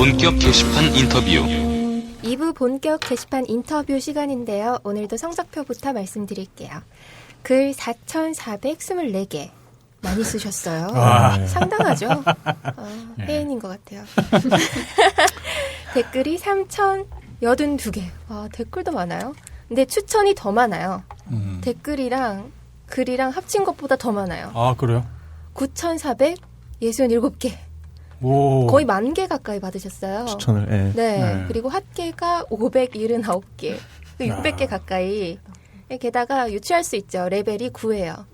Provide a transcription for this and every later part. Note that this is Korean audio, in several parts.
본격 게시판 인터뷰. 2부 본격 게시판 인터뷰 시간인데요. 오늘도 성적표부터 말씀드릴게요. 글 4,424개. 많이 쓰셨어요. 상당하죠? 혜인인 것 같아요. 댓글이 3,082개. 와, 댓글도 많아요. 근데 추천이 더 많아요. 댓글이랑 글이랑 합친 것보다 더 많아요. 아, 그래요? 9,467개. 오. 거의 10,000개 가까이 받으셨어요. 추천을, 예. 네. 그리고 핫개가 579개. 600개 가까이. 게다가 유추할 수 있죠. 레벨이 9예요.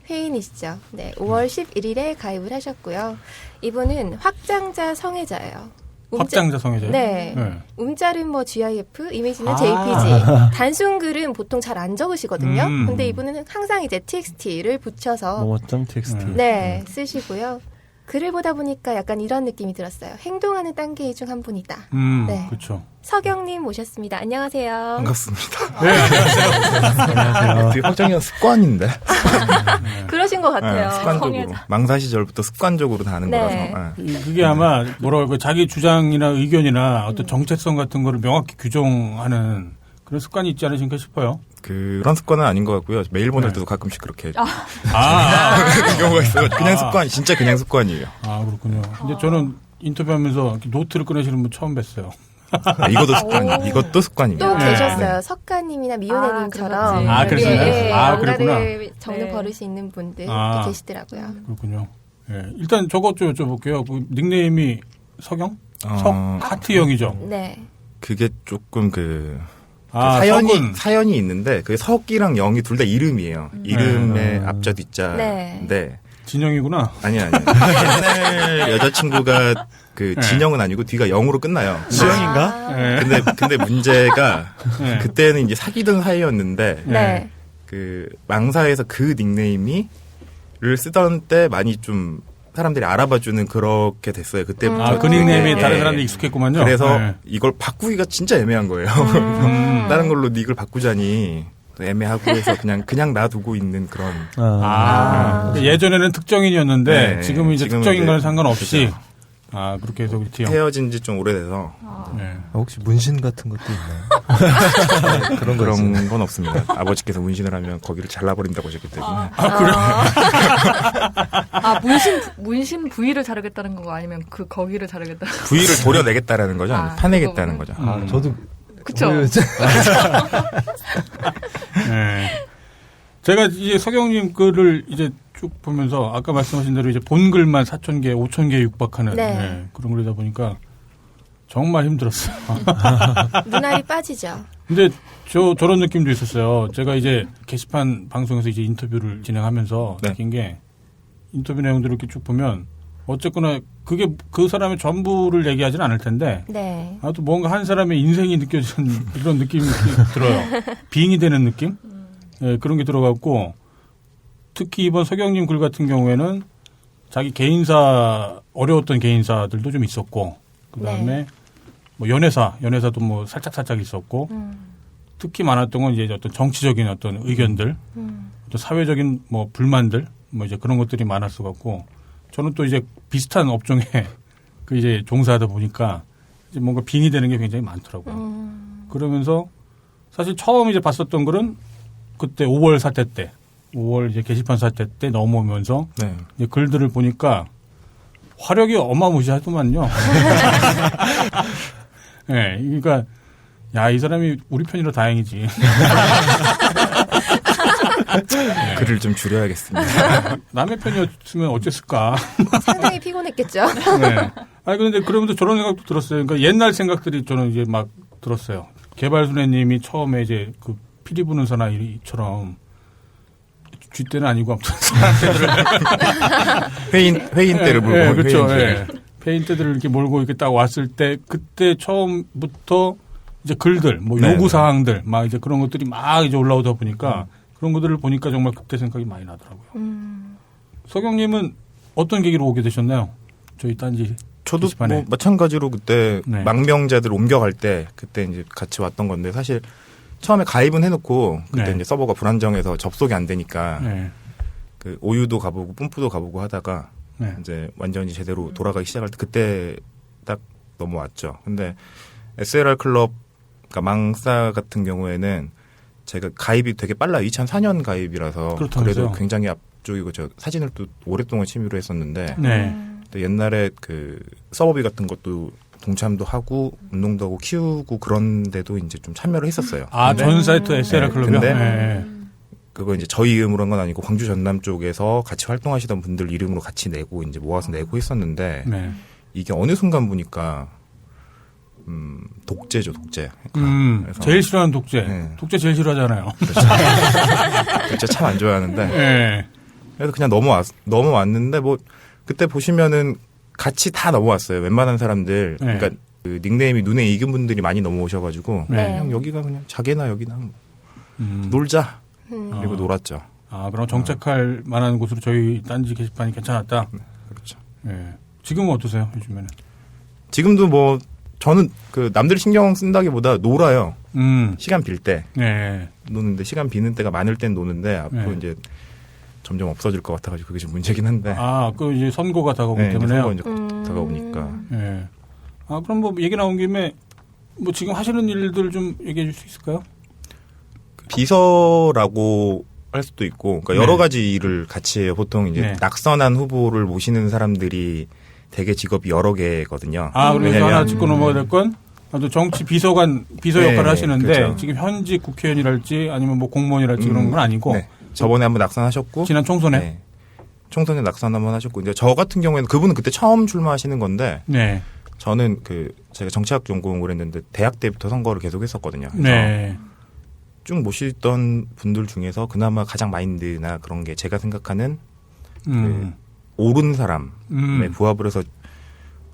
회인이시죠. 네. 5월 11일에 가입을 하셨고요. 이분은 확장자 성애자예요. 확장자 성애자요? 네. 네. 움짤은 뭐 GIF, 이미지는 JPG. 단순 글은 보통 잘 안 적으시거든요. 근데 이분은 항상 이제 TXT를 붙여서 뭐뭐.txt. 네, 쓰시고요. 글을 보다 보니까 약간 이런 느낌이 들었어요. 행동하는 딴개이 중 한 분이다. 네. 그렇죠. 서경님 모셨습니다. 안녕하세요. 반갑습니다. 네, 안녕하세요. 되게 확장형 습관인데. 그러신 것 같아요. 습관적으로. 망사 시절부터 습관적으로 다 하는 네. 거라서. 그게 아마 뭐라고 자기 주장이나 의견이나 어떤 정체성 같은 거를 명확히 규정하는 그런 습관이 있지 않으신가 싶어요. 그런 습관은 아닌 것 같고요. 메일 보낼 때도 가끔씩 그렇게 그런 경우가 있어요. 그냥 습관, 진짜 그냥 습관이에요. 아, 그렇군요. 근데 저는 인터뷰하면서 이렇게 노트를 꺼내시는 분 처음 뵀어요. 이것도 습관이, 이것도 습관입니다. 또 네. 계셨어요. 석가님이나 미연애님처럼. 아, 그러셨나요? 아, 그랬구나. 연가를 적는 네. 버릇이 있는 분들 아. 또 계시더라고요. 그렇군요. 예. 일단 저것 좀 여쭤볼게요. 그 닉네임이 서경? 하트형이죠? 네. 그게 조금 사연이 있는데, 그 석이랑 영이 둘 다 이름이에요. 이름의 앞자 뒤자인데. 네. 진영이구나. 아니요. 옛날 여자친구가 진영은 아니고 뒤가 영으로 끝나요. 수영인가? 네. 근데 문제가 네. 그때는 이제 사귀던 사이였는데 네. 그 망사에서 그 닉네임을 쓰던 때 많이 좀 사람들이 알아봐주는 그렇게 됐어요. 그때부터. 아, 그 닉네임이 되게, 다른 사람들이 익숙했구만요. 그래서 네. 이걸 바꾸기가 진짜 애매한 거예요. 다른 걸로 닉을 바꾸자니 애매하고 해서 그냥 놔두고 있는 그런. 예전에는 특정인이었는데 네, 지금은 이제 지금은 특정인과는 이제 상관없이 그죠. 그렇게 해서 그렇지요. 헤어진 지 좀 오래돼서 네. 혹시 문신 같은 것도 있나요? 그런 건 없습니다. 아버지께서 문신을 하면 거기를 잘라버린다고 하셨기 때문에. 문신 부위를 자르겠다는 거 아니면 거기를 자르겠다는 거? 부위를 도려내겠다라는 거죠. 파내겠다는 거죠. 저도. 그쵸. 네. 제가 이제 서경님 글을 이제 쭉 보면서 아까 말씀하신 대로 이제 본 글만 4,000개, 5,000개에 육박하는 네. 그런 글이다 보니까 정말 힘들었어요. 눈알이 빠지죠. 근데 저런 느낌도 있었어요. 제가 이제 게시판 방송에서 이제 인터뷰를 진행하면서 네. 느낀 게 인터뷰 내용들을 이렇게 쭉 보면 어쨌거나 그게 그 사람의 전부를 얘기하진 않을 텐데 네. 또 뭔가 한 사람의 인생이 느껴지는 이런 느낌이 들어요. 빙이 되는 느낌? 네, 그런 게 들어갔고 특히 이번 서경님 글 같은 경우에는 자기 개인사 어려웠던 개인사들도 좀 있었고 그다음에 네. 뭐 연애사도 뭐 살짝 있었고 특히 많았던 건 이제 어떤 정치적인 어떤 의견들, 어떤 사회적인 뭐 불만들, 뭐 이제 그런 것들이 많았어 갖고 저는 또 이제 비슷한 업종에 그 이제 종사하다 보니까 이제 뭔가 빙이 되는 게 굉장히 많더라고요. 그러면서 사실 처음 이제 봤었던 글은 그때 5월 사태 때, 5월 이제 게시판 사태 때 넘어오면서 네. 이제 글들을 보니까 화력이 어마무시하더만요. 네, 그러니까 야, 이 사람이 우리 편이라 다행이지. 네. 글을 좀 줄여야겠습니다. 남의 편이었으면 어땠을까. 상당히 피곤했겠죠. 네. 아니, 그런데 그러면서 저런 생각도 들었어요. 그러니까 옛날 생각들이 저는 이제 막 들었어요. 개발순애님이 처음에 이제 그 피리 부는 사나이처럼 쥐때는 아니고 아무튼 회인 때를 물고. 네, 그렇죠. 회인 회인 때들을 이렇게 몰고 이렇게 딱 왔을 때 그때 처음부터 이제 글들, 뭐 네, 요구 사항들, 막 이제 그런 것들이 막 이제 올라오다 보니까 그런 것들을 보니까 정말 그때 생각이 많이 나더라고요. 서경님은 어떤 계기로 오게 되셨나요? 저희 딴지. 저도 게시판에. 뭐 마찬가지로 그때 네. 망명자들 옮겨갈 때 그때 이제 같이 왔던 건데 사실 처음에 가입은 해놓고 그때 네. 이제 서버가 불안정해서 접속이 안 되니까 네. 그 오유도 가보고 뿜프도 가보고 하다가 네. 이제 완전히 제대로 돌아가기 시작할 때 그때 딱 넘어왔죠. 근데 SLR 클럽, 그러니까 망사 같은 경우에는 제가 가입이 되게 빨라요. 2004년 가입이라서 그렇다면서요? 그래도 굉장히 앞쪽이고 저 사진을 또 오랫동안 취미로 했었는데 네. 또 옛날에 그 서버비 같은 것도 동참도 하고 운동도 하고 키우고 그런데도 이제 좀 참여를 했었어요. 아, 전 사이트 SLR 네, 클럽이요? 근데 네. 그거 이제 저희 이름으로 한 건 아니고 광주 전남 쪽에서 같이 활동하시던 분들 이름으로 같이 내고 이제 모아서 내고 했었는데 네. 이게 어느 순간 보니까 독재죠, 독재. 그래서 제일 싫어하는 독재. 네. 독재 제일 싫어하잖아요. 독재 참 안 좋아하는데 네. 그래서 그냥 넘어왔는데 뭐 그때 보시면은 같이 다 넘어왔어요. 웬만한 사람들. 네. 그러니까 그 닉네임이 눈에 익은 분들이 많이 넘어오셔가지고 네. 그냥 여기가 그냥 자기나 여기나 뭐 음. 놀자. 그리고 어. 놀았죠. 아, 그럼 정착할 만한 곳으로 저희 딴지 게시판이 괜찮았다? 그렇죠. 네. 지금은 어떠세요, 요즘에는? 지금도 뭐 저는 그 남들 신경 쓴다기보다 놀아요. 시간 빌 때 네. 노는데 시간 비는 때가 많을 땐 노는데 앞으로 네. 이제 점점 없어질 것 같아가지고 그게 좀 문제긴 한데. 아, 그 이제 선거가 다가오기 네, 이제 때문에요? 선거 이제 다가오니까. 네. 아, 그럼 뭐 얘기 나온 김에 뭐 지금 하시는 일들 좀 얘기해 줄 수 있을까요? 비서라고 할 수도 있고, 그러니까 네. 여러 가지 일을 같이 해요. 보통 이제 네. 낙선한 후보를 모시는 사람들이 되게 직업이 여러 개거든요. 아, 그래서 왜냐면 하나 짚고 넘어가야 될 건, 또 정치 비서 네, 역할을 하시는데, 그렇죠. 지금 현직 국회의원이랄지 아니면 뭐 공무원이랄지 그런 건 아니고, 네. 저번에 한번 낙선하셨고, 지난 총선에. 네. 총선에 낙선 한번 하셨고, 이제 저 같은 경우에는 그분은 그때 처음 출마하시는 건데, 네. 저는 제가 정치학 전공을 했는데 대학 때부터 선거를 계속 했었거든요. 그래서 네. 쭉 모시던 분들 중에서 그나마 가장 마인드나 그런 게 제가 생각하는 옳은 사람에 부합을 해서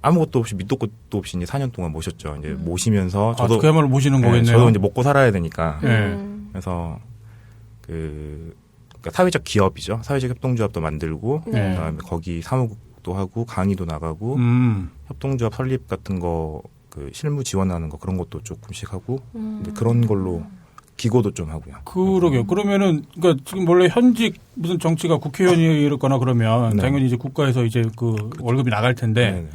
아무것도 없이 밑도 끝도 없이 이제 4년 동안 모셨죠. 이제 모시면서 저도 그야말로 모시는 거겠네요. 저도 이제 먹고 살아야 되니까. 네. 그래서 그러니까 사회적 기업이죠. 사회적 협동조합도 만들고 네. 그다음에 거기 사무국도 하고 강의도 나가고 협동조합 설립 같은 거 그 실무 지원하는 거 그런 것도 조금씩 하고 이제 그런 걸로 기고도 좀 하고요. 그러게요. 그러면은, 그러니까 지금 원래 현직 무슨 정치가 국회의원이거나 그러면 네. 당연히 이제 국가에서 이제 그 월급이 나갈 텐데 네네.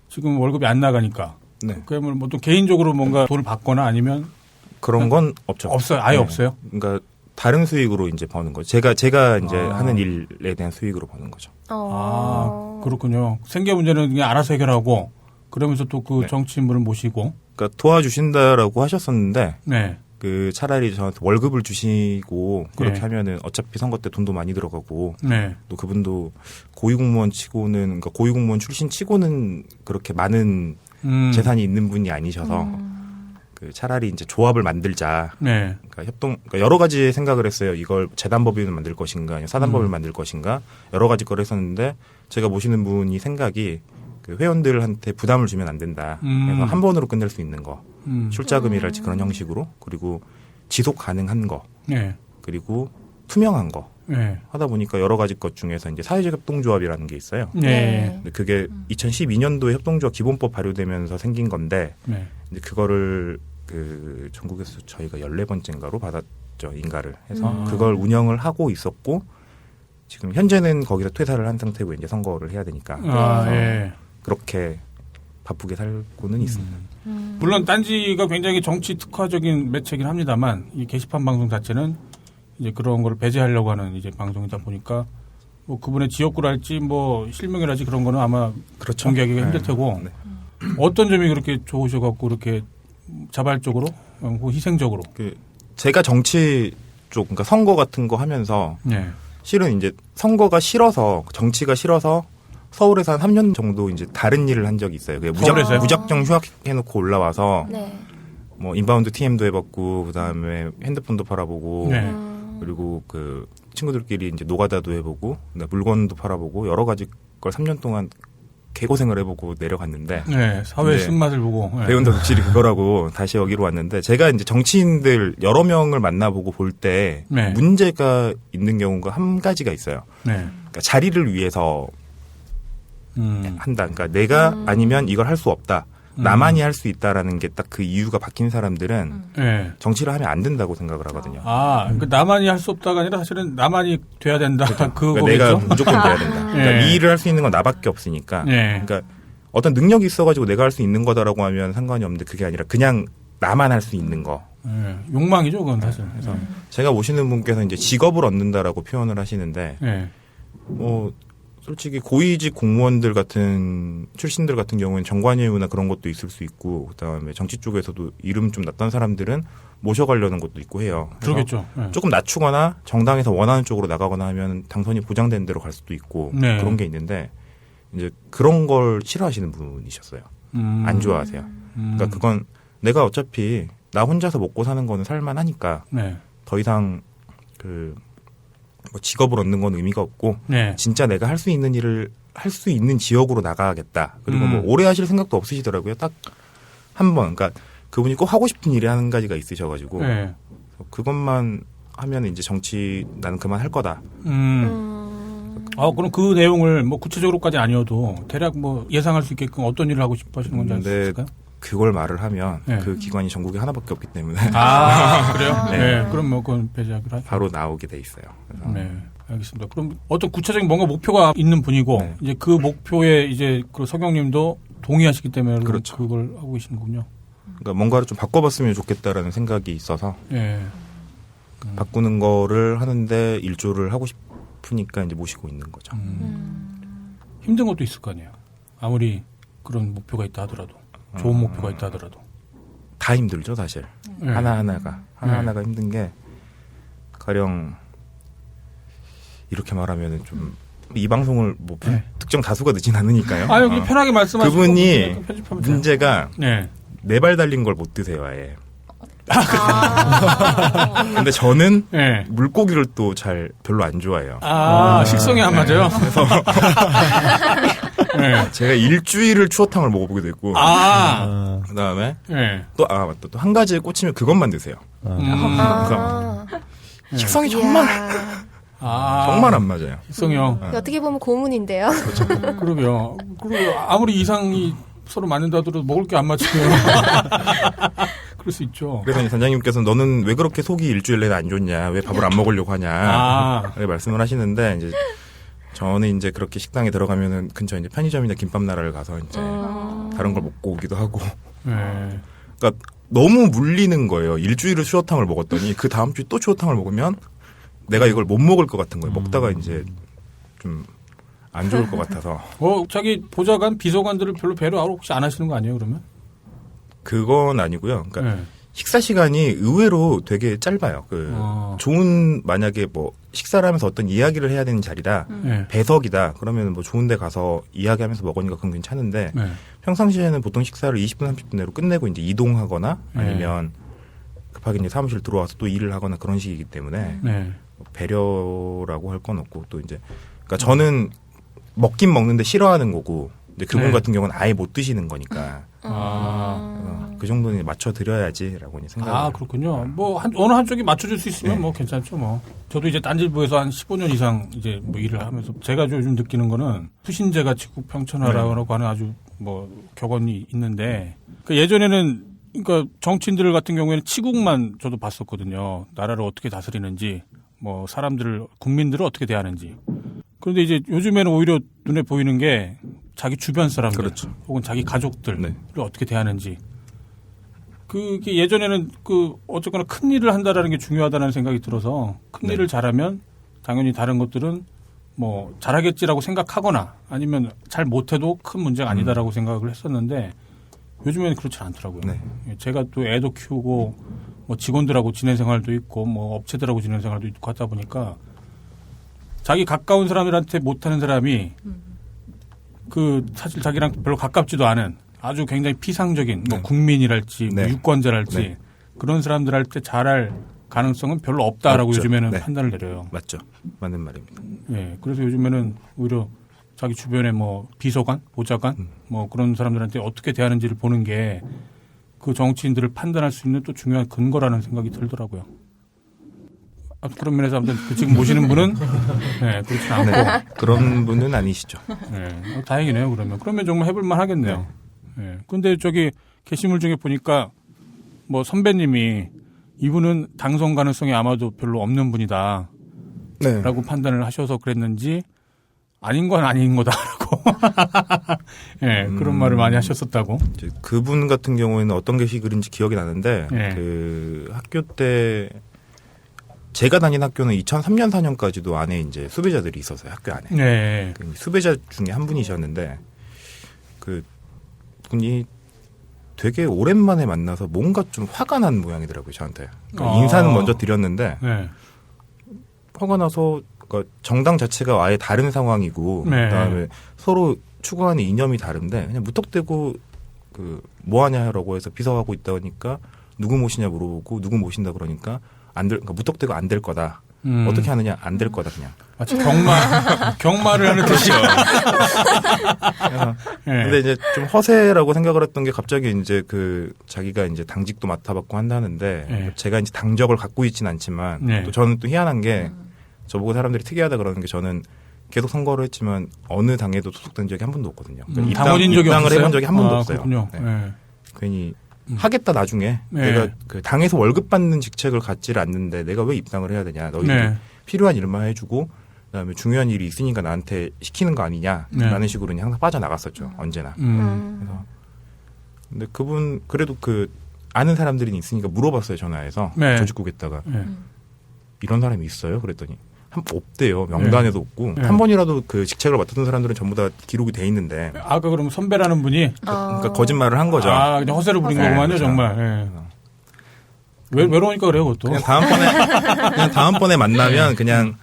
지금 월급이 안 나가니까. 네. 그러면 뭐 또 개인적으로 뭔가 돈을 받거나 아니면 그런 건 없죠. 없어요. 아예 네. 없어요. 그러니까 다른 수익으로 이제 버는 거죠. 제가 이제 아. 하는 일에 대한 수익으로 버는 거죠. 아, 그렇군요. 생계 문제는 그냥 알아서 해결하고 그러면서 또 그 네. 정치인분을 모시고. 그러니까 도와주신다라고 하셨었는데 네. 그 차라리 저한테 월급을 주시고 그렇게 네. 하면은 어차피 선거 때 돈도 많이 들어가고 네. 또 그분도 고위공무원 치고는 그러니까 고위공무원 출신 치고는 그렇게 많은 재산이 있는 분이 아니셔서 그 차라리 이제 조합을 만들자. 네. 그러니까 그러니까 여러 가지 생각을 했어요. 이걸 재단법인을 만들 것인가, 아니면 사단법인을 만들 것인가, 여러 가지 걸 했었는데 제가 모시는 분이 생각이 그 회원들한테 부담을 주면 안 된다. 그래서 한 번으로 끝낼 수 있는 거, 출자금이랄지 그런 형식으로, 그리고 지속 가능한 거, 네. 그리고 투명한 거 네. 하다 보니까 여러 가지 것 중에서 이제 사회적 협동조합이라는 게 있어요. 네. 근데 그게 2012년도에 협동조합 기본법 발효되면서 생긴 건데 네. 이제 그거를 그 전국에서 저희가 14번째인가로 받았죠. 인가를 해서 그걸 운영을 하고 있었고 지금 현재는 거기서 퇴사를 한 상태고 이제 선거를 해야 되니까 아, 그래서 예. 그렇게 바쁘게 살고는 있습니다. 물론 딴지가 굉장히 정치 특화적인 매체긴 합니다만 이 게시판 방송 자체는 이제 그런 걸 배제하려고 하는 이제 방송이다 보니까 뭐 그분의 지역구랄지 뭐 실명이랄지 그런 거는 아마 그렇죠. 공개하기가 힘들 테고 네. 어떤 점이 그렇게 좋으셔갖고 그렇게 자발적으로 혹은 희생적으로 그 제가 정치 쪽 그러니까 선거 같은 거 하면서 네. 실은 이제 선거가 싫어서 정치가 싫어서 서울에서 한 3년 정도 이제 다른 일을 한 적이 있어요. 그게 서울에서요? 무작정 휴학해놓고 올라와서 네. 뭐 인바운드 TM도 해봤고 그다음에 핸드폰도 팔아보고 네. 그리고 그 친구들끼리 이제 노가다도 해보고 물건도 팔아보고 여러 가지 걸 3년 동안 개고생을 해보고 내려갔는데 네. 사회의 이제 쓴맛을 보고 네. 배운 독실이 그거라고 다시 여기로 왔는데 제가 이제 정치인들 여러 명을 만나보고 볼 때 네. 문제가 있는 경우가 한 가지가 있어요. 네. 그러니까 자리를 위해서 한다. 그러니까 내가 아니면 이걸 할 수 없다. 나만이 할 수 있다라는 게 딱 그 이유가 박힌 사람들은 네. 정치를 하면 안 된다고 생각을 하거든요. 아, 그러니까 나만이 할 수 없다가 아니라 사실은 나만이 돼야 된다. 그러니까 그거겠죠. 내가 무조건 돼야 된다. 그러니까 네. 이 일을 할 수 있는 건 나밖에 없으니까. 네. 그러니까 어떤 능력이 있어가지고 내가 할 수 있는 거다라고 하면 상관이 없는데 그게 아니라 그냥 나만 할 수 있는 거. 욕망이죠, 그건 사실. 그래서 제가 모시는 분께서 이제 직업을 얻는다라고 표현을 하시는데, 네. 솔직히 고위직 공무원들 같은 출신들 같은 경우에는 정관예우나 그런 것도 있을 수 있고, 그다음에 정치 쪽에서도 이름 좀 났던 사람들은 모셔가려는 것도 있고 해요. 그래서 그러겠죠. 네. 조금 낮추거나 정당에서 원하는 쪽으로 나가거나 하면 당선이 보장된 대로 갈 수도 있고 네. 그런 게 있는데 이제 그런 걸 싫어하시는 분이셨어요. 안 좋아하세요. 그러니까 그건 내가 어차피 나 혼자서 먹고 사는 거는 살만하니까 네. 더 이상 뭐 직업을 얻는 건 의미가 없고 네. 진짜 내가 할 수 있는 일을 할 수 있는 지역으로 나가겠다. 그리고 뭐 오래 하실 생각도 없으시더라고요. 딱 한 번. 그러니까 그분이 꼭 하고 싶은 일이 한 가지가 있으셔가지고 네. 그것만 하면 이제 정치 나는 그만 할 거다. 그럼 그 내용을 뭐 구체적으로까지 아니어도 대략 뭐 예상할 수 있게끔 어떤 일을 하고 싶어 하시는 건지 알 수 있을까요? 그걸 말을 하면 네. 그 기관이 전국에 하나밖에 없기 때문에 그래요? 네. 네. 그럼 뭐 그건 배제하기로 하죠. 바로 나오게 돼 있어요. 그래서 네. 알겠습니다. 그럼 어떤 구체적인 뭔가 목표가 있는 분이고 네. 이제 그 목표에 이제 그 서경님도 동의하시기 때문에 그렇죠. 그걸 하고 계시는군요. 그러니까 뭔가를 좀 바꿔봤으면 좋겠다라는 생각이 있어서 예. 바꾸는 거를 하는데 일조를 하고 싶으니까 이제 모시고 있는 거죠. 힘든 것도 있을 거 아니에요. 아무리 그런 목표가 있다 하더라도 좋은 목표가 있다 하더라도 다 힘들죠, 사실. 네. 하나하나가 힘든 게 가령 이렇게 말하면은 좀 이 방송을 뭐 네. 특정 다수가 듣진 않으니까요. 여기 편하게 말씀하시고 그분이 편집하면 돼요. 문제가 네. 네 발 달린 걸 못 드세요, 아예. 근데 저는 네. 물고기를 또 잘 별로 안 좋아해요. 식성이 안 맞아요. 네. 제가 일주일을 추어탕을 먹어보게 됐고, 그다음에 네. 또 맞다. 또 한 가지에 꽂히면 그것만 드세요. 식성이 정말 정말 안 맞아요. 식성이요. 어떻게 보면 고문인데요. 그러게요. 그리고 아무리 이상이 서로 맞는다 하더라도 먹을 게 안 맞으면 그럴 수 있죠. 그래서 이제 단장님께서 너는 왜 그렇게 속이 일주일 내내 안 좋냐, 왜 밥을 안 먹으려고 하냐, 이렇게 말씀을 하시는데 이제 저는 이제 그렇게 식당에 들어가면은 근처 이제 편의점이나 김밥 나라를 가서 이제 다른 걸 먹고 오기도 하고. 네. 그러니까 너무 물리는 거예요. 일주일을 추어탕을 먹었더니 그 다음 주에 또 추어탕을 먹으면 내가 이걸 못 먹을 것 같은 거예요. 먹다가 이제 좀 안 좋을 것 같아서. 자기 보좌관, 비서관들을 별로 배려하고 혹시 안 하시는 거 아니에요, 그러면? 그건 아니고요. 그러니까 네. 식사 시간이 의외로 되게 짧아요. 좋은 만약에 뭐 식사를 하면서 어떤 이야기를 해야 되는 자리다, 네. 배석이다. 그러면 뭐 좋은데 가서 이야기하면서 먹으니까 그건 괜찮은데 네. 평상시에는 보통 식사를 20분 30분 내로 끝내고 이제 이동하거나 아니면 급하게 이제 사무실 들어와서 또 일을 하거나 그런 식이기 때문에 네. 배려라고 할 건 없고 또 이제 그러니까 저는 먹긴 먹는데 싫어하는 거고 근데 그분 네. 같은 경우는 아예 못 드시는 거니까 아, 그 정도는 맞춰 드려야지라고 생각을. 그렇군요. 뭐 어느 한쪽이 맞춰줄 수 있으면 뭐 괜찮죠, 뭐. 저도 이제 딴지일보에서 한 15년 이상 이제 뭐 일을 하면서 제가 요즘 느끼는 거는 수신제가 지국 평천하라고 하는 아주 뭐 격언이 있는데 그 예전에는 그러니까 정치인들 같은 경우에는 치국만 저도 봤었거든요. 나라를 어떻게 다스리는지, 뭐 사람들을 국민들을 어떻게 대하는지. 그런데 이제 요즘에는 오히려 눈에 보이는 게 자기 주변 사람들, 그렇죠. 혹은 자기 가족들을 네. 어떻게 대하는지. 그게 예전에는 어쨌거나 큰 일을 한다라는 게 중요하다는 생각이 들어서 큰 네. 일을 잘하면 당연히 다른 것들은 뭐 잘하겠지라고 생각하거나 아니면 잘 못해도 큰 문제가 아니다라고 생각을 했었는데 요즘에는 그렇지 않더라고요. 네. 제가 또 애도 키우고 뭐 직원들하고 지낸 생활도 있고 뭐 업체들하고 지낸 생활도 있고 하다 보니까 자기 가까운 사람들한테 못하는 사람이 사실 자기랑 별로 가깝지도 않은 아주 굉장히 피상적인 뭐 네. 국민이랄지 뭐 네. 유권자랄지 네. 그런 사람들한테 잘할 가능성은 별로 없다라고 없죠. 요즘에는 네. 판단을 내려요. 맞죠. 맞는 말입니다. 예, 그래서 요즘에는 오히려 자기 주변에 뭐 비서관, 보좌관 뭐 그런 사람들한테 어떻게 대하는지를 보는 게 그 정치인들을 판단할 수 있는 또 중요한 근거라는 생각이 들더라고요. 그런 면에서 아무튼 지금 모시는 분은 네, 그렇지 않고 네. 그런 분은 아니시죠. 네, 다행이네요. 그러면 정말 해볼만 하겠네요. 네. 근데 저기 게시물 중에 보니까 뭐 선배님이 이분은 당선 가능성이 아마도 별로 없는 분이다. 네. 라고 판단을 하셔서 그랬는지 아닌 건 아닌 거다라고 예, 그런 말을 많이 하셨었다고. 이제 그분 같은 경우에는 어떤 게시글인지 기억이 나는데 네. 그 학교 때 제가 다닌 학교는 2003년 4년까지도 안에 이제 수배자들이 있었어요. 학교 안에. 네. 그 수배자 중에 한 분이셨는데 그 분이 되게 오랜만에 만나서 뭔가 좀 화가 난 모양이더라고요. 저한테. 그러니까 인사는 먼저 드렸는데 네. 화가 나서 그러니까 정당 자체가 아예 다른 상황이고 네. 그다음에 서로 추구하는 이념이 다른데 그냥 무턱대고 그 뭐하냐라고 해서 비서하고 있다 보니까 누구 모시냐 물어보고 누구 모신다 그러니까 그러니까 무턱대고 안 될 거다. 어떻게 하느냐 안 될 거다 그냥. 마치 경마를 하는 뜻이요. 네. 근데 이제 좀 허세라고 생각을 했던 게 갑자기 이제 그 자기가 이제 당직도 맡아봤고 한다는데 네. 제가 이제 당적을 갖고 있진 않지만 네. 또 저는 또 희한한 게 저보고 사람들이 특이하다 그러는 게 저는 계속 선거를 했지만 어느 당에도 소속된 적이 한 번도 없거든요. 그러니까 당원인 적이 입당을 없었어요? 해본 적이 한 번도 아, 없어요. 그렇군요. 네. 네. 괜히 하겠다 나중에 네. 내가 그 당에서 월급 받는 직책을 갖지를 않는데 내가 왜 입당을 해야 되냐. 너희들이 네. 필요한 일만 해주고 그다음에 중요한 일이 있으니까 나한테 시키는 거 아니냐라는 네. 식으로 그냥 항상 빠져나갔었죠. 언제나. 그래서 근데 그분 그래도 그 아는 사람들이 있으니까 물어봤어요. 전화해서 네. 조직국에다가 네. 이런 사람이 있어요? 그랬더니 없대요. 명단에도 없고 네. 한 번이라도 그 직책을 맡았던 사람들은 전부 다 기록이 돼 있는데 아까 그럼 선배라는 분이 그러니까 거짓말을 한 거죠. 아 그냥 허세를 부린 허세. 거구만요 그렇죠. 정말. 네. 외로우니까 그래요 그것도. 그냥 다음번에 만나면 그냥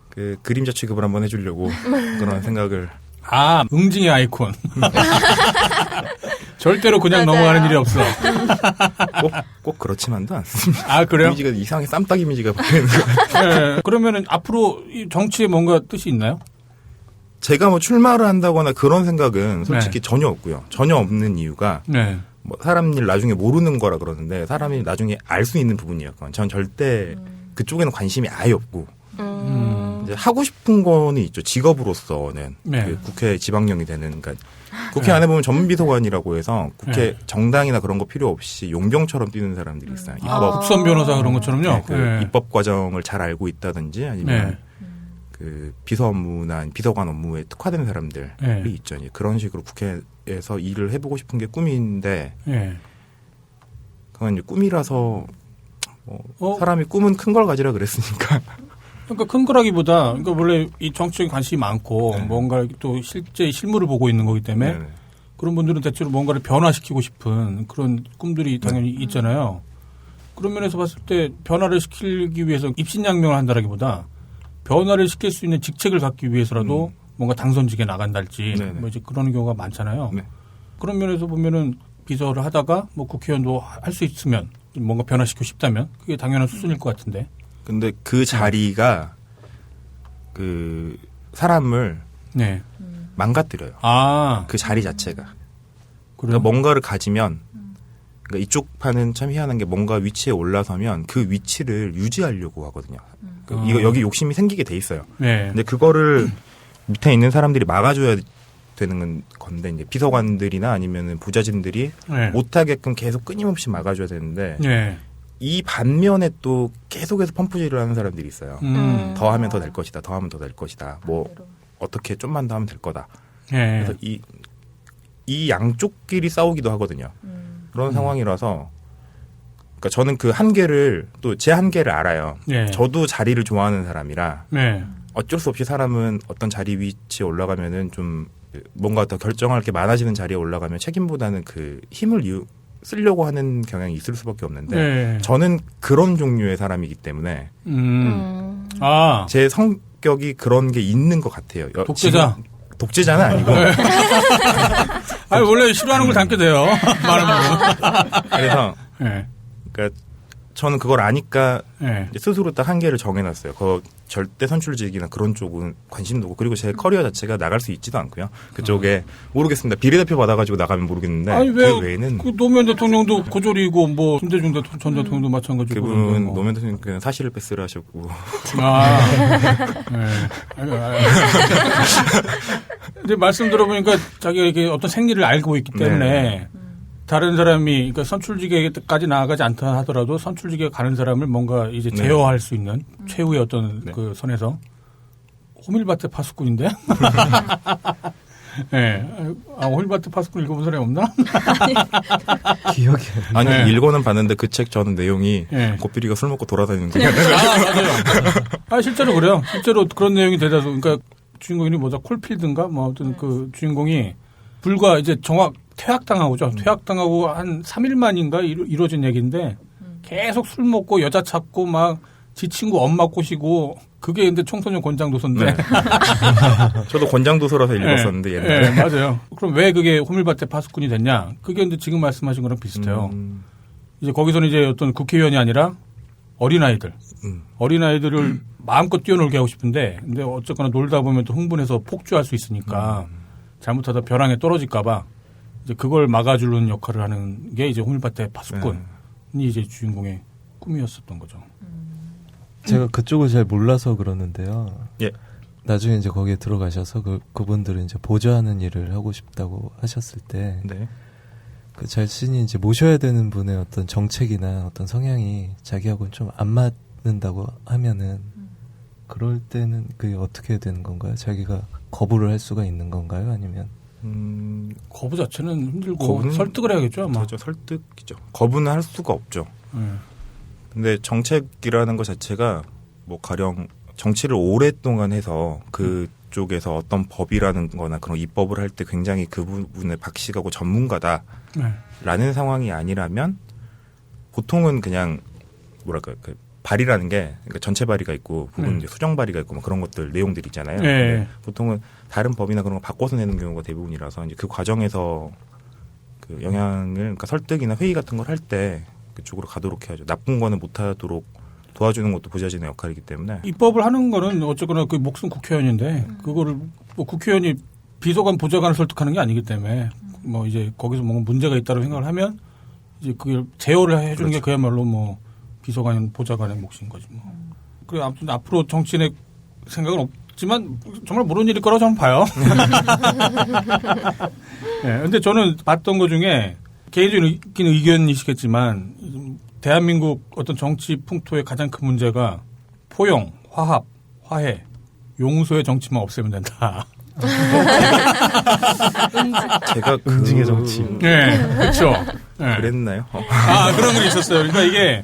그 그림자 취급을 한번 해주려고 그런 생각을. 아 응징의 아이콘. 절대로 그냥 맞아요. 넘어가는 일이 없어. 꼭 그렇지만도 않습니다. 아 그래요? 이미지가 이상하게 쌈딱 이미지가 보이는 거예요. 네. 그러면은 앞으로 이 정치에 뭔가 뜻이 있나요? 제가 뭐 출마를 한다거나 그런 생각은 솔직히 전혀 없고요. 전혀 없는 이유가 네. 뭐 사람 일 나중에 모르는 거라 그러는데 사람이 나중에 알 수 있는 부분이었건 전 절대 그쪽에는 관심이 아예 없고 이제 하고 싶은 거는 있죠. 직업으로서는 네. 그 국회 지방령이 되는 그러니까 국회 안에 보면 전문비서관이라고 해서 국회 네. 정당이나 그런 거 필요 없이 용병처럼 뛰는 사람들이 있어요. 아, 국선 변호사 그런 것처럼요. 네, 그 네. 입법 과정을 잘 알고 있다든지 아니면 네. 그 비서 업무나 비서관 업무에 특화된 사람들이 네. 있죠. 이제 그런 식으로 국회에서 일을 해보고 싶은 게 꿈인데 네. 그건 이제 꿈이라서 사람이 꿈은 큰 걸 가지라 그랬으니까. 그러니까 큰 거라기보다 그러니까 원래 이 정치적인 관심이 많고 네. 뭔가 또 실제 실물을 보고 있는 거기 때문에 네네. 그런 분들은 대체로 뭔가를 변화시키고 싶은 그런 꿈들이 당연히 있잖아요. 그런 면에서 봤을 때 변화를 시키기 위해서 입신양명을 한다라기보다 변화를 시킬 수 있는 직책을 갖기 위해서라도 뭔가 당선직에 나간달지 네네. 뭐 이제 그런 경우가 많잖아요. 네. 그런 면에서 보면은 비서를 하다가 뭐 국회의원도 할 수 있으면 뭔가 변화시키고 싶다면 그게 당연한 수순일 것 같은데. 근데 그 자리가 그 사람을 네. 망가뜨려요. 아, 그 자리 자체가. 그래요? 그러니까 뭔가를 가지면 그러니까 이쪽 판은 참 희한한 게 뭔가 위치에 올라서면 그 위치를 유지하려고 하거든요. 그러니까 이거 여기 욕심이 생기게 돼 있어요. 네. 근데 그거를 밑에 있는 사람들이 막아줘야 되는 건데 이제 비서관들이나 아니면은 부자진들이 네. 못하게끔 계속 끊임없이 막아줘야 되는데 네. 이 반면에 또 계속해서 펌프질을 하는 사람들이 있어요. 더 하면 더 될 것이다. 더 하면 더 될 것이다. 뭐 어떻게 좀만 더 하면 될 거다. 네. 그래서 이 양쪽끼리 싸우기도 하거든요. 그런 상황이라서 그러니까 저는 그 한계를 또 제 한계를 알아요. 네. 저도 자리를 좋아하는 사람이라 네. 어쩔 수 없이 사람은 어떤 자리 위치에 올라가면은 좀 뭔가 더 결정할 게 많아지는 자리에 올라가면 책임보다는 그 힘을 쓰려고 하는 경향이 있을 수밖에 없는데 네. 저는 그런 종류의 사람이기 때문에 아, 제 성격이 그런 게 있는 것 같아요. 독재자? 지금 독재자는 아니고 아니, 원래 싫어하는 걸 담게 돼요. 말하면. 그래서 네. 그러니까 저는 그걸 아니까 네. 이제 스스로 딱 한계를 정해놨어요. 절대 선출직이나 그런 쪽은 관심도 없고 그리고 제 커리어 자체가 나갈 수 있지도 않고요. 그쪽에 모르겠습니다. 비례대표 받아가지고 나가면 모르겠는데 아니, 그 외에는 그 노무현 대통령도 고졸이고, 뭐, 김대중 전 대통령도 마찬가지고. 그분은 뭐. 노무현 대통령 사실을 뺏으라 하셨고 아. 네. 근데 말씀 들어보니까 자기가 이렇게 어떤 생리를 알고 있기 때문에 다른 사람이, 그러니까 선출직에까지 나아가지 않다 하더라도 선출직에 가는 사람을 뭔가 이제 제어할 수 있는 최후의 어떤 그 선에서 호밀밭의 파수꾼인데? 네. 호밀밭의 파수꾼 읽어본 사람이 없나? 기억이 안 아니 네. 읽어는 봤는데 그 책 저는 내용이 네. 고삐리가 술 먹고 돌아다니는 거예요. 맞아요. 실제로 그래요. 실제로 그런 내용이 대다수. 그러니까 주인공이 뭐죠? 콜필드인가? 뭐 아무튼 그 주인공이 불과 이제 퇴학당하고죠. 퇴학당하고 한 3일 만인가 이루어진 얘기인데 계속 술 먹고 여자 찾고 막 지 친구 엄마 꼬시고 그게 근데 청소년 권장 도서인데. 네. 저도 권장 도서라서 읽었었는데 옛날에. 네, 맞아요. 그럼 왜 그게 호밀밭의 파수꾼이 됐냐? 그게 근데 지금 말씀하신 거랑 비슷해요. 이제 거기서는 이제 어떤 국회의원이 아니라 어린아이들. 어린아이들을 마음껏 뛰어놀게 하고 싶은데, 근데 어쨌거나 놀다 보면 또 흥분해서 폭주할 수 있으니까 잘못하다 벼랑에 떨어질까봐 이제 그걸 막아주는 역할을 하는 게 이제 호밀밭의 파수꾼이 이제 주인공의 꿈이었었던 거죠. 제가 그쪽을 잘 몰라서 그러는데요. 예. 나중에 이제 거기에 들어가셔서 그분들은 이제 보좌하는 일을 하고 싶다고 하셨을 때, 네. 그 자신이 이제 모셔야 되는 분의 어떤 정책이나 어떤 성향이 자기하고는 좀 안 맞는다고 하면은, 그럴 때는 그게 어떻게 되는 건가요? 자기가 거부를 할 수가 있는 건가요? 아니면? 거부 자체는 힘들고 거부는 설득을 해야겠죠, 아마. 그렇죠. 설득이죠. 거부는 할 수가 없죠. 근데 정책이라는 것 자체가 뭐 가령 정치를 오랫동안 해서 그쪽에서 어떤 법이라는 거나 그런 입법을 할 때 굉장히 그 부분에 박식하고 전문가다라는 상황이 아니라면 보통은 그냥 뭐랄까 그 발의라는 게 그러니까 전체 발의가 있고 부분 이제 수정 발의가 있고 뭐 그런 것들 내용들 있잖아요. 근데 보통은 다른 법이나 그런 거 바꿔서 내는 경우가 대부분이라서 이제 그 과정에서 그 영향을 그러니까 설득이나 회의 같은 걸 할 때 그쪽으로 가도록 해야죠. 나쁜 거는 못하도록 도와주는 것도 보좌진의 역할이기 때문에. 입법을 하는 거는 어쨌거나 그 목숨 국회의원인데 그거를 뭐 국회의원이 비서관 보좌관을 설득하는 게 아니기 때문에 뭐 이제 거기서 뭔가 문제가 있다고 생각을 하면 이제 그걸 제어를 해주는 게 그야말로 뭐 비서관 보좌관의 몫인 거지 뭐. 그래 아무튼 앞으로 정치인의 생각은 없지만 정말 모르는 일일 거라고 저는 봐요. 네, 근데 저는 봤던 것 중에 개인적인 의견이시겠지만 대한민국 어떤 정치 풍토의 가장 큰 문제가 포용, 화합, 화해, 용서의 정치만 없애면 된다. 제가 응징의 정치. 네, 그렇죠. 네. 그랬나요? 그런 건 있었어요. 그러니까 이게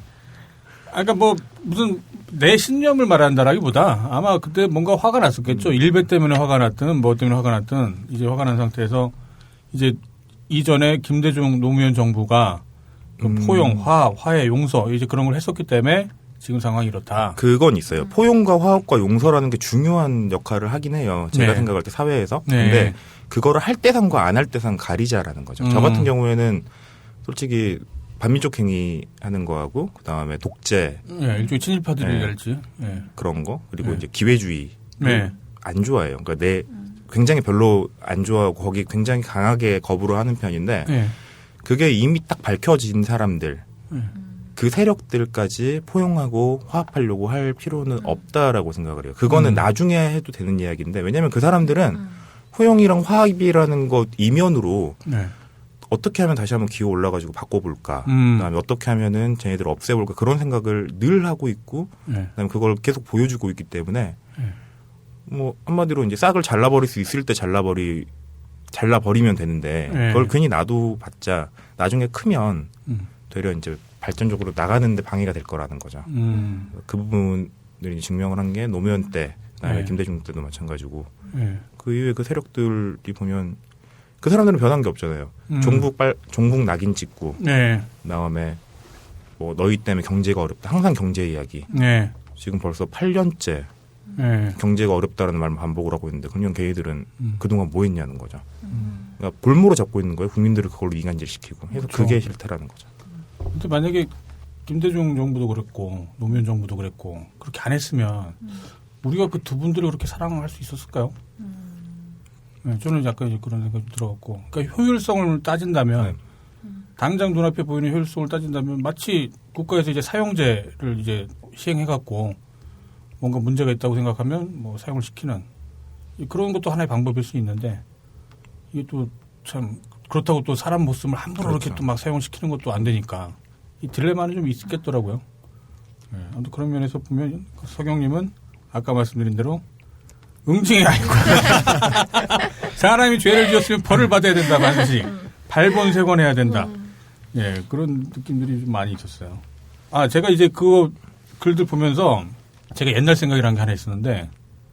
그러니까 뭐 무슨 내 신념을 말한다라기보다 아마 그때 뭔가 화가 났었겠죠. 일배 때문에 화가 났든 뭐 때문에 화가 났든 이제 화가 난 상태에서 이제 이전에 김대중 노무현 정부가 그 포용, 화합, 화해, 용서 이제 그런 걸 했었기 때문에 지금 상황이 이렇다. 그건 있어요. 포용과 화합과 용서라는 게 중요한 역할을 하긴 해요. 제가 네. 생각할 때 사회에서. 네. 근데 그거를 할 때상과 안 할 때상 가리자라는 거죠. 저 같은 경우에는 솔직히 반민족 행위 하는 거하고 그다음에 독재 네, 일종의 친일파들이랄지. 네. 그런 거 그리고 네. 이제 기회주의 네. 안 좋아해요. 그러니까 굉장히 별로 안 좋아하고 거기 굉장히 강하게 거부를 하는 편인데 네. 그게 이미 딱 밝혀진 사람들 그 세력들까지 포용하고 화합하려고 할 필요는 없다라고 생각을 해요. 그거는 나중에 해도 되는 이야기인데 왜냐하면 그 사람들은 포용이랑 화합이라는 것 이면으로 네. 어떻게 하면 다시 한번 기어 올라가지고 바꿔볼까 그다음에 어떻게 하면은 쟤네들을 없애볼까 그런 생각을 늘 하고 있고 네. 그다음에 그걸 계속 보여주고 있기 때문에 뭐 한마디로 이제 싹을 잘라버릴 수 있을 때 잘라버리면 되는데 네. 그걸 괜히 놔둬봤자 나중에 크면 되려 이제 발전적으로 나가는데 방해가 될 거라는 거죠. 그 부분들이 증명을 한 게 노무현 때, 그다음에 네. 김대중 때도 마찬가지고 네. 그 이후에 그 세력들이 보면 그 사람들은 변한 게 없잖아요. 종북 낙인 찍고 네. 그다음에 뭐 너희 때문에 경제가 어렵다. 항상 경제 이야기. 네. 지금 벌써 8년째 네. 경제가 어렵다라는 말만 반복을 하고 있는데 그냥 걔네들은 그동안 뭐 했냐는 거죠. 그러니까 볼모로 잡고 있는 거예요. 국민들을 그걸로 이간질시키고. 그래서 그렇죠. 그게 싫다라는 거죠. 근데 만약에 김대중 정부도 그랬고 노무현 정부도 그랬고 그렇게 안 했으면 우리가 그 두 분들을 그렇게 사랑할 수 있었을까요? 네, 저는 약간 이제 그런 생각이 들어갔고 그러니까 효율성을 따진다면 당장 눈앞에 보이는 효율성을 따진다면 마치 국가에서 이제 사용제를 이제 시행해갖고 뭔가 문제가 있다고 생각하면 뭐 사용을 시키는 그런 것도 하나의 방법일 수 있는데 이게 또 참 그렇다고 또 사람 목숨을 함부로 그렇죠. 이렇게 또 막 사용시키는 것도 안 되니까 이 딜레마는 좀 있겠더라고요. 네, 아무튼 그런 면에서 보면 서경님은 아까 말씀드린 대로 응징이 아니고 사람이 죄를 지었으면 벌을 받아야 된다 반드시 발본색원해야 된다. 예, 그런 느낌들이 좀 많이 있었어요. 아, 제가 이제 그 글들 보면서 제가 옛날 생각이라는 게 하나 있었는데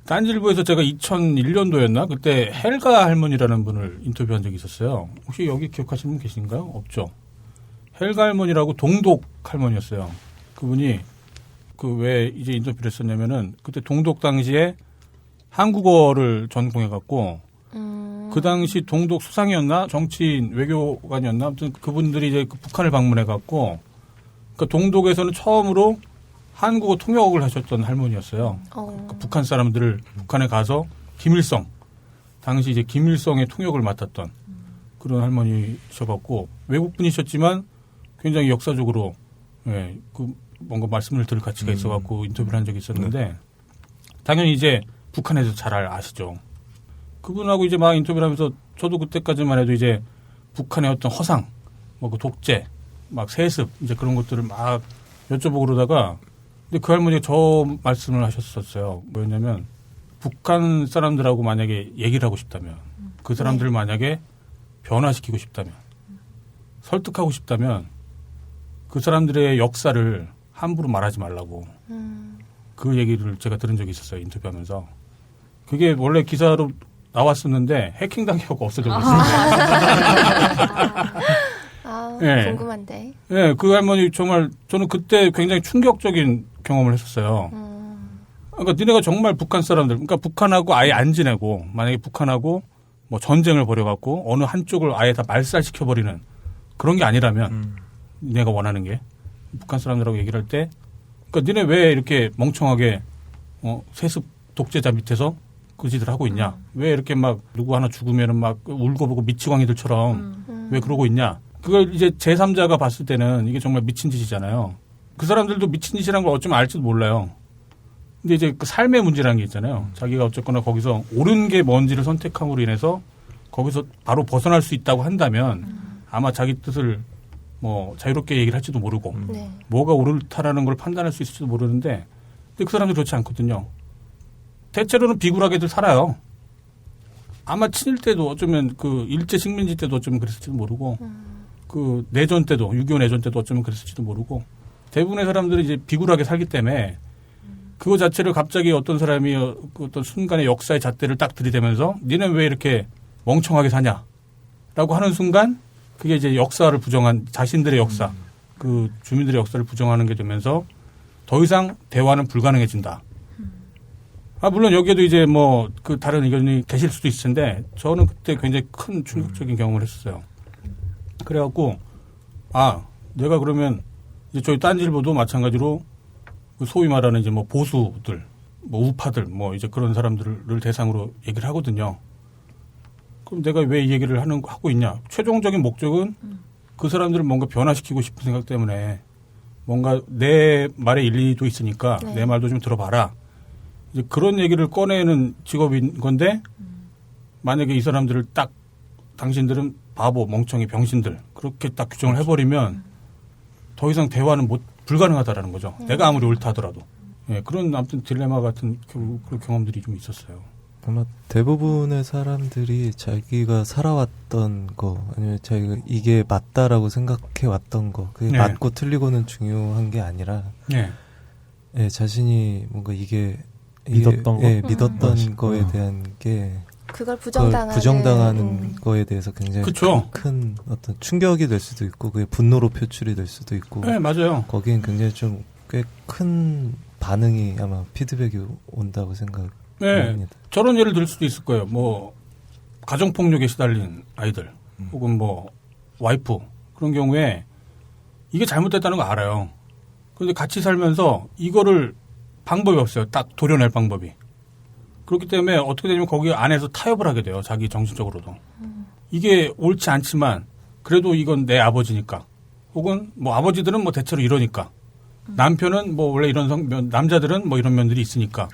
딴지일보에서 제가 2001년도였나 그때 헬가 할머니라는 분을 인터뷰한 적이 있었어요. 혹시 여기 기억하시는 분 계신가요? 없죠. 헬가 할머니라고 동독 할머니였어요. 그분이 그 왜 이제 인터뷰를 했었냐면은 그때 동독 당시에 한국어를 전공해갖고 그 당시 동독 수상이었나 정치인 외교관이었나 아무튼 그분들이 이제 그 북한을 방문해갖고 그 동독에서는 처음으로 한국어 통역을 하셨던 할머니였어요. 그 북한 사람들을 북한에 가서 김일성 당시 이제 김일성의 통역을 맡았던 그런 할머니셔갖고 외국 분이셨지만 굉장히 역사적으로 예, 그 뭔가 말씀을 들을 가치가 있어갖고 인터뷰를 한 적이 있었는데 당연히 이제 북한에서 잘 아시죠. 그분하고 이제 막 인터뷰를 하면서 저도 그때까지만 해도 이제 북한의 어떤 허상, 뭐 그 독재, 막 세습 이제 그런 것들을 막 여쭤보고 그러다가 근데 그 할머니가 저 말씀을 하셨었어요. 뭐였냐면 북한 사람들하고 만약에 얘기를 하고 싶다면 그 사람들을 만약에 변화시키고 싶다면 설득하고 싶다면 그 사람들의 역사를 함부로 말하지 말라고 그 얘기를 제가 들은 적이 있었어요. 인터뷰하면서. 그게 원래 기사로 나왔었는데 해킹당하고 없어져 버렸어요. 네. 궁금한데. 네, 그 할머니 정말 저는 그때 굉장히 충격적인 경험을 했었어요. 그러니까 니네가 정말 북한 사람들, 그러니까 북한하고 아예 안 지내고 만약에 북한하고 뭐 전쟁을 벌여갖고 어느 한쪽을 아예 다 말살시켜버리는 그런 게 아니라면 니네가 원하는 게 북한 사람들하고 얘기를 할 때 그러니까 니네 왜 이렇게 멍청하게 세습 독재자 밑에서 그 짓을 하고 있냐? 왜 이렇게 막 누구 하나 죽으면은 막 울고 보고 미치광이들처럼 왜 그러고 있냐? 그걸 이제 제3자가 봤을 때는 이게 정말 미친 짓이잖아요. 그 사람들도 미친 짓이라는 걸 어쩌면 알지도 몰라요. 근데 이제 그 삶의 문제라는 게 있잖아요. 자기가 어쨌거나 거기서 옳은 게 뭔지를 선택함으로 인해서 거기서 바로 벗어날 수 있다고 한다면 아마 자기 뜻을 뭐 자유롭게 얘기를 할지도 모르고 네. 뭐가 옳다라는 걸 판단할 수 있을지도 모르는데 근데 그 사람들이 그렇지 않거든요. 대체로는 비굴하게들 살아요. 아마 친일 때도 어쩌면 그 일제 식민지 때도 어쩌면 그랬을지도 모르고 그 내전 때도 6.25 내전 때도 어쩌면 그랬을지도 모르고 대부분의 사람들이 이제 비굴하게 살기 때문에 그거 자체를 갑자기 어떤 사람이 그 어떤 순간의 역사의 잣대를 딱 들이대면서 니는 왜 이렇게 멍청하게 사냐라고 하는 순간 그게 이제 역사를 부정한 자신들의 역사 그 주민들의 역사를 부정하는 게 되면서 더 이상 대화는 불가능해진다. 아, 물론 여기에도 이제 뭐 그 다른 의견이 계실 수도 있을 텐데 저는 그때 굉장히 큰 충격적인 경험을 했었어요. 그래갖고 아, 내가 그러면 이제 저희 딴지일보도 마찬가지로 그 소위 말하는 이제 뭐 보수들, 뭐 우파들 뭐 이제 그런 사람들을 대상으로 얘기를 하거든요. 그럼 내가 왜 이 얘기를 하고 있냐? 최종적인 목적은 그 사람들을 뭔가 변화시키고 싶은 생각 때문에 뭔가 내 말에 일리도 있으니까 네. 내 말도 좀 들어봐라. 이제 그런 얘기를 꺼내는 직업인 건데 만약에 이 사람들을 딱 당신들은 바보, 멍청이, 병신들 그렇게 딱 규정을 해버리면 더 이상 대화는 불가능하다라는 거죠. 내가 아무리 옳다 하더라도. 예, 그런 아무튼 딜레마 같은 그런 경험들이 좀 있었어요. 아마 대부분의 사람들이 자기가 살아왔던 거 아니면 자기가 이게 맞다라고 생각해 왔던 거 그게 네. 맞고 틀리고는 중요한 게 아니라 예. 예, 자신이 뭔가 이게 믿었던 예, 거? 믿었던 거에 대한 게 그걸 그걸 부정당하는 거에 대해서 굉장히 그쵸. 큰 어떤 충격이 될 수도 있고 그게 분노로 표출이 될 수도 있고 네, 맞아요. 거기엔 굉장히 좀 꽤 큰 반응이 아마 피드백이 온다고 생각합니다. 네, 저런 예를 들 수도 있을 거예요. 뭐 가정폭력에 시달린 아이들 혹은 뭐 와이프 그런 경우에 이게 잘못됐다는 거 알아요. 그런데 같이 살면서 이거를 방법이 없어요. 딱 도려낼 방법이. 그렇기 때문에 어떻게 되냐면 거기 안에서 타협을 하게 돼요. 자기 정신적으로도. 이게 옳지 않지만 그래도 이건 내 아버지니까. 혹은 뭐 아버지들은 뭐 대체로 이러니까. 남편은 뭐 원래 이런 남자들은 뭐 이런 면들이 있으니까.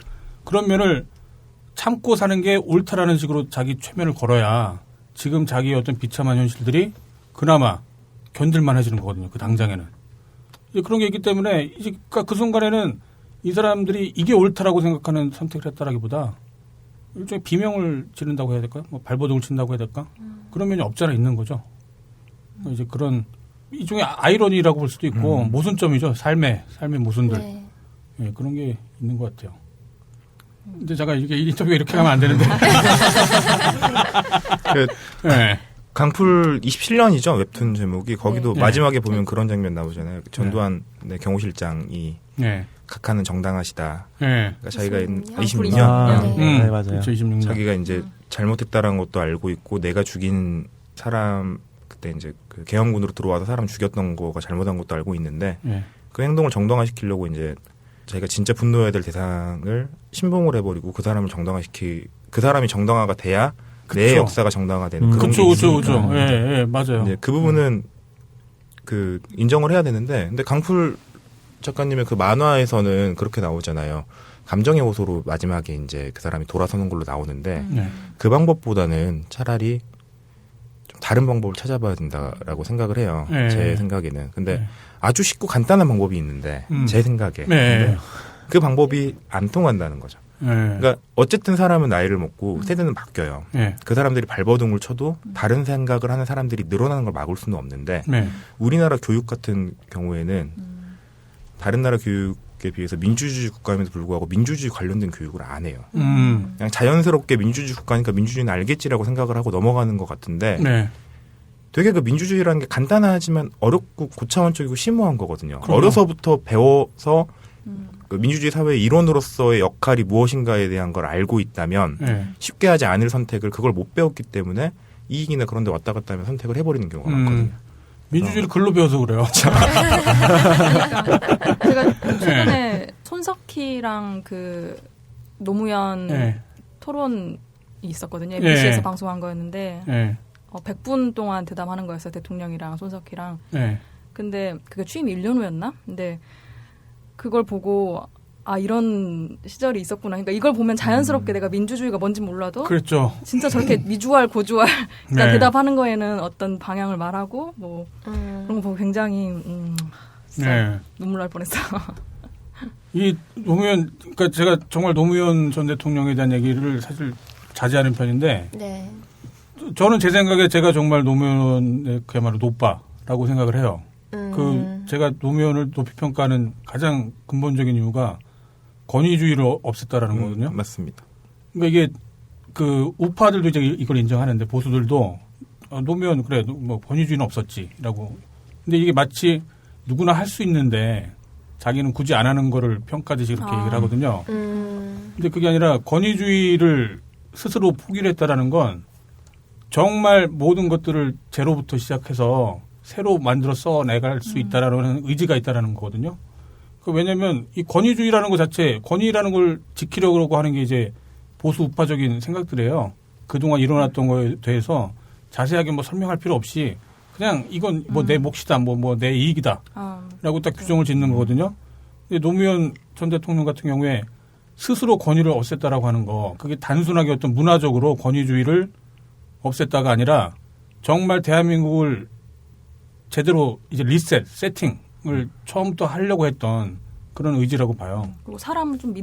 그런 면을 참고 사는 게 옳다라는 식으로 자기 최면을 걸어야 지금 자기의 어떤 비참한 현실들이 그나마 견딜만 해지는 거거든요. 그 당장에는. 이제 그런 게 있기 때문에 이제 그 순간에는 이 사람들이 이게 옳다라고 생각하는 선택을 했다라기보다 일종의 비명을 지른다고 해야 될까요? 뭐 발버둥을 친다고 해야 될까? 그런 면이 없잖아 있는 거죠. 이제 그런 일종의 아이러니라고 볼 수도 있고 모순점이죠. 삶의 모순들. 네. 예, 그런 게 있는 것 같아요. 근데 제가 이게 인터뷰가 이렇게 하면 안 되는데. 그 네. 강풀 27년이죠 웹툰 제목이. 거기도 네. 마지막에 보면 그런 장면 나오잖아요. 전두환 경호실장이 네. 각하는 정당하시다. 네. 그러니까 자기가 22 22년 네, 맞아요. 그렇죠, 26년. 자기가 이제 잘못했다라는 것도 알고 있고 내가 죽인 사람 그때 이제 그 계엄군으로 들어와서 사람 죽였던 거가 잘못한 것도 알고 있는데 네. 그 행동을 정당화시키려고 이제 자기가 진짜 분노해야 될 대상을 신봉을 해버리고 그 사람을 그 사람이 정당화가 돼야 내 그쵸. 역사가 정당화가 되는 그런 게 그렇죠, 있으니까. 그렇죠. 예, 예, 맞아요. 이제 그 부분은 그 인정을 해야 되는데, 근데 강풀 작가님의 그 만화에서는 그렇게 나오잖아요. 감정의 호소로 마지막에 이제 그 사람이 돌아서는 걸로 나오는데 네. 그 방법보다는 차라리 좀 다른 방법을 찾아봐야 된다라고 생각을 해요. 네. 제 생각에는. 근데 네. 아주 쉽고 간단한 방법이 있는데 제 생각에 네. 근데 그 방법이 안 통한다는 거죠. 네. 그러니까 어쨌든 사람은 나이를 먹고 세대는 바뀌어요. 네. 그 사람들이 발버둥을 쳐도 다른 생각을 하는 사람들이 늘어나는 걸 막을 수는 없는데 네. 우리나라 교육 같은 경우에는 다른 나라 교육에 비해서 민주주의 국가임에도 불구하고 민주주의 관련된 교육을 안 해요. 그냥 자연스럽게 민주주의 국가니까 민주주의는 알겠지라고 생각을 하고 넘어가는 것 같은데 네. 되게 그 민주주의라는 게 간단하지만 어렵고 고차원적이고 심오한 거거든요. 그럼요. 어려서부터 배워서 그 민주주의 사회의 일원으로서의 역할이 무엇인가에 대한 걸 알고 있다면 네. 쉽게 하지 않을 선택을 그걸 못 배웠기 때문에 이익이나 그런 데 왔다 갔다 하면 선택을 해버리는 경우가 많거든요. 민주주의를 글로 배워서 그래요. 그러니까 제가 최근에 손석희랑 그 노무현 네. 토론이 있었거든요. 네. MBC에서 방송한 거였는데 네. 100분 동안 대담하는 거였어요. 대통령이랑 손석희랑. 네. 근데 그게 취임 1년 후였나? 근데 그걸 보고 아 이런 시절이 있었구나. 그러니까 이걸 보면 자연스럽게 내가 민주주의가 뭔지 몰라도 그랬죠. 진짜 저렇게 미주알 고주알 그러니까 네. 대답하는 거에는 어떤 방향을 말하고 뭐 그런 거 보고 굉장히 진짜 네. 눈물 날 뻔했어요. 이 노무현, 그러니까 제가 정말 노무현 전 대통령에 대한 얘기를 사실 자제하는 편인데, 네. 저는 제 생각에 제가 정말 노무현의 그야말로 노빠라고 생각을 해요. 그 제가 노무현을 높이 평가하는 가장 근본적인 이유가 권위주의를 없앴다라는 거거든요. 맞습니다. 그러니까 이게 그 우파들도 이제 이걸 인정하는데 보수들도 노무현 그래 뭐 권위주의는 없었지라고. 근데 이게 마치 누구나 할 수 있는데 자기는 굳이 안 하는 거를 평가듯이 그렇게 얘기를 하거든요. 근데 그게 아니라 권위주의를 스스로 포기를 했다라는 건 정말 모든 것들을 제로부터 시작해서 새로 만들어 써내갈 수 있다라는 의지가 있다라는 거거든요. 왜냐하면 이 권위주의라는 것 자체, 권위라는 걸 지키려고 하는 게 이제 보수 우파적인 생각들이에요. 그동안 일어났던 거에 대해서 자세하게 뭐 설명할 필요 없이 그냥 이건 뭐 내 몫이다, 뭐 내 이익이다. 라고 딱 규정을 짓는 거거든요. 근데 노무현 전 대통령 같은 경우에 스스로 권위를 없앴다라고 하는 거, 그게 단순하게 어떤 문화적으로 권위주의를 없앴다가 아니라 정말 대한민국을 제대로 이제 세팅을 처음부터 하려고 했던 그런 의지라고 봐요. 그리고 사람을 좀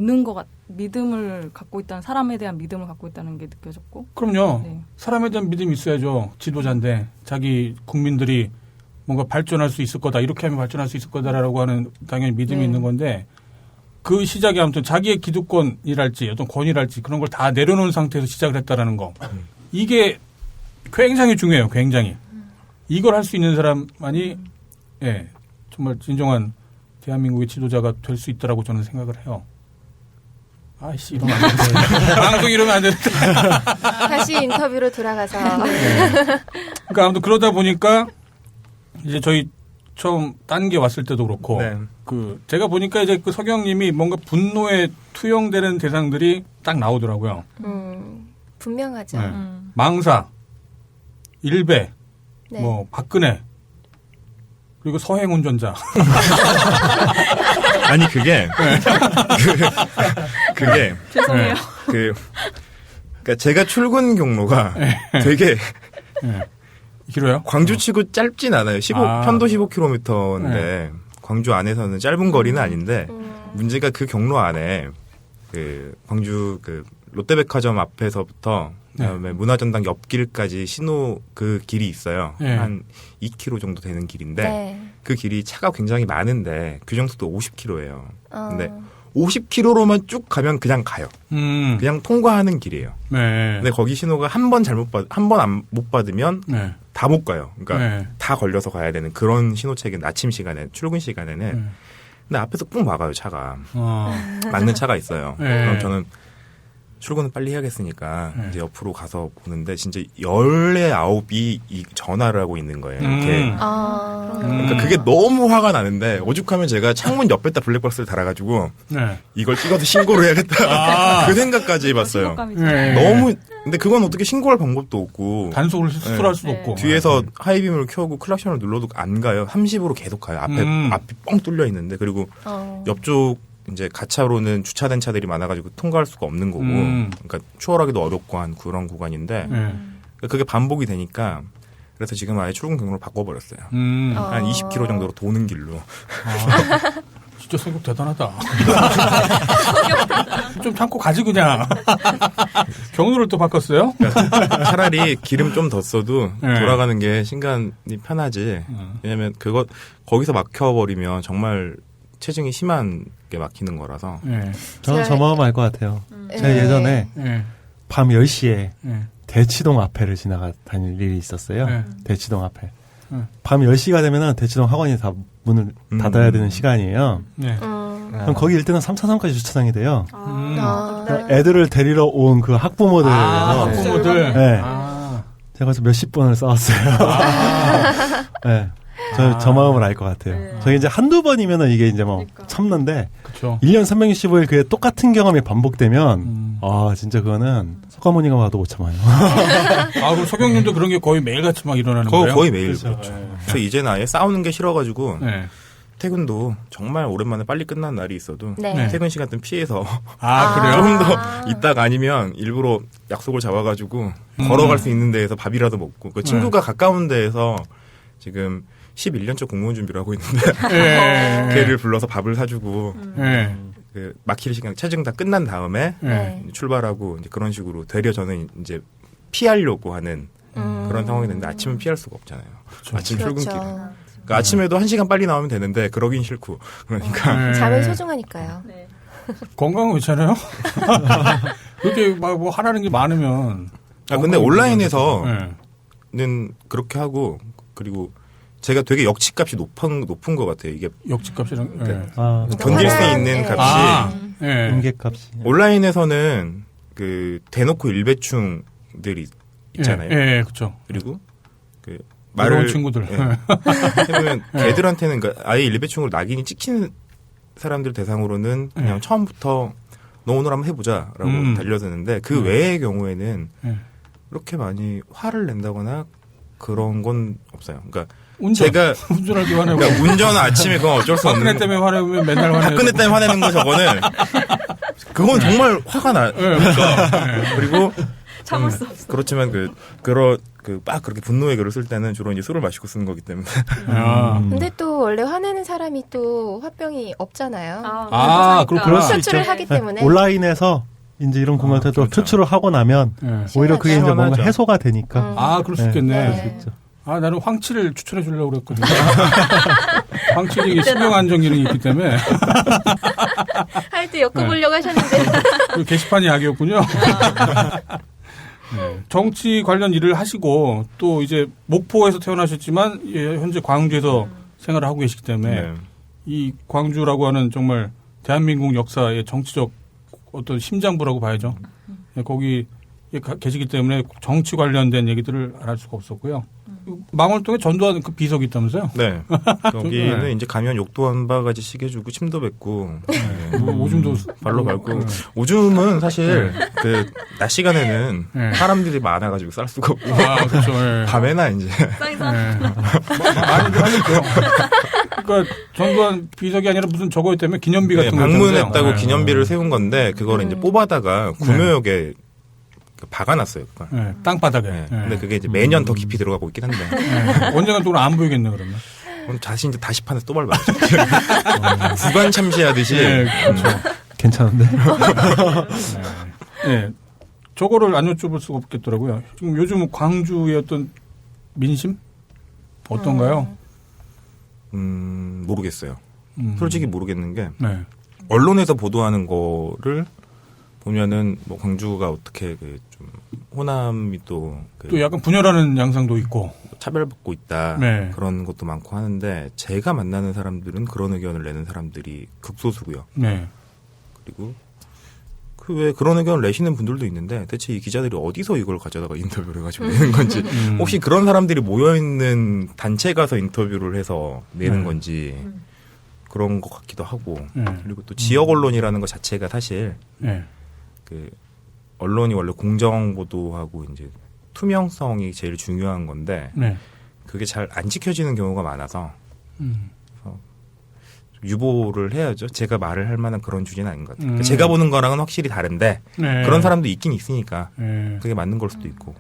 믿음을 갖고 있다는 사람에 대한 믿음을 갖고 있다는 게 느껴졌고. 그럼요. 네. 사람에 대한 믿음이 있어야죠. 지도자인데 자기 국민들이 뭔가 발전할 수 있을 거다. 이렇게 하면 발전할 수 있을 거다라고 하는 당연히 믿음이 네. 있는 건데 그 시작이 아무튼 자기의 기득권이랄지 어떤 권위랄지 그런 걸 다 내려놓은 상태에서 시작을 했다라는 거. 이게 굉장히 중요해요. 굉장히. 이걸 할 수 있는 사람만이 예, 정말 진정한 대한민국의 지도자가 될 수 있다라고 저는 생각을 해요. 아이씨 이러면 안 되는데. 방송 이러면 안 되는데. 다시 인터뷰로 돌아가서. 그러니까 아무튼 그러다 보니까 이제 저희 처음 딴 게 왔을 때도 그렇고 네. 그 제가 보니까 이제 그 서경님이 뭔가 분노에 투영되는 대상들이 딱 나오더라고요. 분명하죠. 네. 망사, 일베, 네. 뭐 박근혜 그리고 서행 운전자. 아니 그게 그게 죄송해요. 그러니까 제가 출근 경로가 되게 길어요? 광주치고 짧진 않아요. 편도 15km인데 네. 광주 안에서는 짧은 거리는 아닌데 문제가 그 경로 안에 그 광주 그 롯데백화점 앞에서부터 그다음에 문화전당 옆길까지 신호 그 길이 있어요. 네. 한 2km 정도 되는 길인데 네. 그 길이 차가 굉장히 많은데 규정속도 50km예요. 근데 어. 50km로만 쭉 가면 그냥 가요. 그냥 통과하는 길이에요. 네. 근데 거기 신호가 한 번 못 받으면 네. 다 못 가요. 그러니까 네. 다 걸려서 가야 되는 그런 신호체계는 아침 시간에 출근 시간에는 근데 앞에서 꾹 막아요 차가. 막는 차가 있어요. 네. 그럼 저는 출근을 빨리 해야겠으니까 이제 옆으로 가서 보는데 진짜 14~9이 이 전화를 하고 있는 거예요. 이렇게. 그러니까 그게 너무 화가 나는데 오죽하면 제가 창문 옆에다 블랙박스를 달아가지고 네. 이걸 찍어서 신고를 해야겠다. 그 생각까지 해봤어요. 신고감이죠. 네. 너무 근데 그건 어떻게 신고할 방법도 없고 단속을 스스로 할 수도 네. 없고. 뒤에서 하이빔을 켜고 클락션을 눌러도 안 가요. 30으로 계속 가요. 앞이 뻥 뚫려 있는데 그리고 옆쪽 이제 가차로는 주차된 차들이 많아가지고 통과할 수가 없는 거고, 그러니까 추월하기도 어렵고 한 그런 구간인데 그게 반복이 되니까 그래서 지금 아예 출근 경로를 바꿔버렸어요. 한 20km 정도로 도는 길로. 진짜 성격 대단하다. 좀 참고 가지 그냥. 경로를 또 바꿨어요? 그러니까 차라리 기름 좀 더 써도 네. 돌아가는 게 시간이 편하지. 왜냐면 거기서 막혀버리면 정말 체증이 심하게 막히는 거라서. 네. 저는 저 마음 알 것 같아요. 제가 네. 예전에 네. 밤 10시에 네. 대치동 앞에를 다닐 일이 있었어요. 네. 대치동 앞에. 밤 10시가 되면은 대치동 학원이 다 문을 닫아야 되는 시간이에요. 네. 그럼 거기 일단은 3차선까지 주차장이 돼요. 아. 애들을 데리러 온 그 학부모들. 학부모들. 네. 아. 제가 그래서 몇십 번을 싸웠어요. 네. 저 마음을 알 것 같아요. 네. 저희 이제 한두 번이면은 이게 이제 뭐 그러니까. 참는데 그렇죠. 1년 365일 그게 똑같은 경험이 반복되면 아 진짜 그거는 석가모니가 와도 못 참아요. 아, 그럼 석영님도 그런 게 거의 매일같이 막 일어나는 거예요? 거의 매일 그렇죠. 그렇죠. 그래서 이제는 아예 싸우는 게 싫어가지고 네. 퇴근도 정말 오랜만에 빨리 끝난 날이 있어도 네. 퇴근 시간 좀 피해서 아, 그래요? 좀 더 있다가 아니면 일부러 약속을 잡아가지고 걸어갈 수 있는 데에서 밥이라도 먹고 그 친구가 가까운 데에서 지금 11년째 공무원 준비를 하고 있는데 예. 걔를 불러서 밥을 사주고 예. 그 막힐 시간 체증 다 끝난 다음에 네. 출발하고 이제 그런 식으로 되려 저는 이제 피하려고 하는 그런 상황이 됐는데 아침은 피할 수가 없잖아요. 아침 출근길. 그렇죠. 그러니까 아침에도 1시간 빨리 나오면 되는데 그러긴 싫고 그러니까 예. 잠은 소중하니까요. 네. 건강은 괜찮아요? 그렇게 막 뭐 하라는 게 많으면. 근데 온라인에서 예. 는 그렇게 하고 그리고 제가 되게 역치값이 높은 것 같아요. 이게 역지값이랑. 예. 아, 견딜 수 있는 네. 값이 아, 예. 임계값이. 온라인에서는 그 대놓고 일배충들이 있잖아요. 예, 예, 그렇죠. 그리고 그 말을 말을 친구들. 예. 해보면 걔들한테는 그러니까 아예 일배충으로 낙인이 찍히는 사람들 대상으로는 그냥 예. 처음부터 너 오늘 한번 해보자라고 달려드는데 그 외의 경우에는 예. 그렇게 많이 화를 낸다거나 그런 건 없어요. 그러니까 운전. 제가 운전하기 화내고. 그러니까 운전은 아침에 그건 어쩔 수 없는 박근혜 때문에 화내면 맨날 화내고. 박근혜 때문에 화내는 거 저거는 그건 정말 화가 나. 그렇죠. 그리고 참을 수 없어. 그렇지만 막 그렇게 분노의 글을 쓸 때는 주로 이제 술을 마시고 쓰는 거기 때문에 아, 근데 또 원래 화내는 사람이 또 화병이 없잖아요. 아, 그러니까. 그럴 수 표출을 있죠. 하기 때문에. 온라인에서 이제 이런 공간에서 또 그렇죠. 표출을 하고 나면 예. 오히려 그게 이제 뭔가 시원하죠. 해소가 되니까. 아, 그럴 수 있겠네. 네. 그럴 수 있죠. 아, 나는 황치를 추천해 주려고 그랬거든요. 황치 이게 신경 안정 기능이 있기 때문에. 할 때 엮어보려고 하셨는데. 그 게시판이 약이었군요. 네. 정치 관련 일을 하시고 또 이제 목포에서 태어나셨지만 예, 현재 광주에서 생활을 하고 계시기 때문에 네. 이 광주라고 하는 정말 대한민국 역사의 정치적 어떤 심장부라고 봐야죠. 예, 거기 계시기 때문에 정치 관련된 얘기들을 안 할 수가 없었고요. 망월동에 전두환 그 비석이 있다면서요? 네. 거기는 네. 이제 가면 욕도 한 바가지씩 해주고 침도 뱉고 뭐 오줌도 발로 밟고 오줌은 사실 그 낮 시간에는 네. 사람들이 많아가지고 쌀 수가 없고 아, 그렇죠. 예. 밤에나 이제 쌍이상. 많이들 하겠죠. 그러니까 전두환 비석이 아니라 무슨 저거 때문에 기념비 같은 거 방문했다고 있잖아요. 기념비를 세운 건데 그거를 이제 뽑아다가 구묘역에 박아놨어요. 그걸. 예, 땅바닥에. 네. 예. 근데 그게 이제 매년 더 깊이 들어가고 있긴 한데 예. 언젠간 또 안 보이겠네 그러면. 오늘 다시 이제 다시 판에서 또 밟아야죠. 구간 참시하듯이 예, 그렇죠. 괜찮은데? 네. 저거를 안 여쭤볼 수가 없겠더라고요. 지금 요즘 광주의 어떤 민심 어떤가요? 모르겠어요. 솔직히 모르겠는 게 네. 언론에서 보도하는 거를 보면은 뭐 광주가 어떻게 좀 호남이 또 약간 분열하는 양상도 있고 차별받고 있다 네. 그런 것도 많고 하는데 제가 만나는 사람들은 그런 의견을 내는 사람들이 극소수고요. 네. 그리고 왜 그런 의견을 내시는 분들도 있는데 대체 이 기자들이 어디서 이걸 가져다가 인터뷰를 해가지고 내는 건지 혹시 그런 사람들이 모여있는 단체 가서 인터뷰를 해서 내는 건지 그런 것 같기도 하고 그리고 또 지역 언론이라는 것 자체가 사실 그 언론이 원래 공정 보도하고 이제 투명성이 제일 중요한 건데 그게 잘 안 지켜지는 경우가 많아서 유보를 해야죠. 제가 말을 할 만한 그런 주제는 아닌 것 같아요. 그러니까 제가 보는 거랑은 확실히 다른데 그런 사람도 있긴 있으니까 그게 맞는 걸 수도 있고.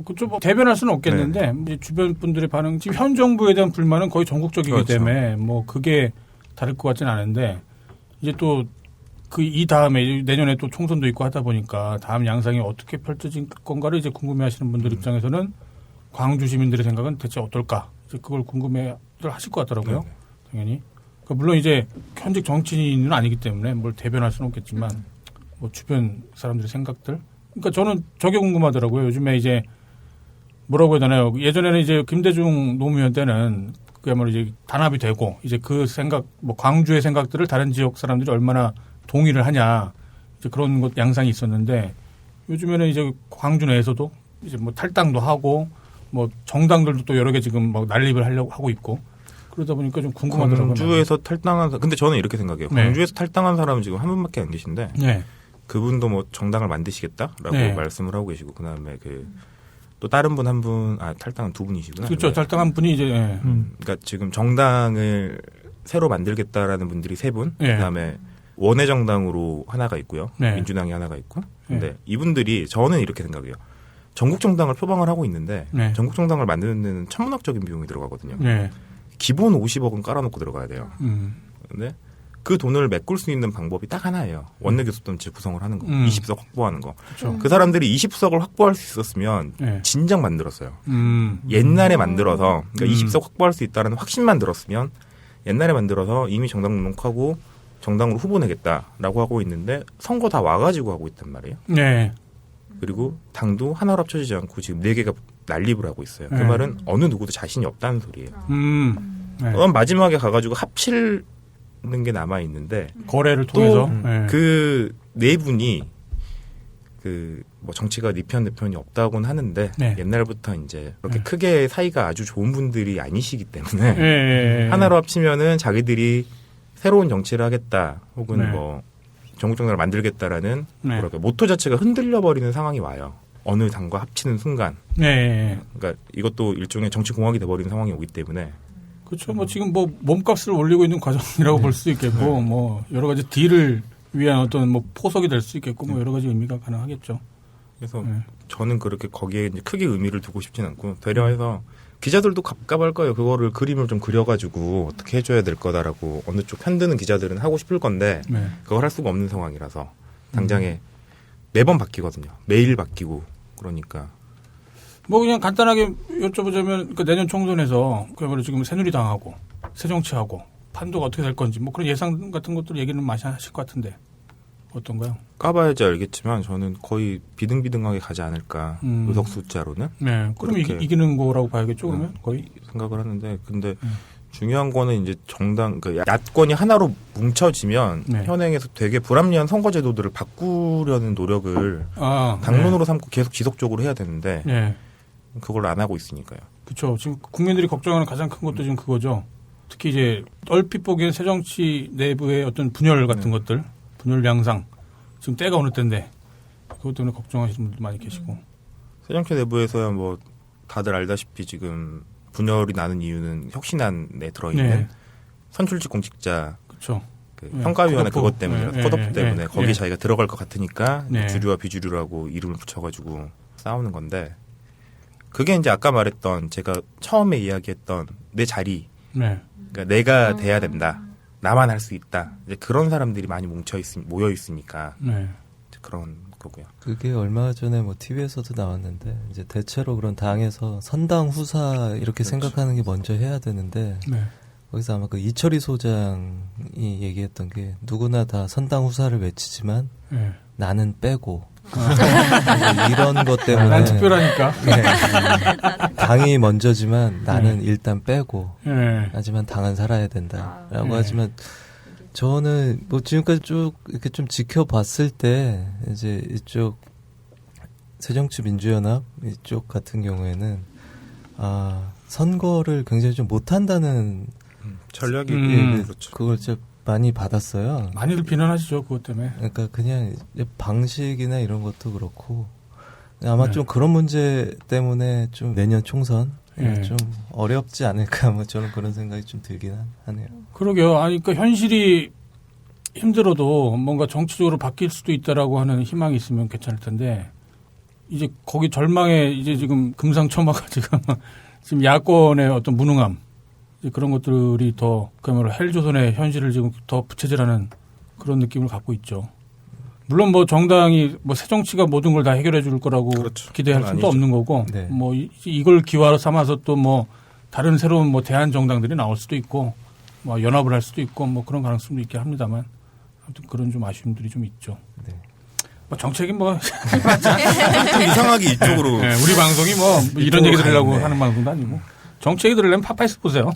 그쪽 뭐 대변할 수는 없겠는데 이제 주변 분들의 반응 지금 현 정부에 대한 불만은 거의 전국적이기 그렇죠. 때문에 뭐 그게 다를 것 같지는 않은데 이제 또 그 이 다음에 내년에 또 총선도 있고 하다 보니까 다음 양상이 어떻게 펼쳐질 건가를 이제 궁금해하시는 분들 입장에서는 광주 시민들의 생각은 대체 어떨까 이제 그걸 궁금해들 하실 것 같더라고요. 당연히. 그러니까 물론 이제 현직 정치인은 아니기 때문에 뭘 대변할 수는 없겠지만 뭐 주변 사람들의 생각들. 그러니까 저는 저게 궁금하더라고요. 요즘에 이제 뭐라고 해야 되나요? 예전에는 이제 김대중 노무현 때는 그야말로 이제 단합이 되고 이제 그 생각, 뭐 광주의 생각들을 다른 지역 사람들이 얼마나 동의를 하냐 이제 그런 것 양상이 있었는데 요즘에는 이제 광주 내에서도 이제 뭐 탈당도 하고 뭐 정당들도 또 여러 개 지금 막 난립을 하려고 하고 있고 그러다 보니까 좀 궁금하더라고요. 광주에서 탈당한 근데 저는 이렇게 생각해요. 광주에서 탈당한 사람은 지금 한 분밖에 안 계신데 그분도 뭐 정당을 만드시겠다라고 말씀을 하고 계시고 그다음에 또 다른 분 한 분 탈당은 두 분이시구나. 그렇죠. 탈당한 분이 이제 그러니까 지금 정당을 새로 만들겠다라는 분들이 세 분. 그다음에 원외 정당으로 하나가 있고요. 민주당이 하나가 있고. 근데 이분들이 저는 이렇게 생각해요. 전국 정당을 표방을 하고 있는데 전국 정당을 만드는 데는 천문학적인 비용이 들어가거든요. 기본 50억은 깔아놓고 들어가야 돼요. 근데 그 돈을 메꿀 수 있는 방법이 딱 하나예요. 원내 교섭단체 구성을 하는 거. 20석 확보하는 거. 그렇죠. 그 사람들이 20석을 확보할 수 있었으면 진작 만들었어요. 옛날에 만들어서 그러니까 20석 확보할 수 있다는 확신만 들었으면 옛날에 만들어서 이미 정당 등록하고 정당으로 후보 내겠다라고 하고 있는데 선거 다 와가지고 하고 있단 말이에요. 그리고 당도 하나로 합쳐지지 않고 지금 4개가 난립을 하고 있어요. 그 말은 어느 누구도 자신이 없다는 소리예요. 마지막에 가가지고 합치는 게 남아 있는데 거래를 통해서 그 네 분이 뭐 정치가 네 편 내 편이 없다고는 하는데 옛날부터 이제 그렇게 크게 사이가 아주 좋은 분들이 아니시기 때문에 하나로 합치면은 자기들이 새로운 정치를 하겠다 혹은 뭐 전국 정당을 만들겠다라는 뭐랄까 모토 자체가 흔들려 버리는 상황이 와요. 어느 당과 합치는 순간. 그러니까 이것도 일종의 정치 공학이 돼버리는 상황이 오기 때문에. 그렇죠. 뭐 지금 뭐 몸값을 올리고 있는 과정이라고 볼 수 있겠고, 뭐 여러 가지 딜을 위한 어떤 뭐 포석이 될 수 있겠고, 뭐 여러 가지 의미가 가능하겠죠. 그래서 저는 그렇게 거기에 이제 크게 의미를 두고 싶진 않고 되려해서 기자들도 갑갑할 거예요. 그거를 그림을 좀 그려가지고 어떻게 해줘야 될 거다라고 어느 쪽 편드는 기자들은 하고 싶을 건데 그걸 할 수가 없는 상황이라서 당장에 매번 바뀌거든요. 매일 바뀌고 그러니까. 뭐 그냥 간단하게 여쭤보자면 그 내년 총선에서 그야말로 지금 새누리당하고 새정치하고 판도가 어떻게 될 건지 뭐 그런 예상 같은 것들 얘기는 많이 하실 것 같은데 어떤가요? 까봐야지 알겠지만 저는 거의 비등비등하게 가지 않을까 의석 숫자로는. 그럼 이기는 거라고 봐야겠죠 그러면 거의 생각을 하는데 근데 중요한 거는 이제 정당 야권이 하나로 뭉쳐지면 현행에서 되게 불합리한 선거 제도들을 바꾸려는 노력을 당론으로 삼고 계속 지속적으로 해야 되는데 그걸 안 하고 있으니까요. 그렇죠. 지금 국민들이 걱정하는 가장 큰 것도 지금 그거죠. 특히 이제 얼핏 보기엔 새정치 내부의 어떤 분열 같은 것들, 분열 양상 지금 때가 어느 때인데 그것 때문에 걱정하시는 분들도 많이 계시고. 새정치 내부에서야 뭐 다들 알다시피 지금 분열이 나는 이유는 혁신안에 들어있는 선출직 공직자 평가위원회 그것 때문에 컷오프 때문에 거기에 자기가 들어갈 것 같으니까 주류와 비주류라고 이름을 붙여가지고 싸우는 건데 그게 이제 아까 말했던 제가 처음에 이야기했던 내 자리 그러니까 내가 돼야 된다 나만 할 수 있다 이제 그런 사람들이 많이 모여 있으니까 그런 거고요. 그게 얼마 전에 뭐 TV에서도 나왔는데 이제 대체로 그런 당에서 선당 후사 이렇게 그렇죠. 생각하는 게 먼저 해야 되는데 네. 거기서 아마 그 이철희 소장이 얘기했던 게 누구나 다 선당 후사를 외치지만 네. 나는 빼고 이런 것 때문에 난 특별하니까. 네. 당이 먼저지만 나는 일단 빼고 네. 하지만 당은 살아야 된다라고 네. 하지만 저는 뭐 지금까지 쭉 이렇게 좀 지켜봤을 때 이제 이쪽 새정치민주연합 이쪽 같은 경우에는 선거를 굉장히 좀 못한다는 전략이 그렇죠. 그걸 진짜 많이 받았어요. 많이들 비난하시죠, 그것 때문에. 그러니까 그냥 이제 방식이나 이런 것도 그렇고 아마 네. 좀 그런 문제 때문에 좀 내년 총선 네. 좀 어렵지 않을까 뭐 저는 그런 생각이 좀 들긴 하네요. 그러게요. 아니, 그러니까 현실이 힘들어도 뭔가 정치적으로 바뀔 수도 있다라고 하는 희망이 있으면 괜찮을 텐데, 이제 거기 절망에 이제 지금 금상첨화가 지금 야권의 어떤 무능함, 이제 그런 것들이 더, 그야말로 헬조선의 현실을 지금 더 부채질하는 그런 느낌을 갖고 있죠. 물론 뭐 정당이 뭐 새정치가 모든 걸 다 해결해 줄 거라고 그렇죠. 기대할 그건 수도 아니죠. 없는 거고, 네. 뭐 이걸 기화로 삼아서 또 뭐 다른 새로운 뭐 대한 정당들이 나올 수도 있고, 뭐 연합을 할 수도 있고, 뭐 그런 가능성도 있게 합니다만, 아무튼 그런 좀 아쉬움들이 좀 있죠. 네. 뭐 정책이 뭐 좀 이상하게 이쪽으로 네, 우리 방송이 뭐 이런 이쪽으로 얘기 들으려고 가있네. 하는 방송도 아니고 정치 얘기 들으려면 파파이스 보세요.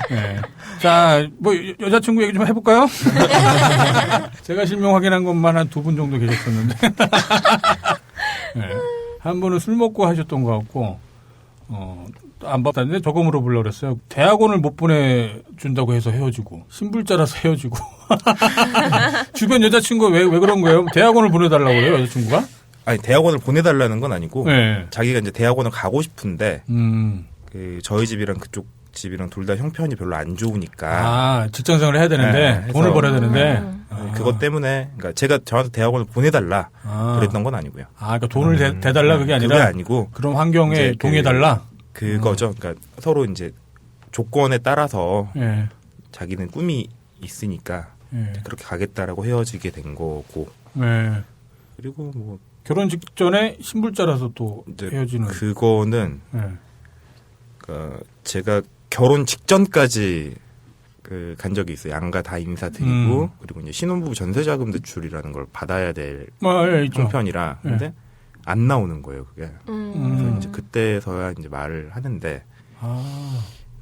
네. 자, 뭐 여자친구 얘기 좀 해볼까요? 제가 실명 확인한 것만 한 2분 정도 계셨었는데 네. 한 분은 술 먹고 하셨던 것 같고 안 봤다는데 저거 물어보려고 그랬어요. 대학원을 못 보내준다고 해서 헤어지고 신불자라서 헤어지고 주변 여자친구가 왜 그런 거예요? 대학원을 보내달라고 그래요, 여자친구가? 아니 대학원을 보내달라는 건 아니고 네. 자기가 이제 대학원을 가고 싶은데 음. 그 저희 집이랑 그쪽 집이랑 둘 다 형편이 별로 안 좋으니까 아, 직장생활을 해야 되는데, 네, 돈을 해서- 벌어야 되는데. 네, 그것 때문에 그러니까 제가 저한테 대학원을 보내달라 아. 그랬던 건 아니고요. 아, 그러니까 돈을 대달라 그게 아니라. 그게 아니고 그런 환경에 이제 동의해달라? 그거죠. 그러니까 서로 이제 조건에 따라서 예. 자기는 꿈이 있으니까 예. 그렇게 가겠다라고 헤어지게 된 거고 예. 그리고 뭐 결혼 직전에 신불자라서 또 이제 헤어지는. 그거는 예. 제가 결혼 직전까지 간 적이 있어요. 양가 다 인사드리고 그리고 이제 신혼부부 전세자금 대출이라는 걸 받아야 될 예, 있죠. 형편이라 예. 근데 안 나오는 거예요. 그게 그래서 음. 이제 그때서야 이제 말을 하는데 아.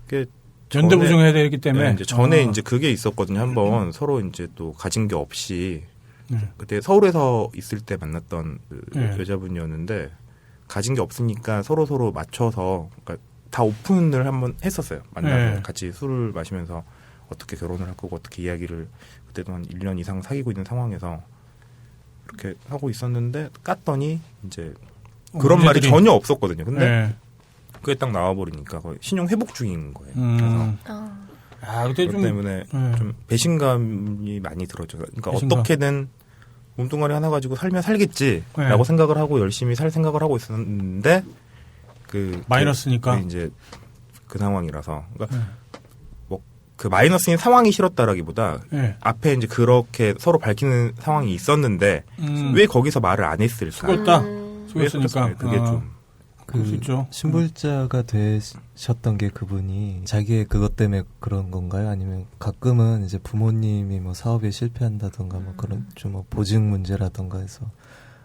그게 연대부정해야 되기 때문에. 네, 이제 전에 아. 이제 그게 있었거든요. 한번 서로 이제 또 가진 게 없이 네. 그때 서울에서 있을 때 만났던 그 네. 여자분이었는데 가진 게 없으니까 서로 맞춰서 그러니까 다 오픈을 한번 했었어요. 만나서 네. 같이 술을 마시면서 어떻게 결혼을 할 거고 어떻게 이야기를 그때도 한 1년 이상 사귀고 있는 상황에서 그렇게 하고 있었는데 깠더니 이제 그런 말이 문제들이- 전혀 없었거든요. 근데 예. 그게 딱 나와버리니까 거의 신용 회복 중인 거예요. 음. 아, 아, 그때 그것 좀. 때문에 예. 좀 배신감이 많이 들었죠. 그러니까 배신감. 어떻게든 몸뚱아리 하나 가지고 살면 살겠지라고 네. 생각을 하고 열심히 살 생각을 하고 있었는데 마이너스니까. 그 이제 그 상황이라서 그러니까 네. 뭐 그 마이너스인 상황이 싫었다라기보다 예. 앞에 이제 그렇게 서로 밝히는 상황이 있었는데 왜 거기서 말을 안 했을까? 수고했다. 왜 수고했으니까. 그랬을까요? 그게 좀 그럴 수 있죠. 신불자가 되셨던 게 그분이 자기의 그것 때문에 그런 건가요? 아니면 가끔은 이제 부모님이 뭐 사업에 실패한다던가 뭐 그런 좀 뭐 보직 문제라던가 해서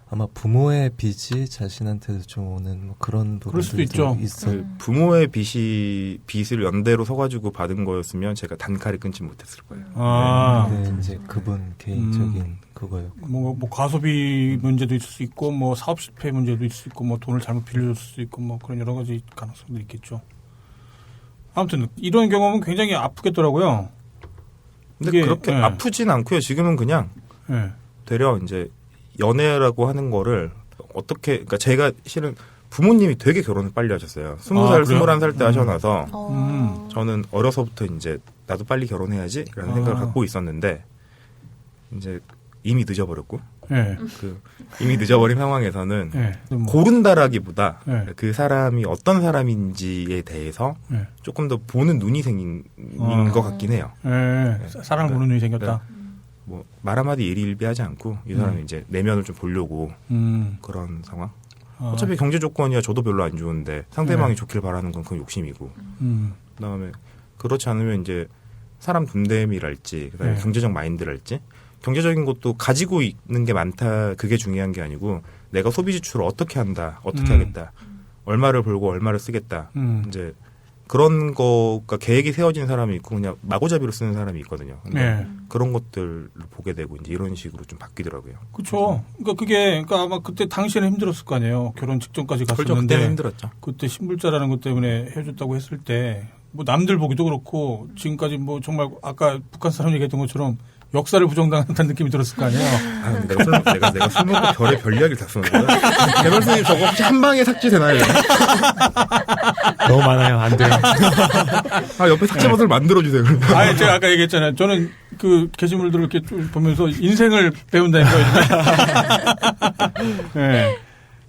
아마 부모의 빚이 자신한테도 좀 오는 뭐 그런 그럴 수도 부분들도 있죠. 그 부모의 빚을 연대로 서가지고 받은 거였으면 제가 단칼에 끊지 못했을 거예요. 아. 네, 이제 그분 개인적인 그거였고. 뭐 가소비 문제도 있을 수 있고, 뭐 사업 실패 문제도 있을 수 있고, 뭐 돈을 잘못 빌려줬을 수도 있고, 뭐 그런 여러 가지 가능성도 있겠죠. 아무튼 이런 경험은 굉장히 아프겠더라고요. 근데 이게, 그렇게 예. 아프진 않고요. 지금은 그냥 예. 되려 이제 연애라고 하는 거를 어떻게 그러니까 제가 실은 부모님이 되게 결혼을 빨리 하셨어요. 20살, 그래요? 21살 때 하셔놔서 어. 저는 어려서부터 이제 나도 빨리 결혼해야지라는 아. 생각을 갖고 있었는데 이제 이미 늦어버렸고 예. 이미 늦어버린 상황에서는 예. 뭐, 고른다라기보다 네. 그 사람이 어떤 사람인지에 대해서 예. 조금 더 보는 눈이 생긴 아. 것 같긴 해요. 예. 사랑을 보는 눈이 생겼다. 뭐 말 한마디 일희일비하지 않고 이 사람이 이제 내면을 좀 보려고 그런 상황. 어차피 경제 조건이야 저도 별로 안 좋은데 상대방이 좋길 바라는 건 그건 욕심이고. 그다음에 그렇지 않으면 이제 사람 됨됨이랄지 그다음에 경제적 마인드랄지 경제적인 것도 가지고 있는 게 많다 그게 중요한 게 아니고 내가 소비 지출을 어떻게 한다 어떻게 하겠다 얼마를 벌고 얼마를 쓰겠다 이제 그런 거가 계획이 세워진 사람이 있고 그냥 마구잡이로 쓰는 사람이 있거든요. 근데 그런 것들을 보게 되고 이제 이런 식으로 좀 바뀌더라고요. 그렇죠. 그러니까 아마 그때 당시에는 힘들었을 거 아니에요. 결혼 직전까지 그렇죠. 갔었는데 그때는 힘들었죠. 그때 신불자라는 것 때문에 헤어졌다고 했을 때 뭐 남들 보기도 그렇고 지금까지 뭐 정말 아까 북한 사람 얘기했던 것처럼 역사를 부정당한다는 느낌이 들었을 거 아니에요. 아, 근데 내가 술 먹고 별의 별 이야기를 다 쓰는 거야. 개발 선생님 저거 혹시 한 방에 삭제되나요? 너무 많아요. 안 돼요. 아 옆에 삭제 버튼을 만들어주세요. 아니 제가 아까 얘기했잖아요. 저는 그 게시물들을 이렇게 쭉 보면서 인생을 배운다니까요. 네.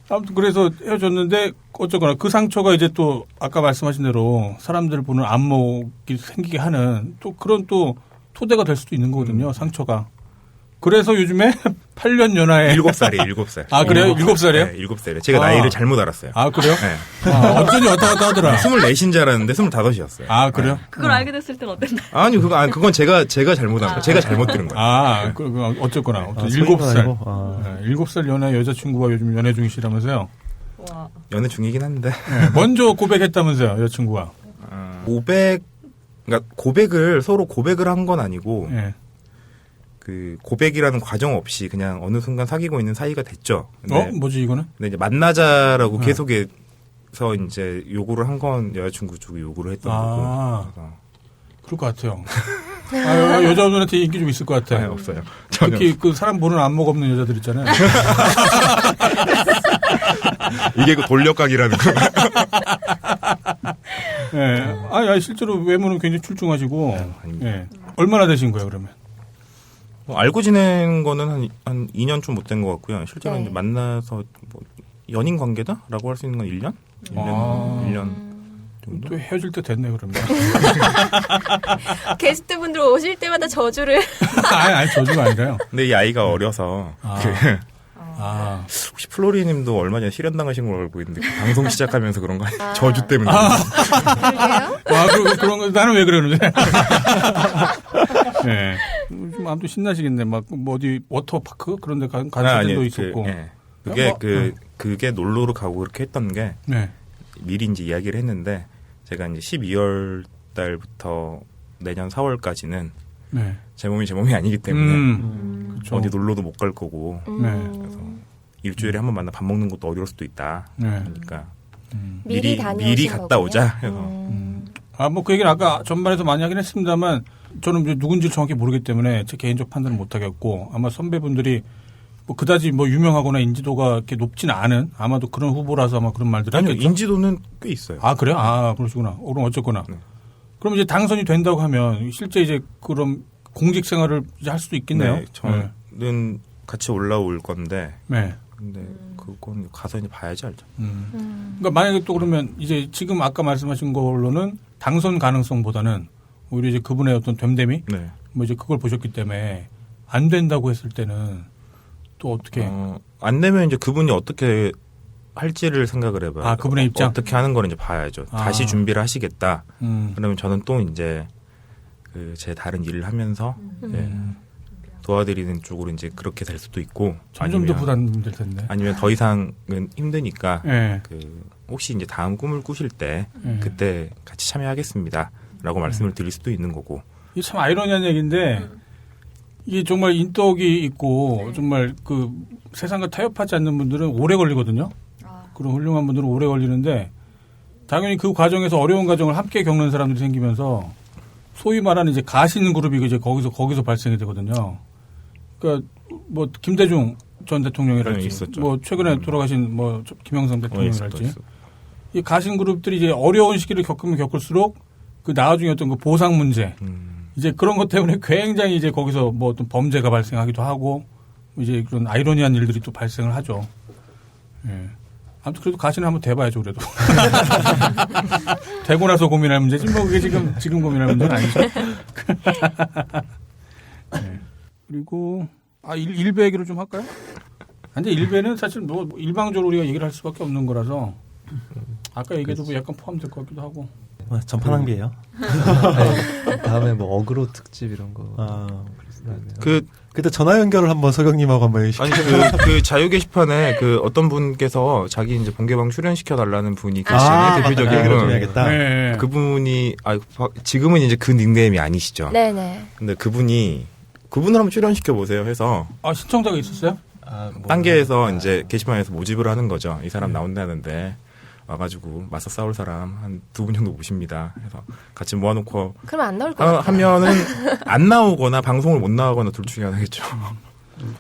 아무튼 그래서 헤어졌는데 어쨌거나 그 상처가 이제 또 아까 말씀하신 대로 사람들 보는 안목이 생기게 하는 또 그런 또 토대가 될 수도 있는 거거든요. 상처가. 그래서 요즘에 8년 연하에 7살이에요. 7살. 아 그래요? 7살이에요? 네, 7살이에요. 제가 나이를 잘못 알았어요. 아 그래요? 네. 어쩐지 왔다 갔다 하더라. 24인 줄 알았는데 25이었어요. 아 그래요? 그걸 알게 됐을 땐 어땠나요? 아니 그건 제가 잘못한 거예요. 제가 잘못 들은 거예요. 아, 어쨌거나. 7살. 7살 연하 여자친구와 요즘 연애 중이시라면서요? 와. 연애 중이긴 한데. 네, 먼저 고백했다면서요, 여자친구가? 그러니까 서로 고백을 한 건 아니고, 네. 그 고백이라는 과정 없이 그냥 어느 순간 사귀고 있는 사이가 됐죠. 근데, 뭐지 이거는? 근데 이제 만나자라고 계속해서 이제 요구를 한 건 여자친구 쪽이 요구를 했던 거고. 그래서. 그럴 것 같아요. 여자분한테 인기 좀 있을 것 같아. 아니, 없어요. 전혀 특히 그 사람 보는 안목 없는 여자들 있잖아요. 이게 그 돌려각이라는 거. 네. 아니, 실제로 외모는 굉장히 출중하시고. 아닙니다. 네. 얼마나 되신 거예요, 그러면? 알고 지낸 거는 한 2년 좀 못 된 것 같고요. 실제로 이제 만나서 뭐 연인 관계다라고 할 수 있는 건 1년? 1년 정도? 또 헤어질 때 됐네, 그러면. 게스트분들 오실 때마다 저주를. 아니, 저주가 아니라요. 근데 이 아이가 어려서 혹시 플로리 님도 얼마 전에 실현당하신 걸로 알고 있는데 그 방송 시작하면서 그런 거 아니에요? 저주 때문에. 그러게요? 그런 거, 나는 왜 그러는데? 네. 좀 아무튼 신나시겠네. 막, 뭐 어디, 워터파크? 그런 데 간 사진도 있었고. 그게 놀러로 가고 그렇게 했던 게 네. 미리 이제 이야기를 했는데 제가 이제 12월 달부터 내년 4월까지는 네. 제 몸이 아니기 때문에 그쵸. 어디 놀러도 못 갈 거고 네. 그래서 일주일에 한 번 만나 밥 먹는 것도 어려울 수도 있다. 네. 그러니까 미리 미리 갔다 거군요. 오자. 해서 뭐 그 얘기는 아까 전반에서 많이 하긴 했습니다만 저는 이제 누군지 정확히 모르기 때문에 제 개인적 판단을 못 하겠고 아마 선배분들이 뭐 그다지 뭐 유명하거나 인지도가 이렇게 높지는 않은 아마도 그런 후보라서 아마 그런 말들을 아니요 했겠죠. 인지도는 꽤 있어요. 아 그래요? 아 그러시구나. 그럼 어쨌거나. 네. 그럼 이제 당선이 된다고 하면 실제 이제 그런 공직 생활을 이제 할 수도 있겠네요. 네, 저는 같이 올라올 건데. 네. 근데 그건 가서 이제 봐야지 알죠. 그러니까 만약에 또 그러면 이제 지금 아까 말씀하신 걸로는 당선 가능성보다는 오히려 이제 그분의 어떤 됨됨이 네. 뭐 이제 그걸 보셨기 때문에 안 된다고 했을 때는 또 어떻게 안 되면 이제 그분이 어떻게 할지를 생각을 해봐요. 아, 그분의 입장? 어떻게 하는 걸 이제 봐야죠. 다시 준비를 하시겠다. 그러면 저는 또 이제 그 제 다른 일을 하면서 이제 도와드리는 쪽으로 이제 그렇게 될 수도 있고. 점점 더 부담될 텐데. 아니면 더 이상은 힘드니까 네. 그 혹시 이제 다음 꿈을 꾸실 때 네. 그때 같이 참여하겠습니다라고 말씀을 드릴 수도 있는 거고. 이게 참 아이러니한 얘기인데 이게 정말 인덕이 있고 정말 그 세상과 타협하지 않는 분들은 오래 걸리거든요. 그런 훌륭한 분들은 오래 걸리는데 당연히 그 과정에서 어려운 과정을 함께 겪는 사람들이 생기면서 소위 말하는 이제 가신 그룹이 이제 거기서 발생이 되거든요. 그러니까 뭐 김대중 전 대통령이랄지, 있었죠. 뭐 최근에 돌아가신 뭐 김영삼 대통령이랄지, 이 가신 그룹들이 이제 어려운 시기를 겪으면 겪을수록 그 나중에 어떤 그 보상 문제, 이제 그런 것 때문에 굉장히 이제 거기서 뭐 어떤 범죄가 발생하기도 하고 이제 그런 아이러니한 일들이 또 발생을 하죠. 예. 아무튼 그래도 가시는 한번 대봐야죠, 그래도. 되고 나서 고민할 문제지, 뭐 그게 지금 고민할 문제는 아니죠. 네. 그리고 일배 얘기를 좀 할까요? 근데 일배는 사실 뭐 일방적으로 우리가 얘기를 할 수밖에 없는 거라서 아까 얘기해도 뭐 약간 포함될 것 같기도 하고. 전파 낭비예요. 아니, 다음에 뭐 어그로 특집 이런 거. 그때 전화 연결을 한번 서경님하고 한번 아니 그 자유 게시판에 그 어떤 분께서 자기 이제 본개방 출연시켜 달라는 분이 계시잖아요. 대표적인 좀 해야겠다. 네. 그분이 지금은 이제 그 닉네임이 아니시죠. 네네. 근데 그분을 한번 출연시켜 보세요 해서 신청자가 있었어요? 딴게에서 이제 게시판에서 모집을 하는 거죠. 이 사람 나온다는데 와가지고 맞서 싸울 사람 한 2분 정도 모십니다. 해서 같이 모아놓고 그럼 안 나올 것 같아요. 하면은 안 나오거나 방송을 못 나가거나 둘 중에 하나겠죠.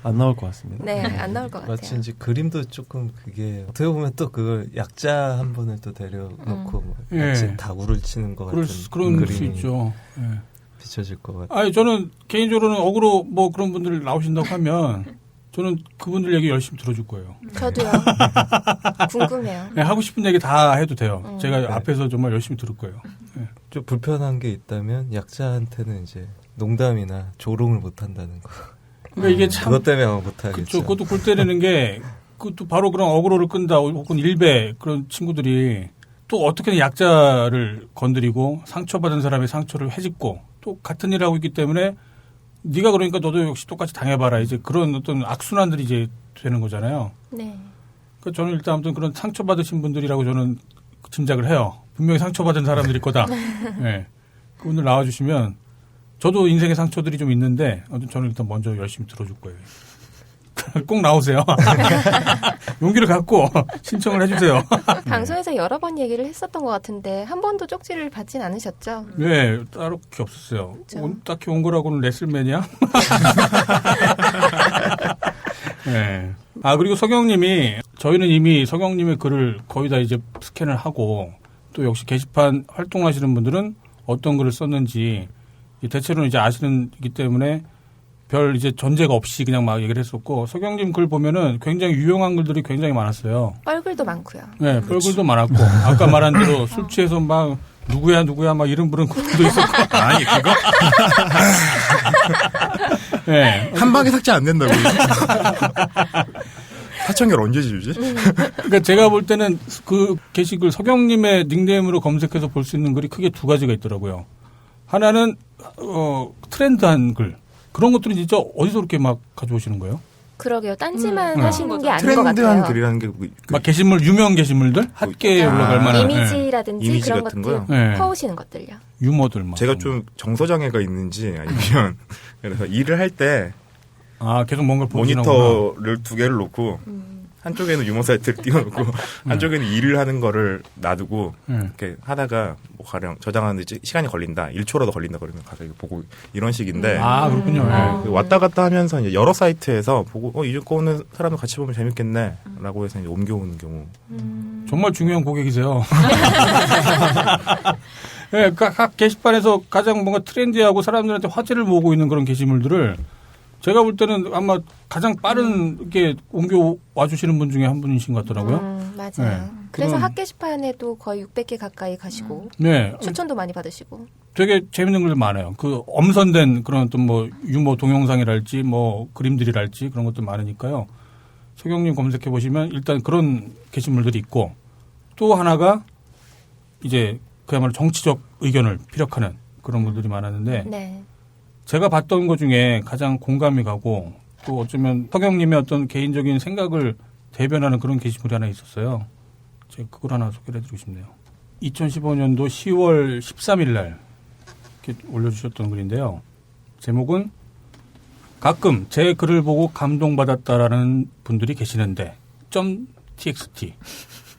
안 나올 것 같습니다. 네, 안 나올 것 같아요. 마치 이제 그림도 조금 그게 어떻게 보면 또 그걸 약자 한 분을 또 데려놓고 뭐 같이 예. 다구를 치는 것 같은 그런 수 그림이 있죠. 예. 비춰질 것 같아요. 저는 개인적으로는 어그로 뭐 그런 분들 나오신다고 하면 저는 그분들 얘기 열심히 들어줄 거예요. 저도요. 궁금해요. 네, 하고 싶은 얘기 다 해도 돼요. 제가 네. 앞에서 정말 열심히 들을 거예요. 네. 좀 불편한 게 있다면 약자한테는 이제 농담이나 조롱을 못 한다는 거. 그러니까 이게 참 그것 때문에 아마 못 하겠죠. 그쵸. 그것도 골 때리는 게 그것도 바로 그런 어그로를 끈다 혹은 일배 그런 친구들이 또 어떻게든 약자를 건드리고 상처받은 사람의 상처를 헤집고 또 같은 일을 하고 있기 때문에 네가 그러니까 너도 역시 똑같이 당해봐라. 이제 그런 어떤 악순환들이 이제 되는 거잖아요. 네. 그러니까 저는 일단 아무튼 그런 상처받으신 분들이라고 저는 짐작을 해요. 분명히 상처받은 사람들일 거다. 네. 그분들 나와주시면 저도 인생의 상처들이 좀 있는데 아무튼 저는 일단 먼저 열심히 들어줄 거예요. 꼭 나오세요. 용기를 갖고 신청을 해주세요. 방송에서 여러 번 얘기를 했었던 것 같은데 한 번도 쪽지를 받진 않으셨죠? 네, 따로 그게 없었어요. 그렇죠. 딱히 온 거라고는 레슬맨이야? 네. 그리고 서경님이 저희는 이미 서경님의 글을 거의 다 이제 스캔을 하고 또 역시 게시판 활동하시는 분들은 어떤 글을 썼는지 대체로는 이제 아시는기 때문에 별 이제 전제가 없이 그냥 막 얘기를 했었고 서경님 글 보면은 굉장히 유용한 글들이 굉장히 많았어요. 뻘글도 많고요. 네, 뻘글도 많았고 아까 말한 대로 술 취해서 막 누구야 막 이름 부른 글도 있었고 아니 그거 네. 한 방에 삭제 안 된다고. 사천결 언제 지우지? 그러니까 제가 볼 때는 그 게시글 서경님의 닉네임으로 검색해서 볼 수 있는 글이 크게 두 가지가 있더라고요. 하나는 트렌드한 글. 그런 것들이 진짜 어디서 그렇게 막 가져오시는 거예요? 그러게요. 딴지만 네. 하시는 게 아닌 것 트렌드한 같아요. 글이라는 게 막 게시물 유명 게시물들 핫게 올라갈 만한 이미지라든지 이미지 그런 같은 것들 거요? 네. 퍼오시는 것들요. 유머들 막. 제가 좀 정서장애가 있는지 아니면 그래서 일을 할 때 계속 뭔가를 보시는구나. 모니터를 2개를 놓고 한쪽에는 유머 사이트를 띄워놓고 한쪽에는 일을 하는 거를 놔두고 이렇게 하다가 뭐 가령 저장하는데 시간이 걸린다 1초라도 걸린다 그러면 가서 이거 보고 이런 식인데 그렇군요. 네. 왔다 갔다 하면서 이제 여러 사이트에서 보고 이 거는 사람도 같이 보면 재밌겠네라고 해서 이제 옮겨오는 경우. 정말 중요한 고객이세요. 네, 각 게시판에서 가장 뭔가 트렌디하고 사람들한테 화제를 모으고 있는 그런 게시물들을 제가 볼 때는 아마 가장 빠르게 옮겨와 주시는 분 중에 한 분이신 것 같더라고요. 맞아요. 네. 그래서 그런- 학 게시판에도 거의 600개 가까이 가시고 네. 추천도 많이 받으시고. 되게 재밌는 글들 많아요. 그 엄선된 그런 어떤 뭐 유머 동영상이랄지 뭐 그림들이랄지 그런 것들 많으니까요. 서경님 검색해 보시면 일단 그런 게시물들이 있고 또 하나가 이제 그야말로 정치적 의견을 피력하는 그런 글들이 많았는데 네. 제가 봤던 것 중에 가장 공감이 가고 또 어쩌면 서경님의 어떤 개인적인 생각을 대변하는 그런 게시물이 하나 있었어요. 제가 그걸 하나 소개를 해드리고 싶네요. 2015년도 10월 13일 날 이렇게 올려주셨던 글인데요. 제목은 가끔 제 글을 보고 감동받았다라는 분들이 계시는데 .txt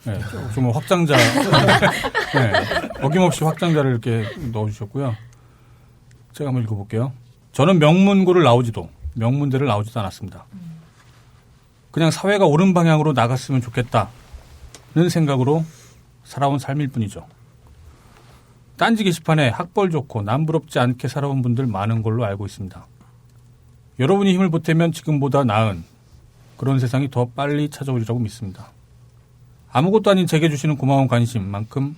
네, 좀 확장자 네, 어김없이 확장자를 이렇게 넣어주셨고요. 제가 한번 읽어볼게요. 저는 명문고를 나오지도 명문대를 나오지도 않았습니다. 그냥 사회가 옳은 방향으로 나갔으면 좋겠다는 생각으로 살아온 삶일 뿐이죠. 딴지 게시판에 학벌 좋고 남부럽지 않게 살아온 분들 많은 걸로 알고 있습니다. 여러분이 힘을 보태면 지금보다 나은 그런 세상이 더 빨리 찾아오리라고 믿습니다. 아무것도 아닌 제게 주시는 고마운 관심만큼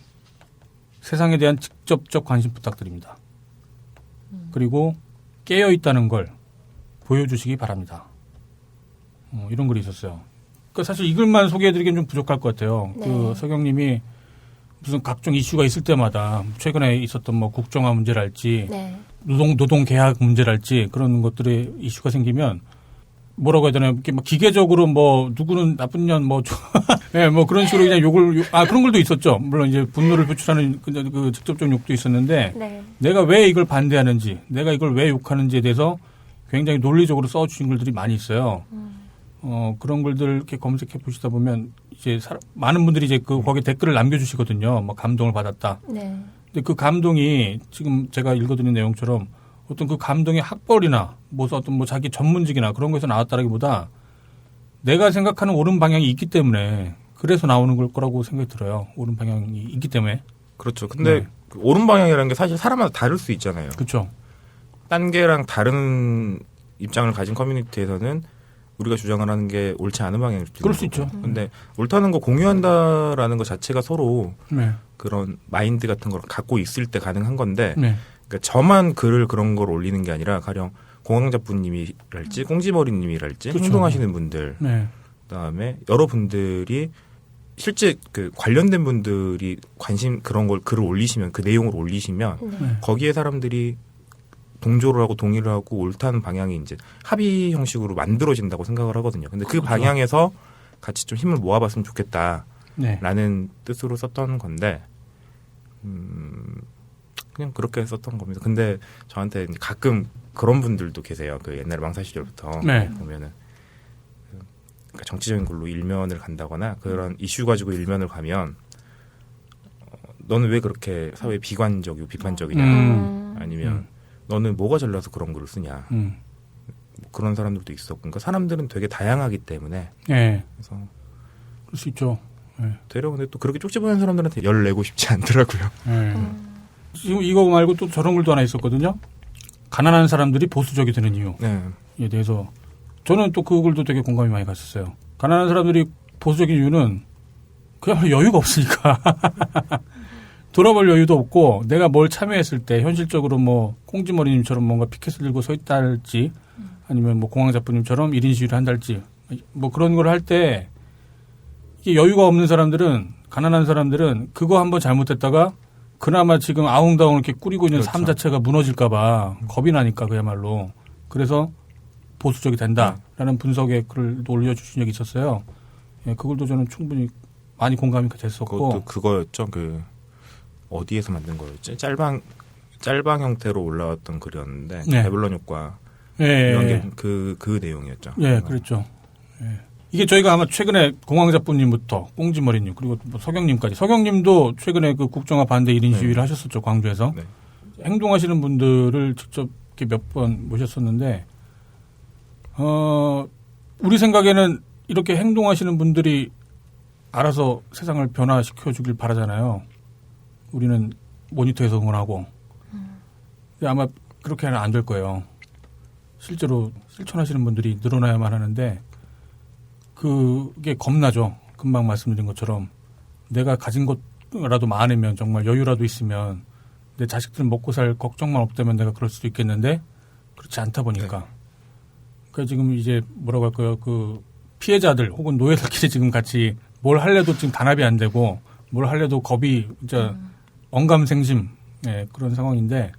세상에 대한 직접적 관심 부탁드립니다. 그리고 깨어있다는 걸 보여주시기 바랍니다. 이런 글이 있었어요. 그러니까 사실 이 글만 소개해드리기는 좀 부족할 것 같아요. 네. 그 서경님이 무슨 각종 이슈가 있을 때마다 최근에 있었던 뭐 국정화 문제랄지 네. 노동 계약 문제랄지 그런 것들의 이슈가 생기면 뭐라고 해야 되나요? 이렇게 막 기계적으로 뭐 누구는 나쁜 년 뭐 네, 뭐 그런 식으로 그냥 그런 글도 있었죠. 물론 이제 분노를 표출하는 그 직접적 욕도 있었는데 네. 내가 왜 이걸 반대하는지, 내가 이걸 왜 욕하는지에 대해서 굉장히 논리적으로 써주신 글들이 많이 있어요. 그런 글들 이렇게 검색해 보시다 보면 이제 많은 분들이 이제 거기에 댓글을 남겨주시거든요. 뭐 감동을 받았다. 네. 근데 그 감동이 지금 제가 읽어드린 내용처럼 어떤 그 감동의 학벌이나 뭐 어떤 뭐 자기 전문직이나 그런 거에서 나왔다라기보다 내가 생각하는 옳은 방향이 있기 때문에 그래서 나오는 걸 거라고 생각이 들어요. 옳은 방향이 있기 때문에. 그렇죠. 근데 네. 그 옳은 방향이라는 게 사실 사람마다 다를 수 있잖아요. 그렇죠. 딴 게랑 다른 입장을 가진 커뮤니티에서는 우리가 주장을 하는 게 옳지 않은 방향일 수도 그럴 수 있는 있죠. 거고. 근데 옳다는 거 공유한다라는 것 자체가 서로 네. 그런 마인드 같은 걸 갖고 있을 때 가능한 건데 네. 그러니까 저만 글을 그런 걸 올리는 게 아니라 가령 공황자분님이랄지 꽁지머리님이랄지 그렇죠. 행동하시는 분들 네. 그다음에 여러분들이 실제 그 관련된 분들이 관심 그런 걸 글을 올리시면 그 내용을 올리시면 네. 거기에 사람들이 동조를 하고 동의를 하고 옳다는 방향이 이제 합의 형식으로 만들어진다고 생각을 하거든요. 근데 그 그렇죠. 방향에서 같이 좀 힘을 모아봤으면 좋겠다라는 네. 뜻으로 썼던 건데 그냥 그렇게 썼던 겁니다. 근데 저한테 이제 가끔 그런 분들도 계세요. 그 옛날 망사 시절부터 네. 보면은 그러니까 정치적인 걸로 일면을 간다거나 그런 이슈 가지고 일면을 가면 너는 왜 그렇게 사회에 비관적이고 비판적이냐 아니면 너는 뭐가 잘나서 그런 글을 쓰냐 뭐 그런 사람들도 있었고 그러니까 사람들은 되게 다양하기 때문에 네. 그래서 그럴 수 있죠. 네. 되려 근데 또 그렇게 쪽지 보낸 사람들한테 열 내고 싶지 않더라고요. 네. 지금 이거 말고 또 저런 글도 하나 있었거든요. 가난한 사람들이 보수적이 되는 이유에 대해서 저는 또 그 글도 되게 공감이 많이 갔었어요. 가난한 사람들이 보수적인 이유는 그야말로 여유가 없으니까 돌아볼 여유도 없고 내가 뭘 참여했을 때 현실적으로 뭐 꽁지머리님처럼 뭔가 피켓을 들고 서 있다 할지 아니면 뭐 공황자부님처럼 1인 시위를 한달지 뭐 그런 걸 할 때 이게 여유가 없는 사람들은 가난한 사람들은 그거 한번 잘못했다가 그나마 지금 아웅다웅 이렇게 꾸리고 있는 그렇죠. 삶 자체가 무너질까 봐 겁이 나니까 그야말로 그래서 보수적이 된다라는 분석의 글을 올려주신 적이 있었어요. 예, 그걸도 저는 충분히 많이 공감이 됐었고 그것도 그거였죠. 그 어디에서 만든 거였지? 짤방 형태로 올라왔던 글이었는데 네. 배블런 효과 예, 이런 예. 게 그 내용이었죠. 예, 그랬죠. 예. 이게 저희가 아마 최근에 공황자부님부터 꽁지머리님 그리고 뭐 서경님까지 서경님도 최근에 그 국정화 반대 1인 네. 시위를 하셨었죠. 광주에서. 네. 행동하시는 분들을 직접 이렇게 몇 번 모셨었는데 우리 생각에는 이렇게 행동하시는 분들이 알아서 세상을 변화시켜 주길 바라잖아요. 우리는 모니터에서 응원하고. 근데 아마 그렇게는 안 될 거예요. 실제로 실천하시는 분들이 늘어나야만 하는데 그게 겁나죠. 금방 말씀드린 것처럼 내가 가진 것라도 많으면 정말 여유라도 있으면 내 자식들 먹고 살 걱정만 없다면 내가 그럴 수도 있겠는데 그렇지 않다 보니까. 네. 그러니까 지금 이제 뭐라고 할까요? 그 피해자들 혹은 노예들끼리 지금 같이 뭘 할래도 지금 단합이 안 되고 뭘 할래도 겁이 진짜 언감생심 그런 상황인데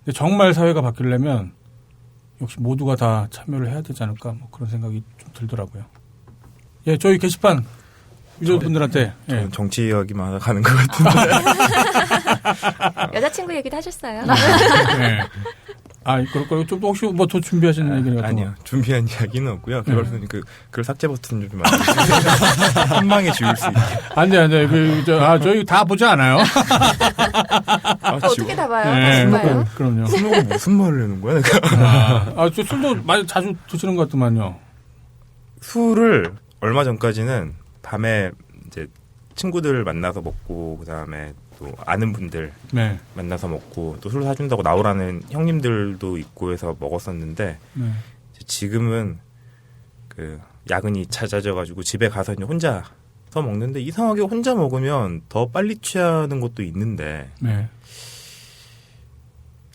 근데 정말 사회가 바뀌려면 역시 모두가 다 참여를 해야 되지 않을까 뭐 그런 생각이 좀 들더라고요. 예, 저희 게시판 유저분들한테 저는 정치 이야기만 하다 가는 것 같은데. 여자친구 얘기도 하셨어요. 예. 아, 그럴까요? 좀 혹시 뭐 더 준비하시는 얘기 같은 거? 아니요. 준비한 이야기는 없고요. 그걸 글 삭제 버튼 좀 만들어주세요. 한 방에 지울 수 있게. 안 돼. 저희 다 보지 않아요? 어떻게 다 봐요? 네, 다 봐요? 그럼요. 스모가 무슨 말을 하는 거야, 내가? 저 술도 많이 자주 드시는 것 같더만요. 술을 얼마 전까지는 밤에 이제 친구들 만나서 먹고 그다음에 또 아는 분들 네. 만나서 먹고 또 술 사준다고 나오라는 형님들도 있고 해서 먹었었는데 네. 지금은 그 야근이 잦아져가지고 집에 가서 이제 혼자서 먹는데 이상하게 혼자 먹으면 더 빨리 취하는 것도 있는데 네.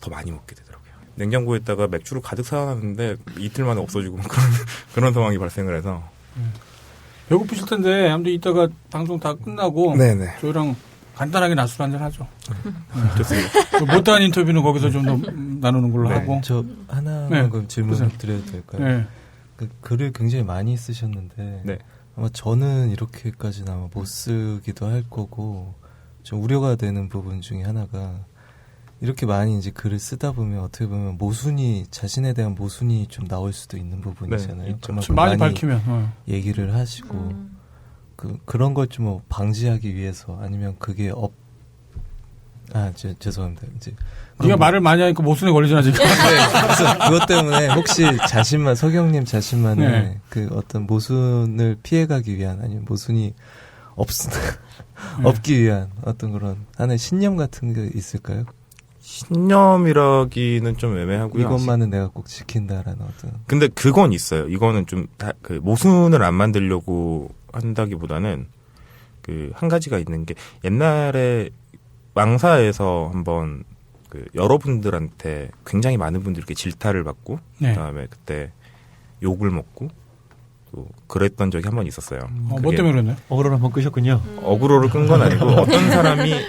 더 많이 먹게 되더라고요. 냉장고에다가 맥주를 가득 사놨는데 이틀 만에 없어지고 그런 상황이 발생을 해서. 배고프실 텐데 아무튼 이따가 방송 다 끝나고 네네. 저희랑 간단하게 낮술 한잔 하죠. 좋습니다. 못다한 인터뷰는 거기서 좀 더 나누는 걸로 네. 하고. 저 하나만 네. 그럼 질문 드려도 될까요? 네. 그 글을 굉장히 많이 쓰셨는데 네. 아마 저는 이렇게까지는 아마 못 쓰기도 할 거고 좀 우려가 되는 부분 중에 하나가 이렇게 많이 이제 글을 쓰다 보면 어떻게 보면 모순이 자신에 대한 모순이 좀 나올 수도 있는 부분이잖아요. 네, 그만큼 많이 밝히면. 얘기를 하시고 그런 걸 좀 뭐 방지하기 위해서 아니면 그게 죄송합니다. 이제 네가 말을 많이 하니까 모순에 걸리잖아 지금. 그래서 그것 때문에 혹시 서경님 자신만의 네. 그 어떤 모순을 피해가기 위한 아니면 모순이 없기 위한 어떤 그런 하나의 신념 같은 게 있을까요? 신념이라기는 좀 애매하고요. 이것만은 내가 꼭 지킨다라는 어떤. 근데 그건 있어요. 이거는 좀 그 모순을 안 만들려고 한다기보다는 그 한 가지가 있는 게 옛날에 망사에서 한번 그 여러분들한테 굉장히 많은 분들이 이렇게 질타를 받고 네. 그다음에 그때 욕을 먹고 또 그랬던 적이 한 번 있었어요. 뭐 그게 때문에 그랬나요? 어그로를 한번 끄셨군요. 어그로를 끈 건 아니고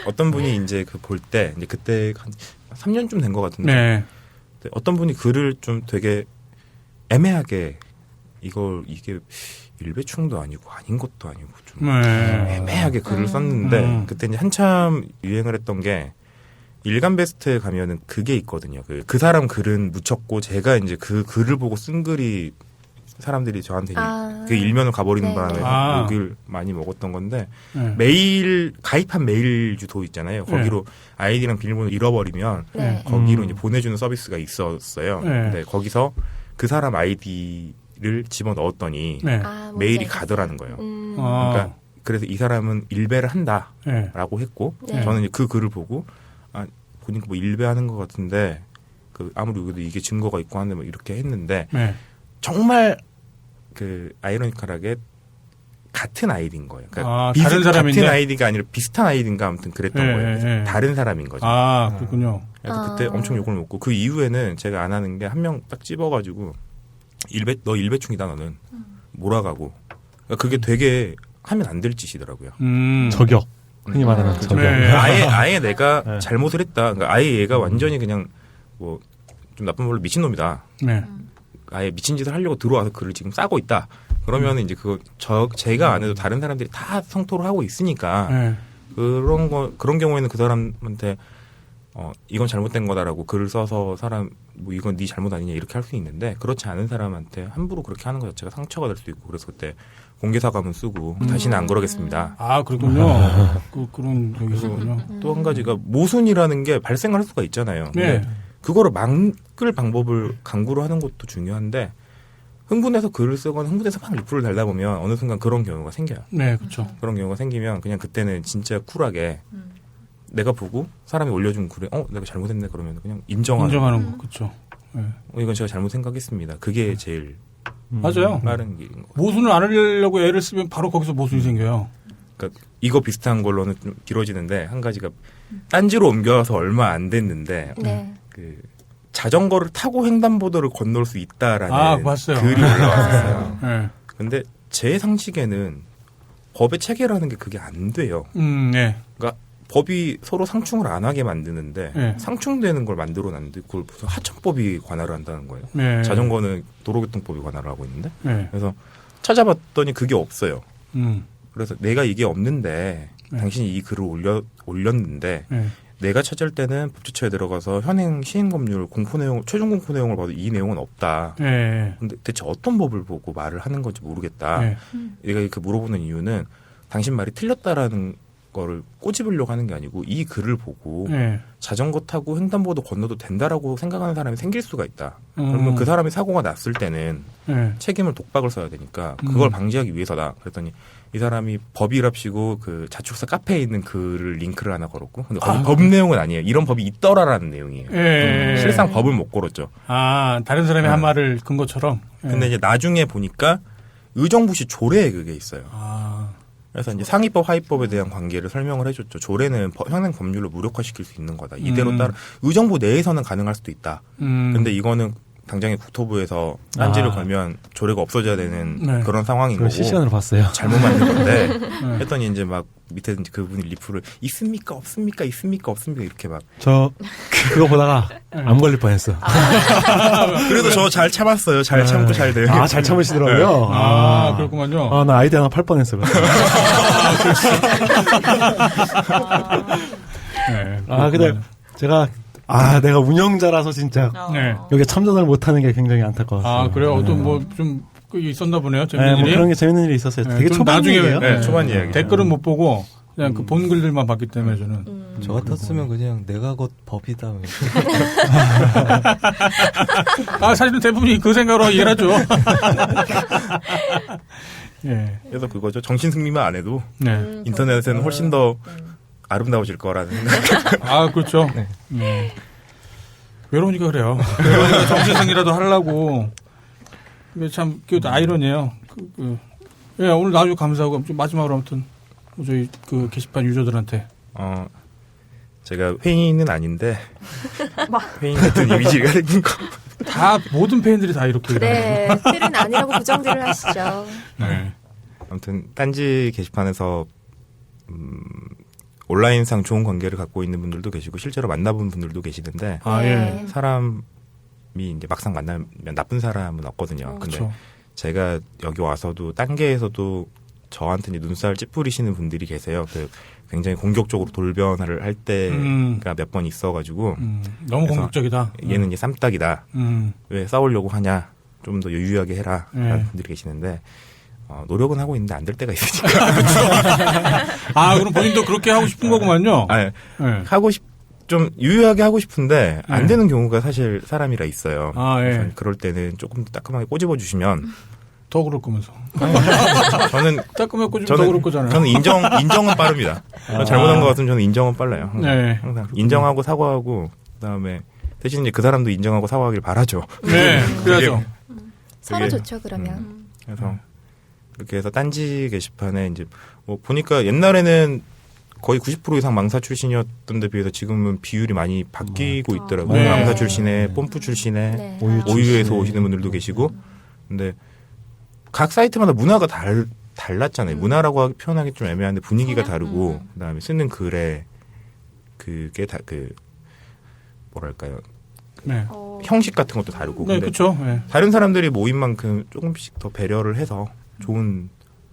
어떤 분이 이제 그 볼 때 이제 그때 한 3년쯤 된 것 같은데 네. 어떤 분이 글을 좀 되게 애매하게 이게 일배충도 아니고 아닌 것도 아니고 좀 네. 애매하게 글을 썼는데 그때 이제 한참 유행을 했던 게 일간 베스트에 가면은 그게 있거든요. 그 사람 글은 묻혔고 제가 이제 그 글을 보고 쓴 글이 사람들이 저한테 그 일면을 가버리는 네, 바람에 네. 욕을 많이 먹었던 건데 네. 메일 가입한 메일 주소 있잖아요. 거기로 아이디랑 비밀번호 잃어버리면 네. 거기로 이제 보내주는 서비스가 있었어요. 네. 근데 거기서 그 사람 아이디를 집어 넣었더니 네. 뭔지 메일이 알겠어요. 가더라는 거예요. 아. 그러니까 그래서 이 사람은 일배를 네. 한다라고 했고 네. 저는 이제 그 글을 보고 보니까 뭐 일배하는 것 같은데 그 아무리 그래도 이게 증거가 있고 하는데 뭐 이렇게 했는데 네. 정말 그 아이러니컬하게 같은 아이디인 거예요. 그러니까 다른 사람인데? 같은 아이디가 아니라 비슷한 아이디인가 아무튼 그랬던 네, 거예요. 그래서 네. 다른 사람인 거죠. 아, 그렇군요. 그래서 그때 엄청 욕을 먹고 그 이후에는 제가 안 하는 게 한 명 딱 찝어가지고 너 일배충이다 너는 몰아가고 그러니까 그게 되게 하면 안 될 짓이더라고요. 저격. 흔히 말하는 저격. 네. 아예 내가 네. 잘못을 했다. 그러니까 아예 얘가 완전히 그냥 뭐 좀 나쁜 말로 미친놈이다. 네. 아예 미친 짓을 하려고 들어와서 글을 지금 싸고 있다. 그러면 이제 제가 안 해도 다른 사람들이 다 성토를 하고 있으니까 네. 그런 경우에는 그 사람한테 이건 잘못된 거다라고 글을 써서 뭐 이건 네 잘못 아니냐 이렇게 할 수 있는데 그렇지 않은 사람한테 함부로 그렇게 하는 것 자체가 상처가 될 수도 있고 그래서 그때 공개 사과문 쓰고 다시는 안 그러겠습니다. 아, 그렇군요. 그런 적이 있었군요. 또 한 가지가 모순이라는 게 발생할 수가 있잖아요. 근데 네. 그거를 막을 방법을 강구를 하는 것도 중요한데 흥분해서 글을 쓰거나 흥분해서 막 리플을 달다 보면 어느 순간 그런 경우가 생겨요. 네, 그렇죠. 그런 경우가 생기면 그냥 그때는 진짜 쿨하게 내가 보고 사람이 올려준 글에 내가 잘못했네 그러면 그냥 인정하는 거, 그렇죠. 네. 이건 제가 잘못 생각했습니다. 그게 제일 맞아요. 빠른 길인 것 같아요. 모순을 안 하려고 애를 쓰면 바로 거기서 모순이 생겨요. 그러니까 이거 비슷한 걸로는 좀 길어지는데 한 가지가 딴지로 옮겨서 얼마 안 됐는데 네. 그 자전거를 타고 횡단보도를 건널 수 있다라는 봤어요. 글이 올라왔어요. 네. 근데 제 상식에는 법의 체계라는 게 그게 안 돼요. 네. 그러니까 법이 서로 상충을 안 하게 만드는데 네. 상충되는 걸 만들어놨는데 그걸 무슨 하천법이 관할을 한다는 거예요. 네. 자전거는 도로교통법이 관할을 하고 있는데 네. 그래서 찾아봤더니 그게 없어요. 음. 그래서 내가 이게 없는데 네. 당신이 이 글을 올렸는데 네. 내가 찾을 때는 법제처에 들어가서 현행 시행법률 최종 공포 내용을 봐도 이 내용은 없다. 네. 근데 대체 어떤 법을 보고 말을 하는 건지 모르겠다. 네. 내가 이렇게 물어보는 이유는 당신 말이 틀렸다라는 거를 꼬집으려고 하는 게 아니고 이 글을 보고 네. 자전거 타고 횡단보도 건너도 된다라고 생각하는 사람이 생길 수가 있다. 그러면 그 사람이 사고가 났을 때는 네. 책임을 독박을 써야 되니까 그걸 방지하기 위해서다. 그랬더니 이 사람이 법이랍시고 그 자축사 카페에 있는 글을 링크를 하나 걸었고 근데 법 내용은 아니에요. 이런 법이 있더라라는 내용이에요. 네. 실상 법을 못 걸었죠. 다른 사람이 한 말을 근거처럼. 근데 이제 나중에 보니까 의정부시 조례에 그게 있어요. 그래서 이제 상위법, 하위법에 대한 관계를 설명을 해줬죠. 조례는 현행 법률로 무력화시킬 수 있는 거다. 이대로 따라 의정부 내에서는 가능할 수도 있다. 근데 이거는 당장에 국토부에서 딴지를 걸면 조례가 없어져야 되는 네. 그런 상황인 그걸 거고 실시간으로 봤어요. 잘못 만든 건데 했더니 이제 막 밑에 이제 그분이 리플을 있습니까 없습니까 있습니까 없습니까 이렇게 막 저 그거 보다가 암 걸릴 뻔했어. 그래도 저 잘 참았어요. 잘 참고 잘 돼요. 아, 잘 참으시더라고요. 그렇구만요. 아, 나 아이디 하나 팔 뻔했어. 네, 아, 근데 제가 내가 운영자라서 진짜 네. 여기 참전을 못하는 게 굉장히 안타까웠어요. 아, 그래요? 어떤 네. 뭐 좀 있었나 보네요. 네, 재밌는 뭐 일이. 그런 게 재밌는 일이 있었어요. 네, 되게 좀 초반 나중에 얘기예요. 네, 초반 이야기. 댓글은 못 보고 그냥 그 본 글들만 봤기 때문에 저는. 저 같았으면 그냥 내가 곧 법이다. 사실은 대부분이 그 생각으로 이해를 하죠. 예. 그래서 그거죠. 정신 승리만 안 해도 네. 인터넷에는 훨씬 더 아름다워질 거라는 생각. 그렇죠. 네. 외로우니까 그래요. 외로우니까 정신승리라도 하려고. 근데 참, 그것도 아이러니에요. 예, 오늘 나와주셔서 감사하고, 좀 마지막으로 아무튼, 저희 그 게시판 유저들한테. 제가 회의는 아닌데 회의 같은 이미지가 생긴 거. 다, 모든 팬들이 다 이렇게. 네, 필은 아니라고 부정들을 하시죠. 네. 아무튼 딴지 게시판에서 온라인상 좋은 관계를 갖고 있는 분들도 계시고 실제로 만나본 분들도 계시는데 예. 사람이 이제 막상 만나면 나쁜 사람은 없거든요. 근데 그렇죠. 제가 여기 와서도 딴계에서도 저한테 이제 눈살 찌푸리시는 분들이 계세요. 굉장히 공격적으로 돌변을 할 때가 몇 번 있어가지고 너무 공격적이다. 얘는 이제 쌈딱이다. 왜 싸우려고 하냐? 좀 더 유유하게 해라. 라는 분들이 계시는데 노력은 하고 있는데 안 될 때가 있으니까. 그럼 본인도 그렇게 하고 싶은 거구만요. 네. 좀 유유하게 하고 싶은데 안 되는 경우가 사실 사람이라 있어요. 그래서 그럴 때는 조금 더 따끔하게 꼬집어 주시면 더 그럴 거면서. 저는 따끔하게 꼬집어 더 그럴 거잖아요. 저는 인정은 빠릅니다. 잘못한 것 같으면 저는 인정은 빨라요. 네. 항상 인정하고 사과하고 그다음에 대신 이제 그 사람도 인정하고 사과하길 바라죠. 네, 그래야죠. 서로 좋죠, 그러면. 그래서 그렇게 해서 딴지 게시판에 이제 뭐 보니까 옛날에는 거의 90% 이상 망사 출신이었던 데 비해서 지금은 비율이 많이 바뀌고 있더라고요. 네. 망사 출신에 뽐뿌 출신에 네. 오유에서 오시는 분들도 계시고 근데 각 사이트마다 문화가 달랐잖아요. 문화라고 표현하기 좀 애매한데 분위기가 다르고 그다음에 쓰는 글에 그게 다 뭐랄까요. 네. 형식 같은 것도 다르고 네, 근데 그렇죠. 네. 다른 다른 사람들이 모인 만큼 조금씩 더 배려를 해서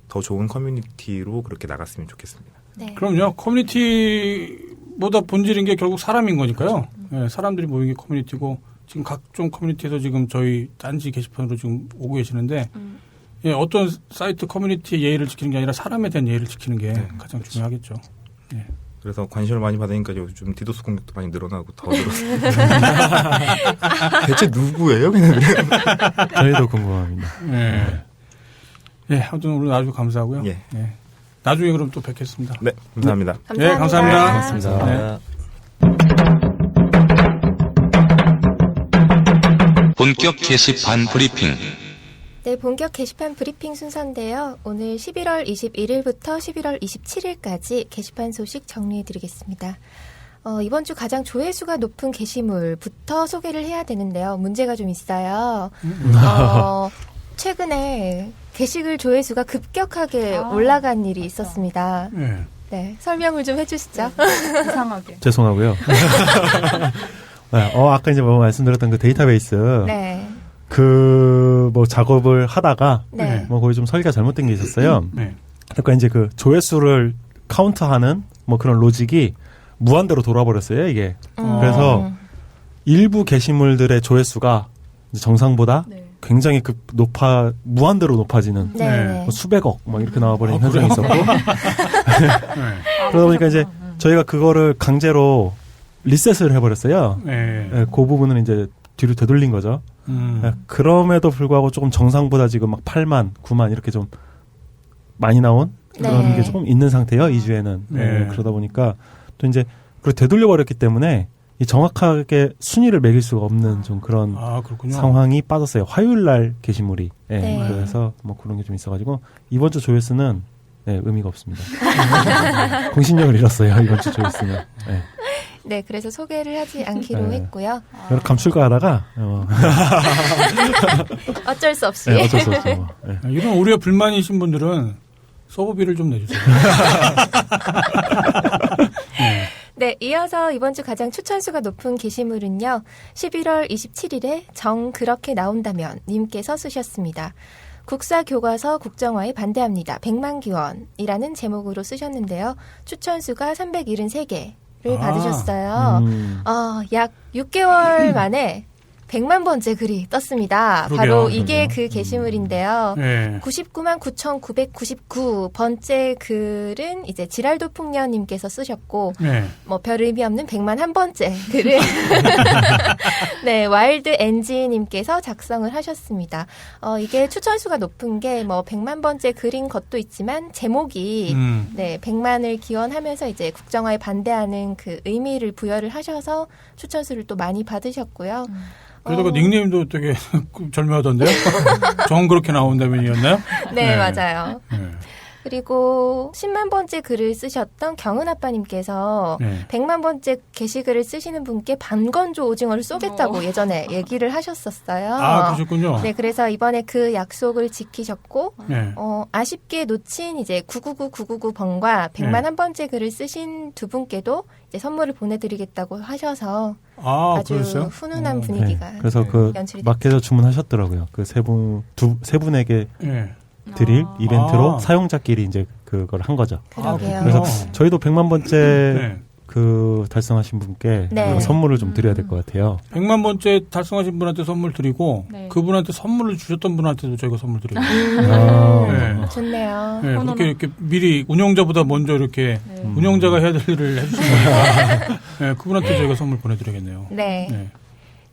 더 좋은 커뮤니티로 그렇게 나갔으면 좋겠습니다. 네. 그럼요. 커뮤니티보다 본질인 게 결국 사람인 거니까요. 네, 사람들이 모인 게 커뮤니티고 지금 각종 커뮤니티에서 지금 저희 딴지 게시판으로 지금 오고 계시는데 예, 어떤 사이트 커뮤니티의 예의를 지키는 게 아니라 사람에 대한 예의를 지키는 게 가장 중요하겠죠. 예. 그래서 관심을 많이 받으니까 요즘 디도스 공격도 많이 늘어나고 더 늘었어요. 대체 누구예요? 그냥 저희도 궁금합니다. 예. 예, 아무튼 오늘 나와주셔서 감사하고요. 예. 예. 나중에 그럼 또 뵙겠습니다. 네, 감사합니다. 네, 감사합니다. 감사합니다. 네. 본격 게시판 브리핑. 네, 본격 게시판 브리핑 순서인데요. 오늘 11월 21일부터 11월 27일까지 게시판 소식 정리해드리겠습니다. 이번 주 가장 조회수가 높은 게시물부터 소개를 해야 되는데요. 문제가 좀 있어요. 최근에 게시글 조회수가 급격하게 올라간 일이 있었습니다. 예. 네, 설명을 좀 해주시죠. 이상하게. 죄송하고요. 네, 아까 이제 뭐 말씀드렸던 그 데이터베이스. 네. 뭐 작업을 하다가 네. 뭐 거기 좀 설계가 잘못된 게 있었어요. 네. 그러니까 이제 그 조회수를 카운트하는 뭐 그런 로직이 무한대로 돌아버렸어요, 이게. 그래서 일부 게시물들의 조회수가 이제 정상보다 네. 굉장히 무한대로 높아지는 네. 뭐 수백억 막 이렇게 나와버리는 현상이 그래요? 있었고 그러다 보니까 이제 저희가 그거를 강제로 리셋을 해버렸어요. 네. 네, 그 부분은 이제 뒤로 되돌린 거죠. 네, 그럼에도 불구하고 조금 정상보다 지금 막 8만, 9만 이렇게 좀 많이 나온 그런 네. 게 조금 있는 상태예요. 2주에는. 네. 그러다 보니까 또 이제 그걸 되돌려 버렸기 때문에 이 정확하게 순위를 매길 수가 없는 좀 그런 그렇군요. 상황이 빠졌어요. 화요일 날 게시물이. 예, 네. 그래서 뭐 그런 게 좀 있어가지고 이번 주 조회수는 네, 의미가 없습니다. 공신력을 잃었어요, 이번 주 조회수는. 네. 네, 그래서 소개를 하지 않기로 네. 했고요. 여러 감출까 하다가 어쩔 수 없이. 네, 어쩔 수 없죠. 뭐. 네. 이런 우려와 불만이신 분들은 서버비를 좀 내주세요. 네, 이어서 이번 주 가장 추천수가 높은 게시물은요. 11월 27일에 정 그렇게 나온다면 님께서 쓰셨습니다. 국사교과서 국정화에 반대합니다. 100만 기원이라는 제목으로 쓰셨는데요. 추천수가 373개를 받으셨어요. 약 6개월 만에 100만 번째 글이 떴습니다. 그러게요. 바로 이게 그 게시물인데요. 네. 99만 9,999번째 글은 이제 지랄도 풍년님께서 쓰셨고, 네. 뭐 별 의미 없는 100만 한 번째 글을 네, 와일드 엔지님께서 작성을 하셨습니다. 이게 추천수가 높은 게 뭐 100만 번째 글인 것도 있지만 제목이 네, 100만을 기원하면서 이제 국정화에 반대하는 그 의미를 부여를 하셔서 추천수를 또 많이 받으셨고요. 그러다가 닉네임도 되게 절묘하던데요? 정 그렇게 나온다면이었나요? 네, 맞아요. 네. 그리고 10만 번째 글을 쓰셨던 경은 아빠님께서 네. 100만 번째 게시글을 쓰시는 분께 반건조 오징어를 쏘겠다고 예전에 얘기를 하셨었어요. 아, 그러셨군요. 네, 그래서 이번에 그 약속을 지키셨고, 네. 아쉽게 놓친 이제 999번과 100만 네. 한 번째 글을 쓰신 두 분께도 이제 선물을 보내드리겠다고 하셔서 아, 아주 그러셨어요? 훈훈한 분위기가 네. 그래서 그 연출이 마켓에서 주문하셨더라고요. 그 세 분에게 네. 드릴 이벤트로 아. 사용자끼리 이제 그걸 한 거죠. 그러게요. 그래서 저희도 100만 번째 네. 그 달성하신 분께 네. 선물을 좀 드려야 될 것 같아요. 100만 번째 달성하신 분한테 선물 드리고 네. 그분한테 선물을 주셨던 분한테도 저희가 선물 드리고 아. 좋네요. 네, 그렇게 이렇게 미리 운영자보다 먼저 이렇게 네. 운영자가 해야 될 일을 해주신 거니까 네, 그분한테 저희가 선물 보내드리겠네요. 네. 네.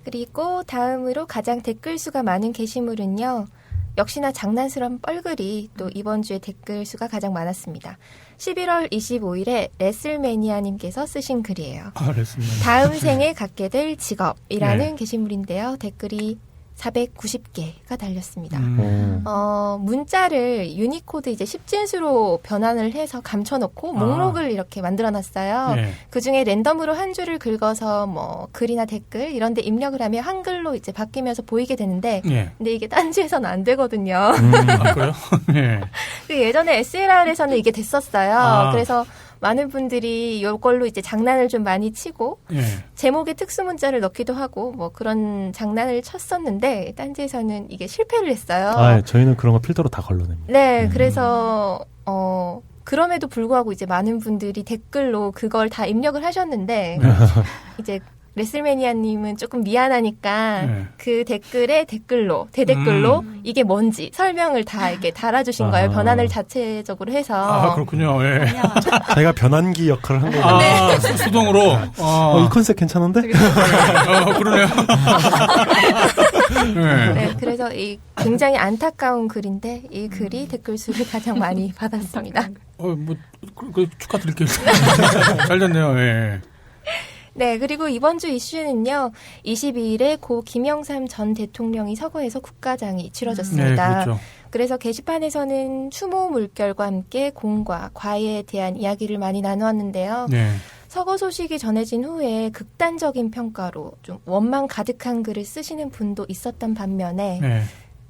그리고 다음으로 가장 댓글 수가 많은 게시물은요. 역시나 장난스러운 뻘글이 또 이번 주에 댓글 수가 가장 많았습니다. 11월 25일에 레슬매니아님께서 쓰신 글이에요. 아, 그랬습니다. 다음 생에 갖게 될 직업이라는 네. 게시물인데요. 댓글이 490개가 달렸습니다. 어. 문자를 유니코드 이제 10진수로 변환을 해서 감춰놓고 목록을 이렇게 만들어놨어요. 네. 그 중에 랜덤으로 한 줄을 긁어서 뭐 글이나 댓글 이런 데 입력을 하면 한글로 이제 바뀌면서 보이게 되는데 네. 근데 이게 딴지에서는 안 되거든요. 아, 그래요? 네. 그 예전에 SLR에서는 이게 됐었어요. 아. 그래서 많은 분들이 이걸로 이제 장난을 좀 많이 치고 네. 제목에 특수 문자를 넣기도 하고 뭐 그런 장난을 쳤었는데 딴지에서는 이게 실패를 했어요. 아, 저희는 그런 거 필터로 다 걸러냅니다. 네, 그래서 그럼에도 불구하고 이제 많은 분들이 댓글로 그걸 다 입력을 하셨는데 이제 레슬매니아님은 조금 미안하니까 네. 그 댓글에 댓글로 대댓글로 이게 뭔지 설명을 다 이렇게 달아주신 거예요. 변환을 자체적으로 해서. 아, 그렇군요. 예. 자기가 변환기 역할을 한 거예요. 아, 수동으로. 이 컨셉 괜찮은데? 그러네요. 네. 네, 그래서 이 굉장히 안타까운 글인데 이 글이 댓글 수를 가장 많이 받았습니다. 축하드릴게요. 잘 됐네요. 예. 네, 그리고 이번 주 이슈는요. 22일에 고 김영삼 전 대통령이 서거해서 국가장이 치러졌습니다. 네, 그렇죠. 그래서 게시판에서는 추모 물결과 함께 공과 과에 대한 이야기를 많이 나누었는데요. 네. 서거 소식이 전해진 후에 극단적인 평가로 좀 원망 가득한 글을 쓰시는 분도 있었던 반면에 네.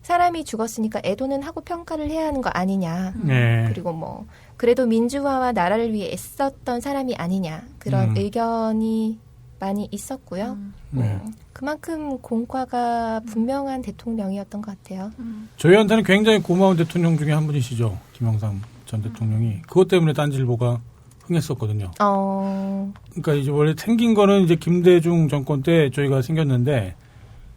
사람이 죽었으니까 애도는 하고 평가를 해야 하는 거 아니냐. 네. 그리고 뭐 그래도 민주화와 나라를 위해 애썼던 사람이 아니냐. 그런 의견이 많이 있었고요. 네. 그만큼 공과가 분명한 대통령이었던 것 같아요. 저희한테는 굉장히 고마운 대통령 중에 한 분이시죠. 김영삼 전 대통령이. 그것 때문에 딴지일보가 흥했었거든요. 그러니까 이제 원래 생긴 거는 이제 김대중 정권 때 저희가 생겼는데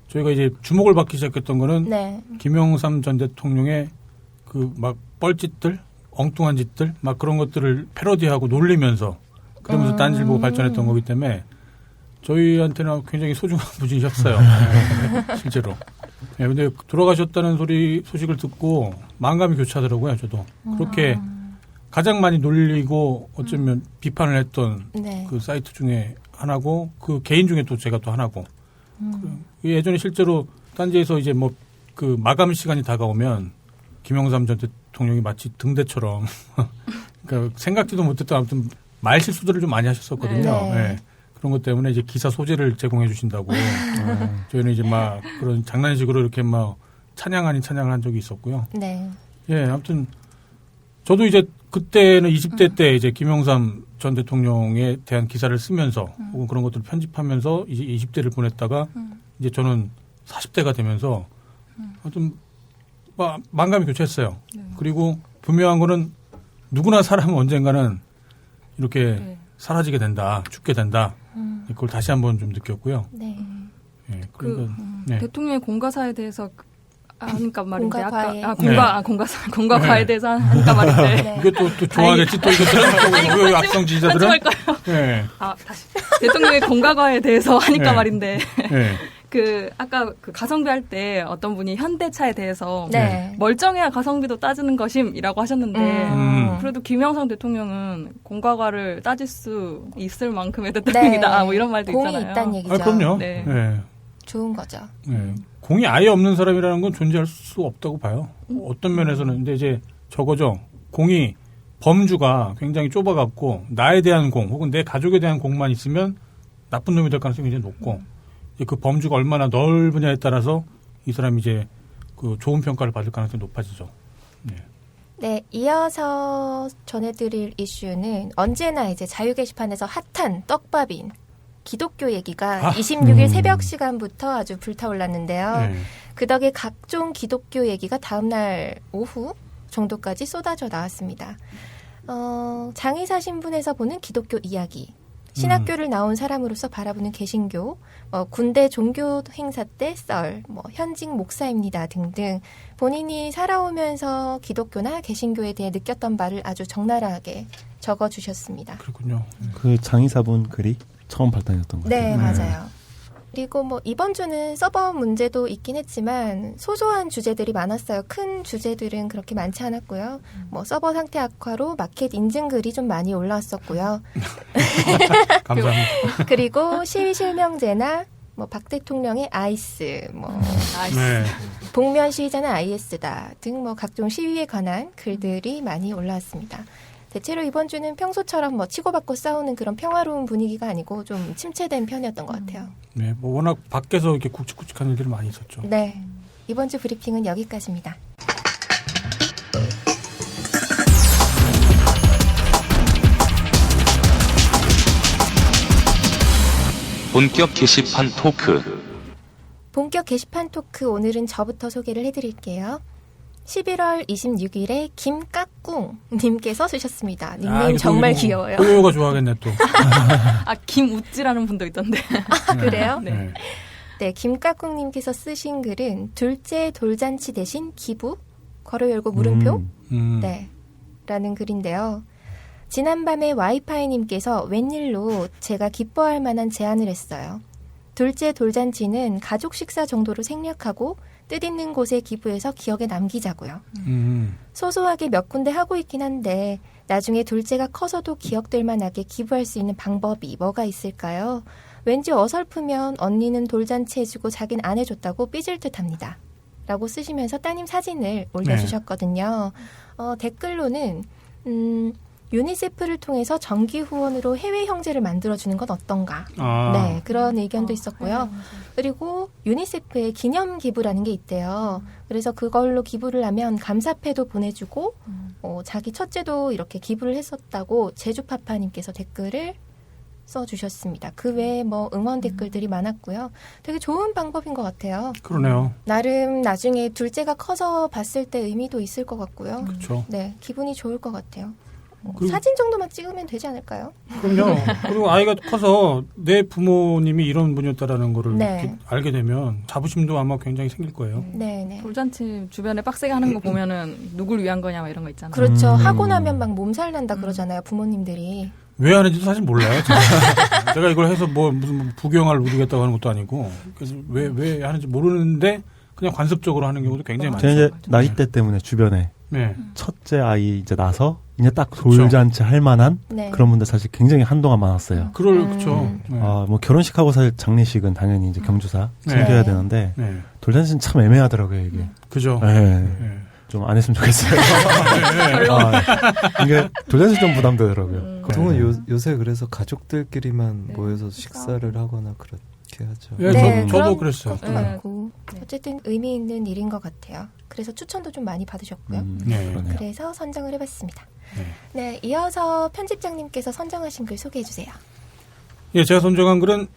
저희가 이제 주목을 받기 시작했던 거는 네. 김영삼 전 대통령의 그 막 뻘짓들, 엉뚱한 짓들, 막 그런 것들을 패러디하고 놀리면서 그러면서 딴지일보가 발전했던 거기 때문에 저희한테는 굉장히 소중한 분이셨어요. 네, 실제로. 네, 근데 돌아가셨다는 소식을 듣고 마음감이 교차하더라고요, 저도. 그렇게 가장 많이 놀리고 어쩌면 비판을 했던 네. 그 사이트 중에 하나고 그 개인 중에 또 제가 또 하나고. 예전에 실제로 딴지에서 이제 뭐 그 마감 시간이 다가오면 김영삼 전 대통령이 마치 등대처럼 그러니까 생각지도 못했던 아무튼 말 실수들을 좀 많이 하셨었거든요. 네. 예. 그런 것 때문에 이제 기사 소재를 제공해 주신다고 저희는 이제 막 그런 장난식으로 이렇게 막 찬양 아닌 찬양을 한 적이 있었고요. 네. 예, 아무튼 저도 이제 그때는 20대 때 이제 김영삼 전 대통령에 대한 기사를 쓰면서 혹은 그런 것들을 편집하면서 이제 20대를 보냈다가 이제 저는 40대가 되면서 아무튼 만감이 교차했어요. 그리고 분명한 거는 누구나 사람은 언젠가는 이렇게 사라지게 된다, 죽게 된다. 그걸 다시 한번 좀 느꼈고요. 네. 예, 그러니까 네. 대통령의 공과사에 대해서 하니까 말인데 공과과에. 공과과에 대해서 하니까 말인데 네. 이게 또 좋아하겠지 또 이것들은 또 악성 지지자들은 말까요? 예. 다시 대통령의 공과과에 대해서 하니까 네. 말인데 예. 아까 가성비 할 때 어떤 분이 현대차에 대해서 네. 멀쩡해야 가성비도 따지는 것임이라고 하셨는데 그래도 김영삼 대통령은 공과과를 따질 수 있을 만큼의 대통령이다 뭐 이런 말도 공이 있잖아요. 있다는 얘기죠. 그럼요. 네. 예. 좋은 거죠. 예. 공이 아예 없는 사람이라는 건 존재할 수 없다고 봐요. 어떤 면에서는 근데 이제 저거죠. 공이 범주가 굉장히 좁아갖고 나에 대한 공 혹은 내 가족에 대한 공만 있으면 나쁜 놈이 될 가능성이 굉장히 높고 이제 그 범주가 얼마나 넓으냐에 따라서 이 사람이 이제 그 좋은 평가를 받을 가능성이 높아지죠. 예. 네, 이어서 전해드릴 이슈는 언제나 이제 자유 게시판에서 핫한 떡밥인 기독교 얘기가 26일 새벽 시간부터 아주 불타올랐는데요. 예. 그 덕에 각종 기독교 얘기가 다음날 오후 정도까지 쏟아져 나왔습니다. 장의사 신분에서 보는 기독교 이야기, 신학교를 나온 사람으로서 바라보는 개신교, 군대 종교 행사 때 썰, 현직 목사입니다 등등 본인이 살아오면서 기독교나 개신교에 대해 느꼈던 바를 아주 적나라하게 적어주셨습니다. 그렇군요. 그 장의사분 글이 처음 발단이었던 것 같아요. 네, 맞아요. 그리고 이번 주는 서버 문제도 있긴 했지만 소소한 주제들이 많았어요. 큰 주제들은 그렇게 많지 않았고요. 서버 상태 악화로 마켓 인증 글이 좀 많이 올라왔었고요. 감사합니다. 그리고 시위 실명제나 박 대통령의 아이스, 네. 복면 시위자는 IS다 등 각종 시위에 관한 글들이 많이 올라왔습니다. 대체로 이번 주는 평소처럼 치고받고 싸우는 그런 평화로운 분위기가 아니고 좀 침체된 편이었던 것 같아요. 네, 워낙 밖에서 이렇게 굵직굵직한 일들이 많이 있었죠. 네, 이번 주 브리핑은 여기까지입니다. 본격 게시판 토크. 본격 게시판 토크 오늘은 저부터 소개를 해드릴게요. 11월 26일에 김깍꿍님께서 쓰셨습니다. 닉네임 정말 귀여워요. 호요가 좋아하겠네 또. 김우찌라는 분도 있던데. 그래요? 네. 네, 김깍꿍님께서 쓰신 글은 둘째 돌잔치 대신 기부? 괄호 열고 물음표? 네, 라는 글인데요. 지난밤에 와이파이님께서 웬일로 제가 기뻐할 만한 제안을 했어요. 둘째 돌잔치는 가족 식사 정도로 생략하고 뜻있는 곳에 기부해서 기억에 남기자고요. 소소하게 몇 군데 하고 있긴 한데 나중에 둘째가 커서도 기억될 만하게 기부할 수 있는 방법이 뭐가 있을까요? 왠지 어설프면 언니는 돌잔치 해주고 자긴 안 해줬다고 삐질 듯합니다. 라고 쓰시면서 따님 사진을 올려주셨거든요. 댓글로는 유니세프를 통해서 정기 후원으로 해외 형제를 만들어주는 건 어떤가. 네, 그런 의견도 있었고요. 그리고 유니세프의 기념 기부라는 게 있대요. 그래서 그걸로 기부를 하면 감사패도 보내주고 자기 첫째도 이렇게 기부를 했었다고 제주파파님께서 댓글을 써주셨습니다. 그 외에 응원 댓글들이 많았고요. 되게 좋은 방법인 것 같아요. 그러네요. 나름 나중에 둘째가 커서 봤을 때 의미도 있을 것 같고요. 그렇죠. 네, 기분이 좋을 것 같아요. 그리고- 사진 정도만 찍으면 되지 않을까요? 그럼요. 그리고 아이가 커서 내 부모님이 이런 분이었다라는 거를 네. 이렇게 알게 되면 자부심도 아마 굉장히 생길 거예요. 네, 네. 돌잔치 주변에 빡세게 하는 거 보면은 누굴 위한 거냐 이런 거 있잖아요. 그렇죠. 하고 나면 막 몸살 난다 그러잖아요, 부모님들이. 왜 하는지도 사실 몰라요. 제가 이걸 해서 무슨 부경을 누리겠다고 하는 것도 아니고 그래서 왜 하는지 모르는데 그냥 관습적으로 하는 경우도 굉장히 많죠. 제가 이제 나이대 때문에 주변에 네. 첫째 아이 이제 나서 이제 딱 돌잔치 할 만한 네. 그런 분들 사실 굉장히 한동안 많았어요. 그렇죠. 네. 결혼식하고 사실 장례식은 당연히 이제 경주사 네. 챙겨야 네. 되는데 네. 돌잔치는 참 애매하더라고요, 이게. 그죠. 네. 네. 좀 안 했으면 좋겠어요. 이게 돌려서 좀 부담되더라고요. 보통은 요새 그래서 가족들끼리만 모여서 식사를 하거나 그렇게 하죠. 예, 네, 저도 그런 그랬어요. 것도 네. 많고 어쨌든 의미 있는 일인 것 같아요. 그래서 추천도 좀 많이 받으셨고요. 네. 그러네요. 그래서 선정을 해봤습니다. 네. 네, 이어서 편집장님께서 선정하신 글 소개해 주세요. 예, 제가 선정한 글은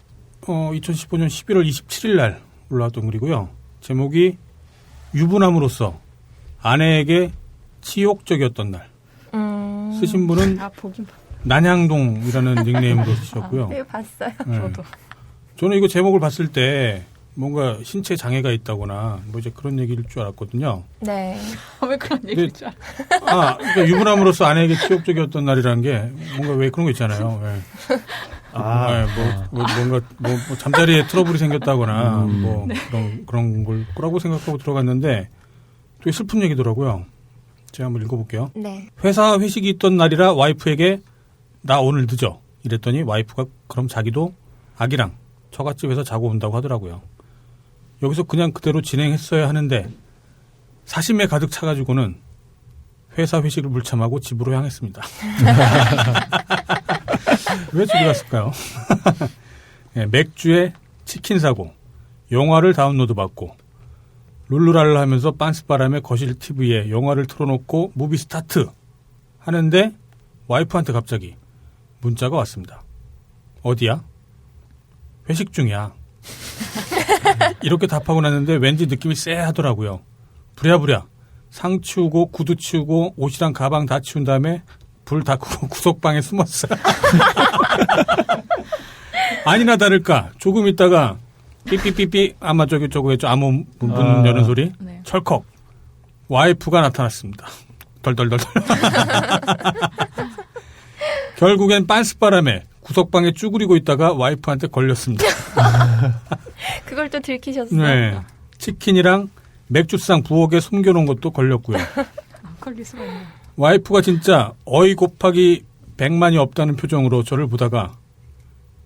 2015년 11월 27일 날 올라왔던 글이고요. 제목이 유부남으로서 아내에게 치욕적이었던 날. 쓰신 분은 보긴 난향동이라는 닉네임으로 쓰셨고요. 네, 봤어요. 네. 저도. 저는 이거 제목을 봤을 때 뭔가 신체 장애가 있다거나 뭐 이제 그런 얘기일 줄 알았거든요. 네. 왜 그런 얘기를 줄 그러니까 유부남으로서 아내에게 치욕적이었던 날이라는 게 뭔가 왜 그런 거 있잖아요. 왜. 뭔가 잠자리에 트러블이 생겼다거나 뭐 그런 걸 거라고 생각하고 들어갔는데 되게 슬픈 얘기더라고요. 제가 한번 읽어볼게요. 네. 회사 회식이 있던 날이라 와이프에게 나 오늘 늦어 이랬더니 와이프가 그럼 자기도 아기랑 처갓집에서 자고 온다고 하더라고요. 여기서 그냥 그대로 진행했어야 하는데 사심에 가득 차가지고는 회사 회식을 불참하고 집으로 향했습니다. 왜 집에 갔을까요? 네, 맥주에 치킨 사고 영화를 다운로드 받고 룰루랄라 하면서 빤스바람에 거실 TV에 영화를 틀어놓고 무비 스타트 하는데 와이프한테 갑자기 문자가 왔습니다. 어디야? 회식 중이야. 이렇게 답하고 났는데 왠지 느낌이 쎄하더라고요. 부랴부랴 상 치우고 구두 치우고 옷이랑 가방 다 치운 다음에 불 다 끄고 구석방에 숨었어요. 아니나 다를까 조금 있다가 삐삐삐삐 아마 저거 했죠. 아무 문 여는 소리 네. 철컥 와이프가 나타났습니다. 덜덜덜 결국엔 빤스바람에 구석방에 쭈그리고 있다가 와이프한테 걸렸습니다. 그걸 또 들키셨어요. 네. 치킨이랑 맥주상 부엌에 숨겨놓은 것도 걸렸고요. 걸릴 수가 있네. 와이프가 진짜 어이 곱하기 100만이 없다는 표정으로 저를 보다가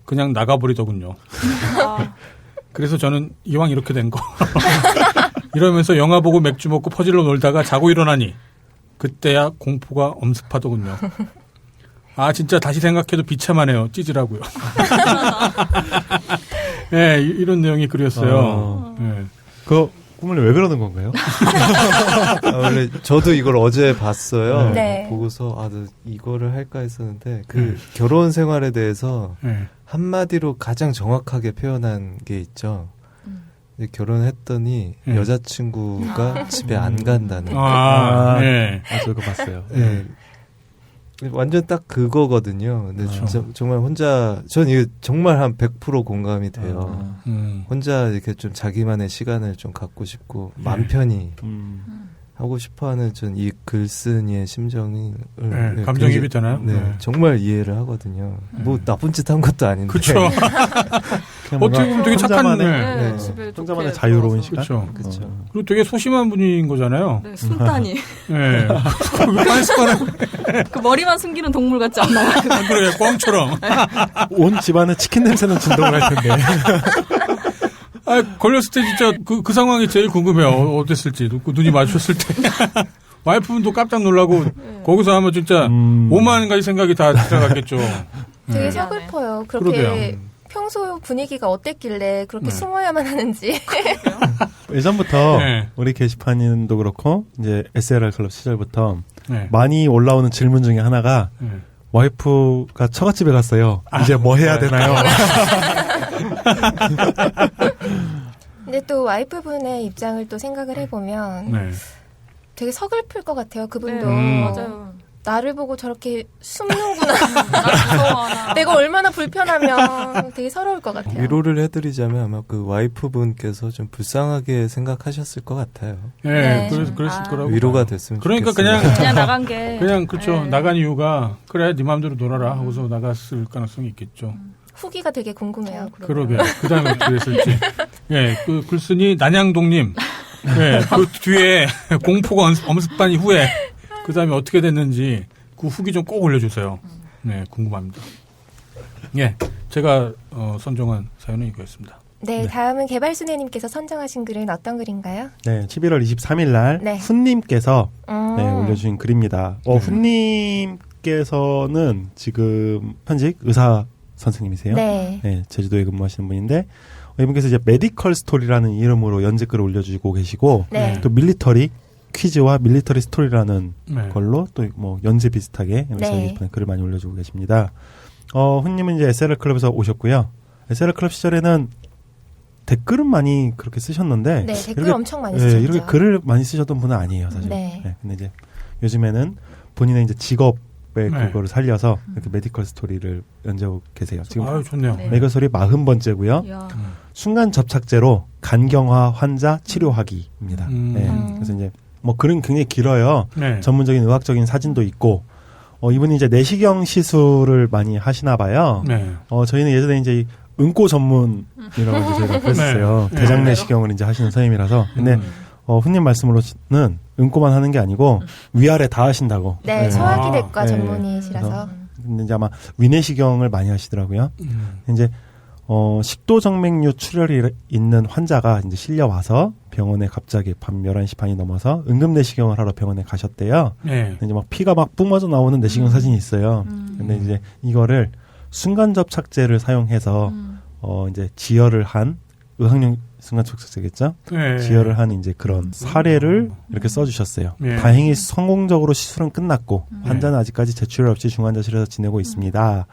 그냥 나가버리더군요. 그래서 저는 이왕 이렇게 된 거 이러면서 영화 보고 맥주 먹고 퍼질러 놀다가 자고 일어나니 그때야 공포가 엄습하더군요. 아 진짜 다시 생각해도 비참하네요. 찌질하고요. 네, 이런 내용이 글이었어요. 네. 그 꿈을 왜 그러는 건가요? 원래 저도 이걸 어제 봤어요. 네. 보고서 나 이거를 할까 했었는데 결혼 생활에 대해서 네. 한마디로 가장 정확하게 표현한 게 있죠. 근데 결혼했더니 여자친구가 집에 안 간다는. 네. 저도 봤어요. 네. 완전 딱 그거거든요. 근데 진짜 정말 혼자 전 이게 정말 한 100% 공감이 돼요. 혼자 이렇게 좀 자기만의 시간을 좀 갖고 싶고 마음 편히 하고 싶어하는 전 이 글쓴이의 심정이 감정이입이 되나요? 네, 정말 이해를 하거든요. 뭐 나쁜 짓 한 것도 아닌데. 그렇죠. 어떻게 보면 되게 착한 네. 혼자만의 자유로운 시간. 그렇죠. 그리고 되게 소심한 분인 거잖아요. 네, 순단이. 네. 빤스바람 그 머리만 숨기는 동물 같지 않나요? 그래 꽝처럼. 온 집안에 치킨 냄새는 진동을 할 텐데. 걸렸을 때 진짜 그 상황이 제일 궁금해요. 어땠을지. 눈이 마주쳤을 때. 와이프분도 깜짝 놀라고 거기서 하면 진짜 5만 가지 생각이 다 들어갔겠죠. 되게 서글퍼요. 그렇게 그러게요. 평소 분위기가 어땠길래 그렇게 숨어야만 하는지. 예전부터 네. 우리 게시판도 그렇고 이제 SLR 클럽 시절부터 네. 많이 올라오는 질문 중에 하나가 와이프가 처갓집에 갔어요. 이제 뭐 해야 되나요? 근데 또 와이프분의 입장을 또 생각을 해보면 네. 되게 서글플 것 같아요. 그분도. 맞아요. 나를 보고 저렇게 숨는구나. 무서워. 내가 얼마나 불편하면 되게 서러울 것 같아요. 위로를 해드리자면 아마 그 와이프분께서 좀 불쌍하게 생각하셨을 것 같아요. 네. 네. 그랬을 거라고. 위로가 됐으면 그러니까 좋겠습니다. 그냥 나간 게. 그냥 그렇죠. 네. 나간 이유가 그래 네 마음대로 놀아라 하고서 나갔을 가능성이 있겠죠. 후기가 되게 궁금해요. 그러게. 그 다음에 어떻게 됐을지. 예, 그 글쓴이 난양동님. 예, 그 뒤에 공포가 엄습한 이후에 그 다음에 어떻게 됐는지 그 후기 좀 꼭 올려주세요. 네, 궁금합니다. 예, 제가 선정한 사연은 이거였습니다. 네, 다음은 개발순애님께서 선정하신 글은 어떤 글인가요? 네, 11월 23일 날 네. 훈님께서 올려주신 글입니다. 훈님께서는 지금 현직 의사 선생님이세요. 네. 제주도에 근무하시는 분인데 이분께서 이제 메디컬 스토리라는 이름으로 연재글을 올려주고 계시고 네. 또 밀리터리 퀴즈와 밀리터리 스토리라는 네. 걸로 또 뭐 연재 비슷하게 네. 글을 많이 올려주고 계십니다. 훈님은 이제 SLR 클럽에서 오셨고요. SLR 클럽 시절에는 댓글은 많이 그렇게 쓰셨는데 네, 댓글 이렇게, 엄청 많이 쓰셨죠. 이렇게 글을 많이 쓰셨던 분은 아니에요, 사실. 네. 근데 이제 요즘에는 본인의 이제 직업의 네. 그거를 살려서 이렇게 메디컬 스토리를 연재하고 계세요. 지금 아유, 좋네요. 네. 메디컬 스토리 40번째고요. 야. 순간 접착제로 간경화 환자 치료하기입니다. 네. 그래서 이제 뭐 글은 굉장히 길어요. 네. 전문적인 의학적인 사진도 있고 이분이 이제 내시경 시술을 많이 하시나 봐요. 네. 저희는 예전에 이제 응고 전문이라고 이제 저희가 그랬었어요. 네. 대장 내시경을 이제 하시는 선생님이라서. 근데 훈님 말씀으로는 응고만 하는 게 아니고 위아래 다 하신다고. 네, 소화기내과 네. 전문의시라서. 근데 이제 아마 위내시경을 많이 하시더라고요. 이제 식도정맥류 출혈이 있는 환자가 이제 실려 와서 병원에 갑자기 밤 11시 반이 넘어서 응급내시경을 하러 병원에 가셨대요. 네. 근데 이제 막 피가 막 뿜어져 나오는 내시경 사진이 있어요. 근데 이제 이거를 순간접착제를 사용해서 이제 지혈을 한 의학용 순간접착제겠죠? 네. 지혈을 한 이제 그런 사례를 이렇게 써주셨어요. 네. 다행히 성공적으로 시술은 끝났고 환자는 아직까지 제출혈 없이 중환자실에서 지내고 있습니다.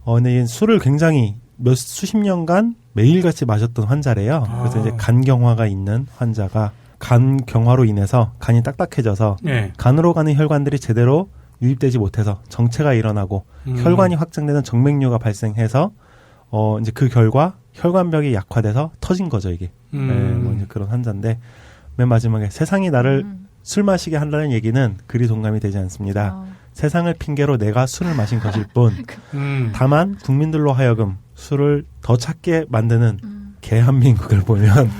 근데 이 술을 굉장히 수십 년간 매일같이 마셨던 환자래요. 그래서 이제 간경화가 있는 환자가 간경화로 인해서 간이 딱딱해져서 네. 간으로 가는 혈관들이 제대로 유입되지 못해서 정체가 일어나고 혈관이 확장되는 정맥류가 발생해서 이제 그 결과 혈관벽이 약화돼서 터진 거죠, 이게. 뭐 이제 그런 환자인데 맨 마지막에 세상이 나를 술 마시게 한다는 얘기는 그리 동감이 되지 않습니다. 세상을 핑계로 내가 술을 마신 것일 뿐 다만 국민들로 하여금 술을 더 찾게 만드는 대한민국을 보면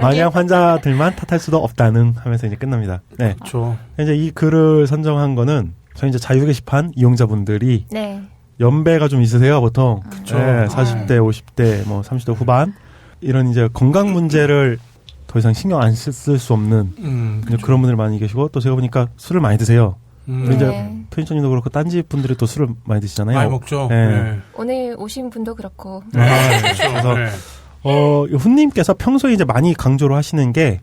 마냥 환자들만 탓할 수도 없다는 하면서 이제 끝납니다. 네. 그렇죠. 이제 이 글을 선정한 거는 저희 이제 자유 게시판 이용자분들이 네. 연배가 좀 있으세요, 보통. 그쵸. 네, 40대, 50대, 뭐 30대 후반 이런 이제 건강 문제를 더 이상 신경 안 쓸 수 없는 이제 그런 분들 많이 계시고 또 제가 보니까 술을 많이 드세요. 이제 편의점님도 그렇고 딴지 분들이 또 술을 많이 드시잖아요. 많이 먹죠. 네. 네. 오늘 오신 분도 그렇고. 그래서 훈님께서 평소에 이제 많이 강조를 하시는 게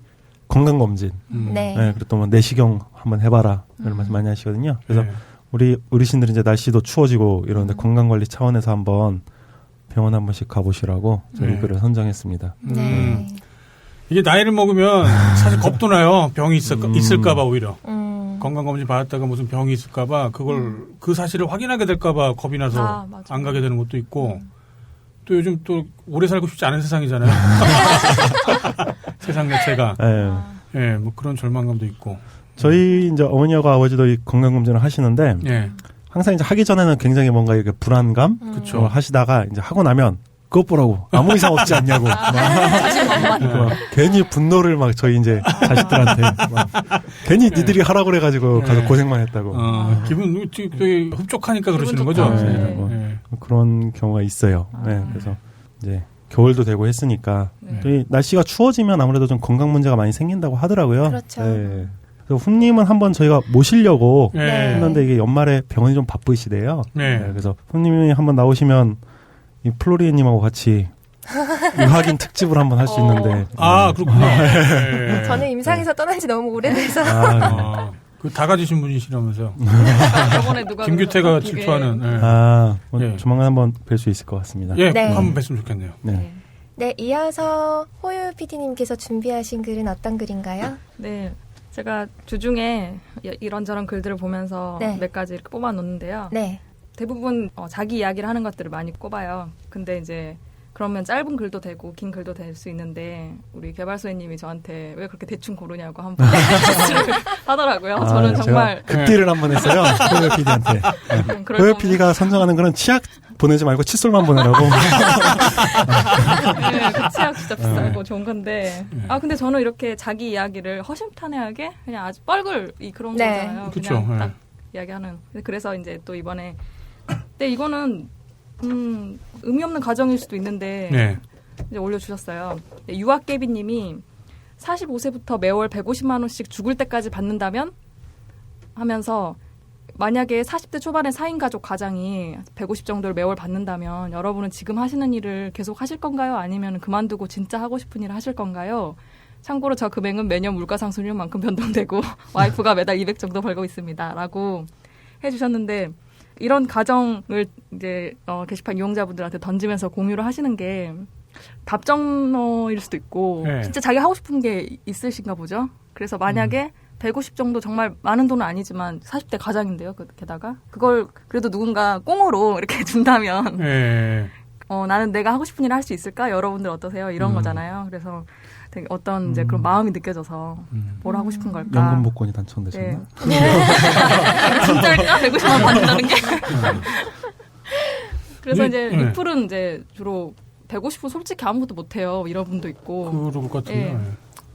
건강 검진. 네. 네, 그리고 또 뭐 내시경 한번 해봐라 이런 말씀 많이 하시거든요. 그래서 네. 우리 어르신들 이제 날씨도 추워지고 이러는데 건강 관리 차원에서 한번 병원 한 번씩 가보시라고 저희 글을 선정했습니다. 네. 이게 나이를 먹으면 사실 겁도 나요. 병이 있을까봐 오히려. 건강검진 받았다가 무슨 병이 있을까봐 그걸 그 사실을 확인하게 될까봐 겁이 나서 안 가게 되는 것도 있고 또 요즘 또 오래 살고 싶지 않은 세상이잖아요. 세상 자체가. 예, 뭐 그런 절망감도 있고. 저희 이제 어머니하고 아버지도 이 건강검진을 하시는데 예. 항상 이제 하기 전에는 굉장히 뭔가 이렇게 불안감 그쵸. 하시다가 이제 하고 나면 그것 보라고 아무 이상 없지 않냐고 막 괜히 분노를 막 저희 이제 자식들한테 막 괜히 니들이 하라고 그래가지고 가서 고생만 했다고 기분 되게 흡족하니까 그러시는 거죠. 뭐 그런 경우가 있어요. 네, 그래서 이제 겨울도 되고 했으니까 또 이 날씨가 추워지면 아무래도 좀 건강 문제가 많이 생긴다고 하더라고요. 그렇죠. 네. 그래서 훈님은 한번 저희가 모시려고 네. 했는데 이게 연말에 병원이 좀 바쁘시대요. 네. 그래서 훈님이 한번 나오시면 이 플로리님하고 같이 의학인 특집을 한번 할 수 있는데. 그렇군요. 네. 저는 임상에서 떠난 지 너무 오래돼서. 그 다 가지신 분이시라면서요. 저번에 누가 김규태가 질투하는. 예. 조만간 한번 뵐 수 있을 것 같습니다. 예, 네. 한번 뵀으면 좋겠네요. 네. 네, 이어서 호유 PD님께서 준비하신 글은 어떤 글인가요? 네. 제가 주중에 이런저런 글들을 보면서 네. 몇 가지 이렇게 뽑아 놓는데요. 네. 대부분 자기 이야기를 하는 것들을 많이 꼽아요. 근데 이제 그러면 짧은 글도 되고 긴 글도 될 수 있는데 우리 개발소장님이 저한테 왜 그렇게 대충 고르냐고 한번 하더라고요. 저는 정말 극딜을 한번 했어요. 호요 PD한테. 호요 PD가 선정하는 거는 치약 보내지 말고 칫솔만 보내라고. 네, 그 치약 진짜 비싸고 좋은 건데. 근데 저는 이렇게 자기 이야기를 허심탄회하게 그냥 아주 뻘글 그런 네. 거잖아요. 그쵸. 그냥 딱 이야기하는. 그래서 이제 또 이번에 근데 이거는 의미 없는 가정일 수도 있는데 네. 이제 올려주셨어요. 네, 유학개비님이 45세부터 매월 150만 원씩 죽을 때까지 받는다면 하면서 만약에 40대 초반의 4인 가족 가장이 150 정도를 매월 받는다면 여러분은 지금 하시는 일을 계속 하실 건가요? 아니면 그만두고 진짜 하고 싶은 일을 하실 건가요? 참고로 저 금액은 매년 물가 상승률만큼 변동되고 와이프가 매달 200 정도 벌고 있습니다. 라고 해주셨는데 이런 가정을 이제 게시판 이용자분들한테 던지면서 공유를 하시는 게 답정너일 수도 있고 네. 진짜 자기 하고 싶은 게 있으신가 보죠. 그래서 만약에 150 정도 정말 많은 돈은 아니지만 40대 가장인데요. 게다가 그걸 그래도 누군가 꽁으로 이렇게 준다면 예. 나는 내가 하고 싶은 일을 할 수 있을까? 여러분들 어떠세요? 이런 거잖아요. 그래서 되게 어떤 이제 그런 마음이 느껴져서 뭘 하고 싶은 걸까? 연금 복권이 당첨되셨나? 진짜일까? 150만 원 받는다는 게. 그래서 이제 네. 리플은 이제 주로 150은 솔직히 아무것도 못해요. 이런 분도 있고. 그럴 것 같은데. 예.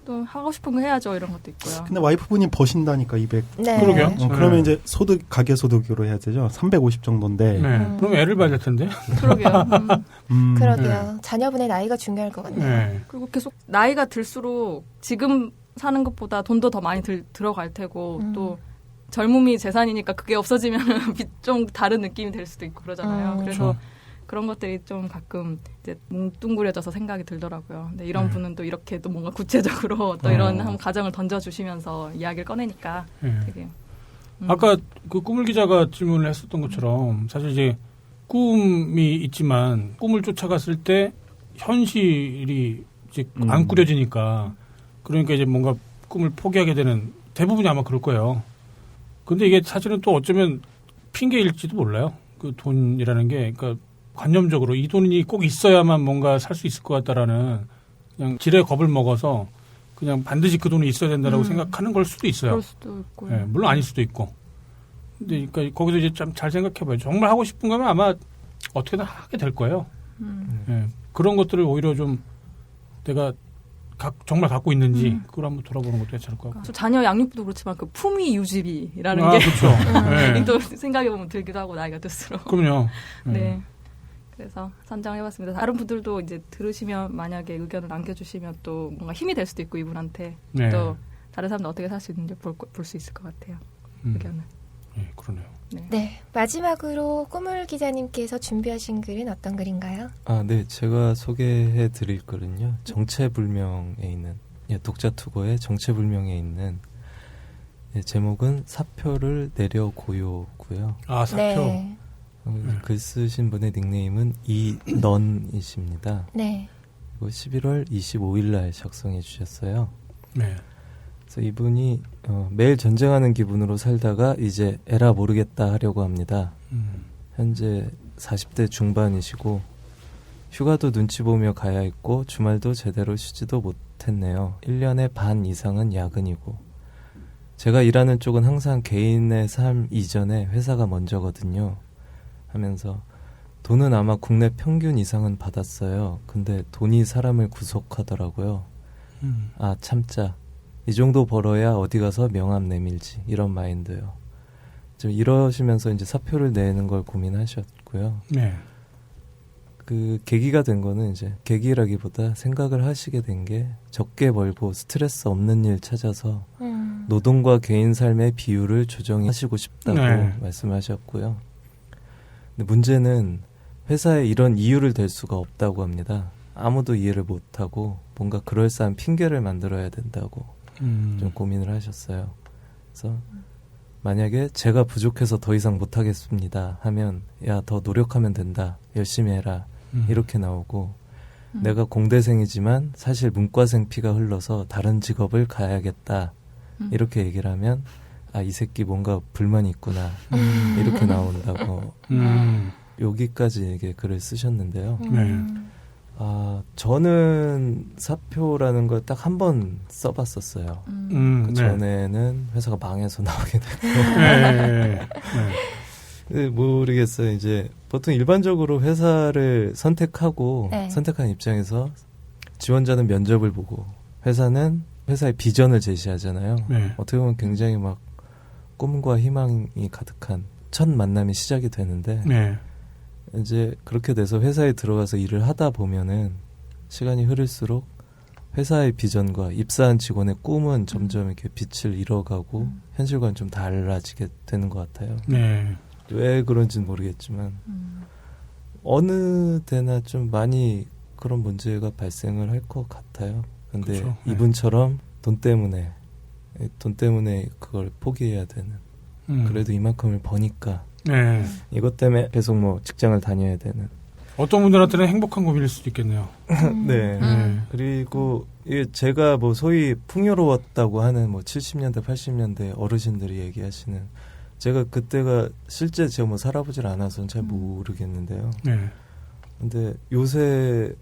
또 하고 싶은 거 해야죠. 이런 것도 있고요. 근데 와이프분이 버신다니까 200. 네. 그러게요. 그러면 네. 이제 소득 가계 소득으로 해야 되죠. 350 정도인데. 네. 그럼 애를 봐야 될 텐데. 그러게요. 그러게요. 자녀분의 나이가 중요할 것 같네요. 네. 그리고 계속 나이가 들수록 지금 사는 것보다 돈도 더 많이 들어갈 테고 또 젊음이 재산이니까 그게 없어지면 좀 다른 느낌이 될 수도 있고 그러잖아요. 그래서 그런 것들이 좀 가끔 이제 뭉뚱그려져서 생각이 들더라고요. 근데 이런 분은 또 이렇게 또 뭔가 구체적으로 또 이런 한 가정을 던져주시면서 이야기를 꺼내니까 되게. 아까 그 꾸물 기자가 질문을 했었던 것처럼 사실 이제 꿈이 있지만 꿈을 쫓아갔을 때 현실이 이제 안 꾸려지니까 그러니까 이제 뭔가 꿈을 포기하게 되는 대부분이 아마 그럴 거예요. 근데 이게 사실은 또 어쩌면 핑계일지도 몰라요. 그 돈이라는 게 그러니까 관념적으로 이 돈이 꼭 있어야만 뭔가 살 수 있을 것 같다라는 그냥 지레 겁을 먹어서 그냥 반드시 그 돈이 있어야 된다라고 생각하는 걸 수도 있어요. 그럴 수도 있고. 네, 물론 아닐 수도 있고. 근데 그러니까 거기서 이제 좀 잘 생각해봐요. 정말 하고 싶은 거면 아마 어떻게든 하게 될 거예요. 네, 그런 것들을 오히려 좀 내가 정말 갖고 있는지 그걸 한번 돌아보는 것도 괜찮을 것 같고. 저 자녀 양육비도 그렇지만 그 품위 유지비라는 게 그렇죠. 네. 또 생각해보면 들기도 하고 나이가 들수록. 그럼요. 네. 그래서 선정해봤습니다. 다른 분들도 이제 들으시면 만약에 의견을 남겨주시면 또 뭔가 힘이 될 수도 있고 이분한테 네. 또 다른 사람들 어떻게 살 수 있는지 볼 수 있을 것 같아요. 의견을. 네, 그러네요. 네. 마지막으로 꾸물 기자님께서 준비하신 글은 어떤 글인가요? 네. 제가 소개해 드릴 글은요. 정체불명에 있는, 독자 투고의 정체불명에 있는, 제목은 사표를 내려 고요고요. 아, 사표. 네. 글 쓰신 분의 닉네임은 이넌이십니다. 네. 그리고 11월 25일 날 작성해 주셨어요. 네. 그래서 이분이 매일 전쟁하는 기분으로 살다가 이제 에라 모르겠다 하려고 합니다. 현재 40대 중반이시고 휴가도 눈치 보며 가야 했고 주말도 제대로 쉬지도 못했네요. 1년에 반 이상은 야근이고 제가 일하는 쪽은 항상 개인의 삶 이전에 회사가 먼저거든요. 하면서 돈은 아마 국내 평균 이상은 받았어요. 근데 돈이 사람을 구속하더라고요. 참자. 이 정도 벌어야 어디 가서 명함 내밀지. 이런 마인드요. 좀 이러시면서 이제 사표를 내는 걸 고민하셨고요. 네. 그 계기가 된 거는 이제 계기라기보다 생각을 하시게 된 게 적게 벌고 스트레스 없는 일 찾아서 노동과 개인 삶의 비율을 조정하시고 싶다고 네. 말씀하셨고요. 근데 문제는 회사에 이런 이유를 댈 수가 없다고 합니다. 아무도 이해를 못하고 뭔가 그럴싸한 핑계를 만들어야 된다고 좀 고민을 하셨어요. 그래서 만약에 제가 부족해서 더 이상 못하겠습니다 하면 야, 더 노력하면 된다. 열심히 해라. 이렇게 나오고 내가 공대생이지만 사실 문과생 피가 흘러서 다른 직업을 가야겠다. 이렇게 얘기를 하면 이 새끼 뭔가 불만이 있구나. 이렇게 나온다고. 여기까지 이게 글을 쓰셨는데요. 네. 저는 사표라는 걸 딱 한 번 써봤었어요. 그 전에는 회사가 망해서 나오게 됐고. 네. 네, 모르겠어요. 이제 보통 일반적으로 회사를 선택하고 네. 선택한 입장에서 지원자는 면접을 보고 회사는 회사의 비전을 제시하잖아요. 네. 어떻게 보면 굉장히 막 꿈과 희망이 가득한 첫 만남이 시작이 되는데 네. 이제 그렇게 돼서 회사에 들어가서 일을 하다 보면은 시간이 흐를수록 회사의 비전과 입사한 직원의 꿈은 점점 이렇게 빛을 잃어가고 현실과는 좀 달라지게 되는 것 같아요. 네. 왜 그런지는 모르겠지만 어느 때나 좀 많이 그런 문제가 발생을 할 것 같아요. 근데 그쵸, 네. 이분처럼 돈 때문에 그걸 포기해야 되는. 그래도 이만큼을 버니까 네. 이것 때문에 계속 뭐 직장을 다녀야 되는. 어떤 분들한테는 행복한 고민일 수도 있겠네요. 네. 네. 그리고 이게 제가 뭐 소위 풍요로웠다고 하는 뭐 70년대, 80년대 어르신들이 얘기하시는, 제가 그때가 실제 제가 뭐 살아보질 않아서는 잘 모르겠는데요. 네. 근데 요새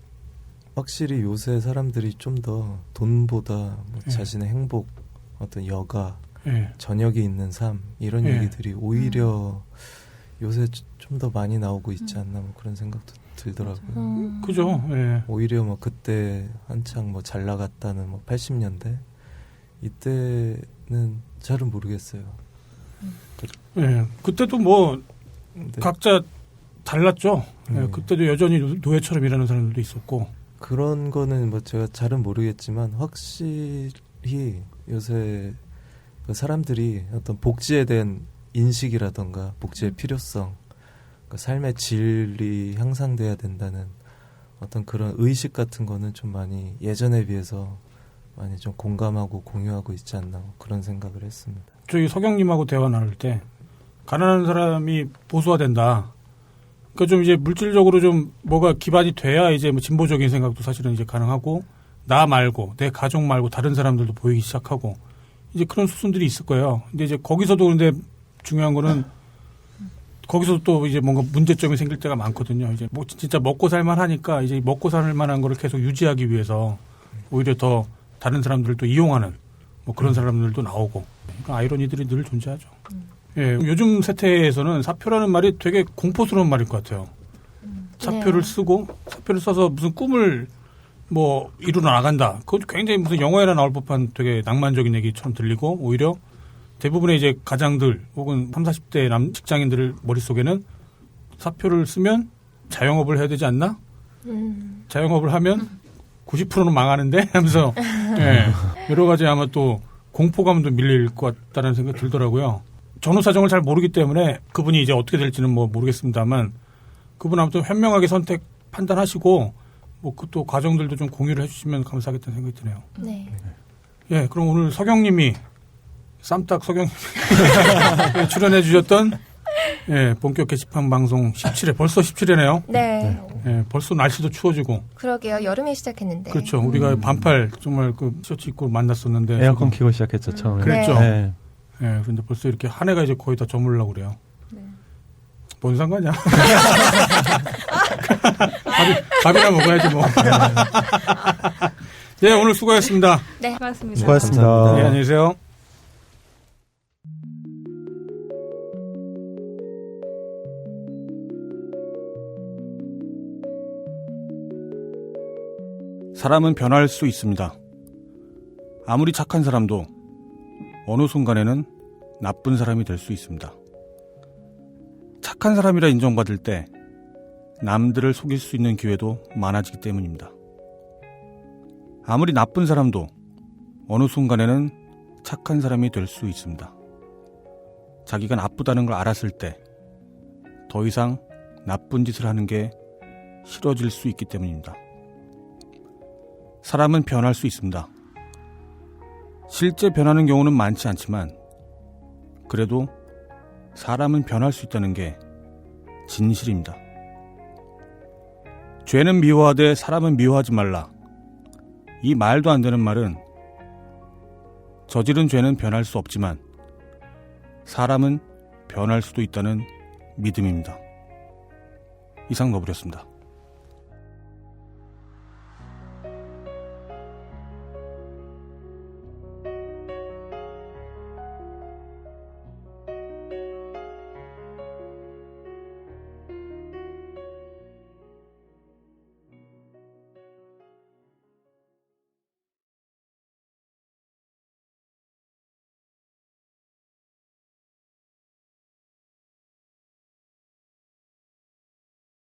확실히 요새 사람들이 좀 더 돈보다 뭐 네. 자신의 행복, 어떤 여가, 네. 저녁이 있는 삶 이런 네. 얘기들이 오히려 요새 좀 더 많이 나오고 있지 않나 뭐 그런 생각도 들더라고요. 그죠. 네. 오히려 뭐 그때 한창 뭐 잘 나갔다는 뭐 80년대 이때는 잘은 모르겠어요. 네. 그때도 뭐 근데 각자 달랐죠. 네. 그때도 여전히 노예처럼 일하는 사람들도 있었고. 그런 거는 뭐 제가 잘은 모르겠지만 확실히 요새 그 사람들이 어떤 복지에 대한 인식이라던가 복지의 필요성, 그 삶의 질이 향상돼야 된다는 어떤 그런 의식 같은 거는 좀 많이 예전에 비해서 많이 좀 공감하고 공유하고 있지 않나 그런 생각을 했습니다. 저희 서경님하고 대화 나눌 때 가난한 사람이 보수화된다. 그러니까 좀 이제 물질적으로 좀 뭐가 기반이 돼야 이제 뭐 진보적인 생각도 사실은 이제 가능하고, 나 말고 내 가족 말고 다른 사람들도 보이기 시작하고 이제 그런 수순들이 있을 거예요. 근데 이제 거기서도 근데 중요한 거는 거기서 또 이제 뭔가 문제점이 생길 때가 많거든요. 이제 뭐 진짜 먹고 살만 하니까 이제 먹고 살 만한 거를 계속 유지하기 위해서 오히려 더 다른 사람들을 또 이용하는 뭐 그런 사람들도 나오고, 그러니까 아이러니들이 늘 존재하죠. 예, 요즘 세태에서는 사표라는 말이 되게 공포스러운 말일 것 같아요. 사표를 쓰고 사표를 써서 무슨 꿈을 뭐 이루어 나간다. 그건 굉장히 무슨 영화에나 나올 법한 되게 낭만적인 얘기처럼 들리고, 오히려 대부분의 이제 가장들 혹은 30, 40대 남 직장인들의 머릿속에는 사표를 쓰면 자영업을 해야 되지 않나? 자영업을 하면 90%는 망하는데 하면서 예, 여러 가지 아마 또 공포감도 밀릴 것 같다는 생각이 들더라고요. 전후 사정을 잘 모르기 때문에 그분이 이제 어떻게 될지는 뭐 모르겠습니다만, 그분 아무튼 현명하게 선택 판단하시고 뭐 그 또 과정들도 좀 공유를 해주시면 감사하겠다는 생각이 드네요. 네. 예, 그럼 오늘 서경님이 쌈딱 서경님이 출연해 주셨던 예, 본격 게시판 방송 17회 벌써 17회네요. 네. 예, 벌써 날씨도 추워지고. 그러게요. 여름에 시작했는데. 그렇죠. 우리가 반팔 정말 그 셔츠 입고 만났었는데 에어컨 키고 시작했죠 처음에. 그랬죠. 네. 예, 그런데 벌써 이렇게 한 해가 이제 거의 다 저물려고 그래요. 뭔 상관이야? 밥이나 먹어야지 뭐. 예, 오늘 수고하셨습니다. 네. 수고하셨습니다. 수고하셨습니다. 감사합니다. 예, 안녕히 계세요. 사람은 변할 수 있습니다. 아무리 착한 사람도 어느 순간에는 나쁜 사람이 될 수 있습니다. 착한 사람이라 인정받을 때 남들을 속일 수 있는 기회도 많아지기 때문입니다. 아무리 나쁜 사람도 어느 순간에는 착한 사람이 될 수 있습니다. 자기가 나쁘다는 걸 알았을 때 더 이상 나쁜 짓을 하는 게 싫어질 수 있기 때문입니다. 사람은 변할 수 있습니다. 실제 변하는 경우는 많지 않지만 그래도 사람은 변할 수 있다는 게 진실입니다. 죄는 미워하되 사람은 미워하지 말라. 이 말도 안 되는 말은 저지른 죄는 변할 수 없지만 사람은 변할 수도 있다는 믿음입니다. 이상 너브렸습니다.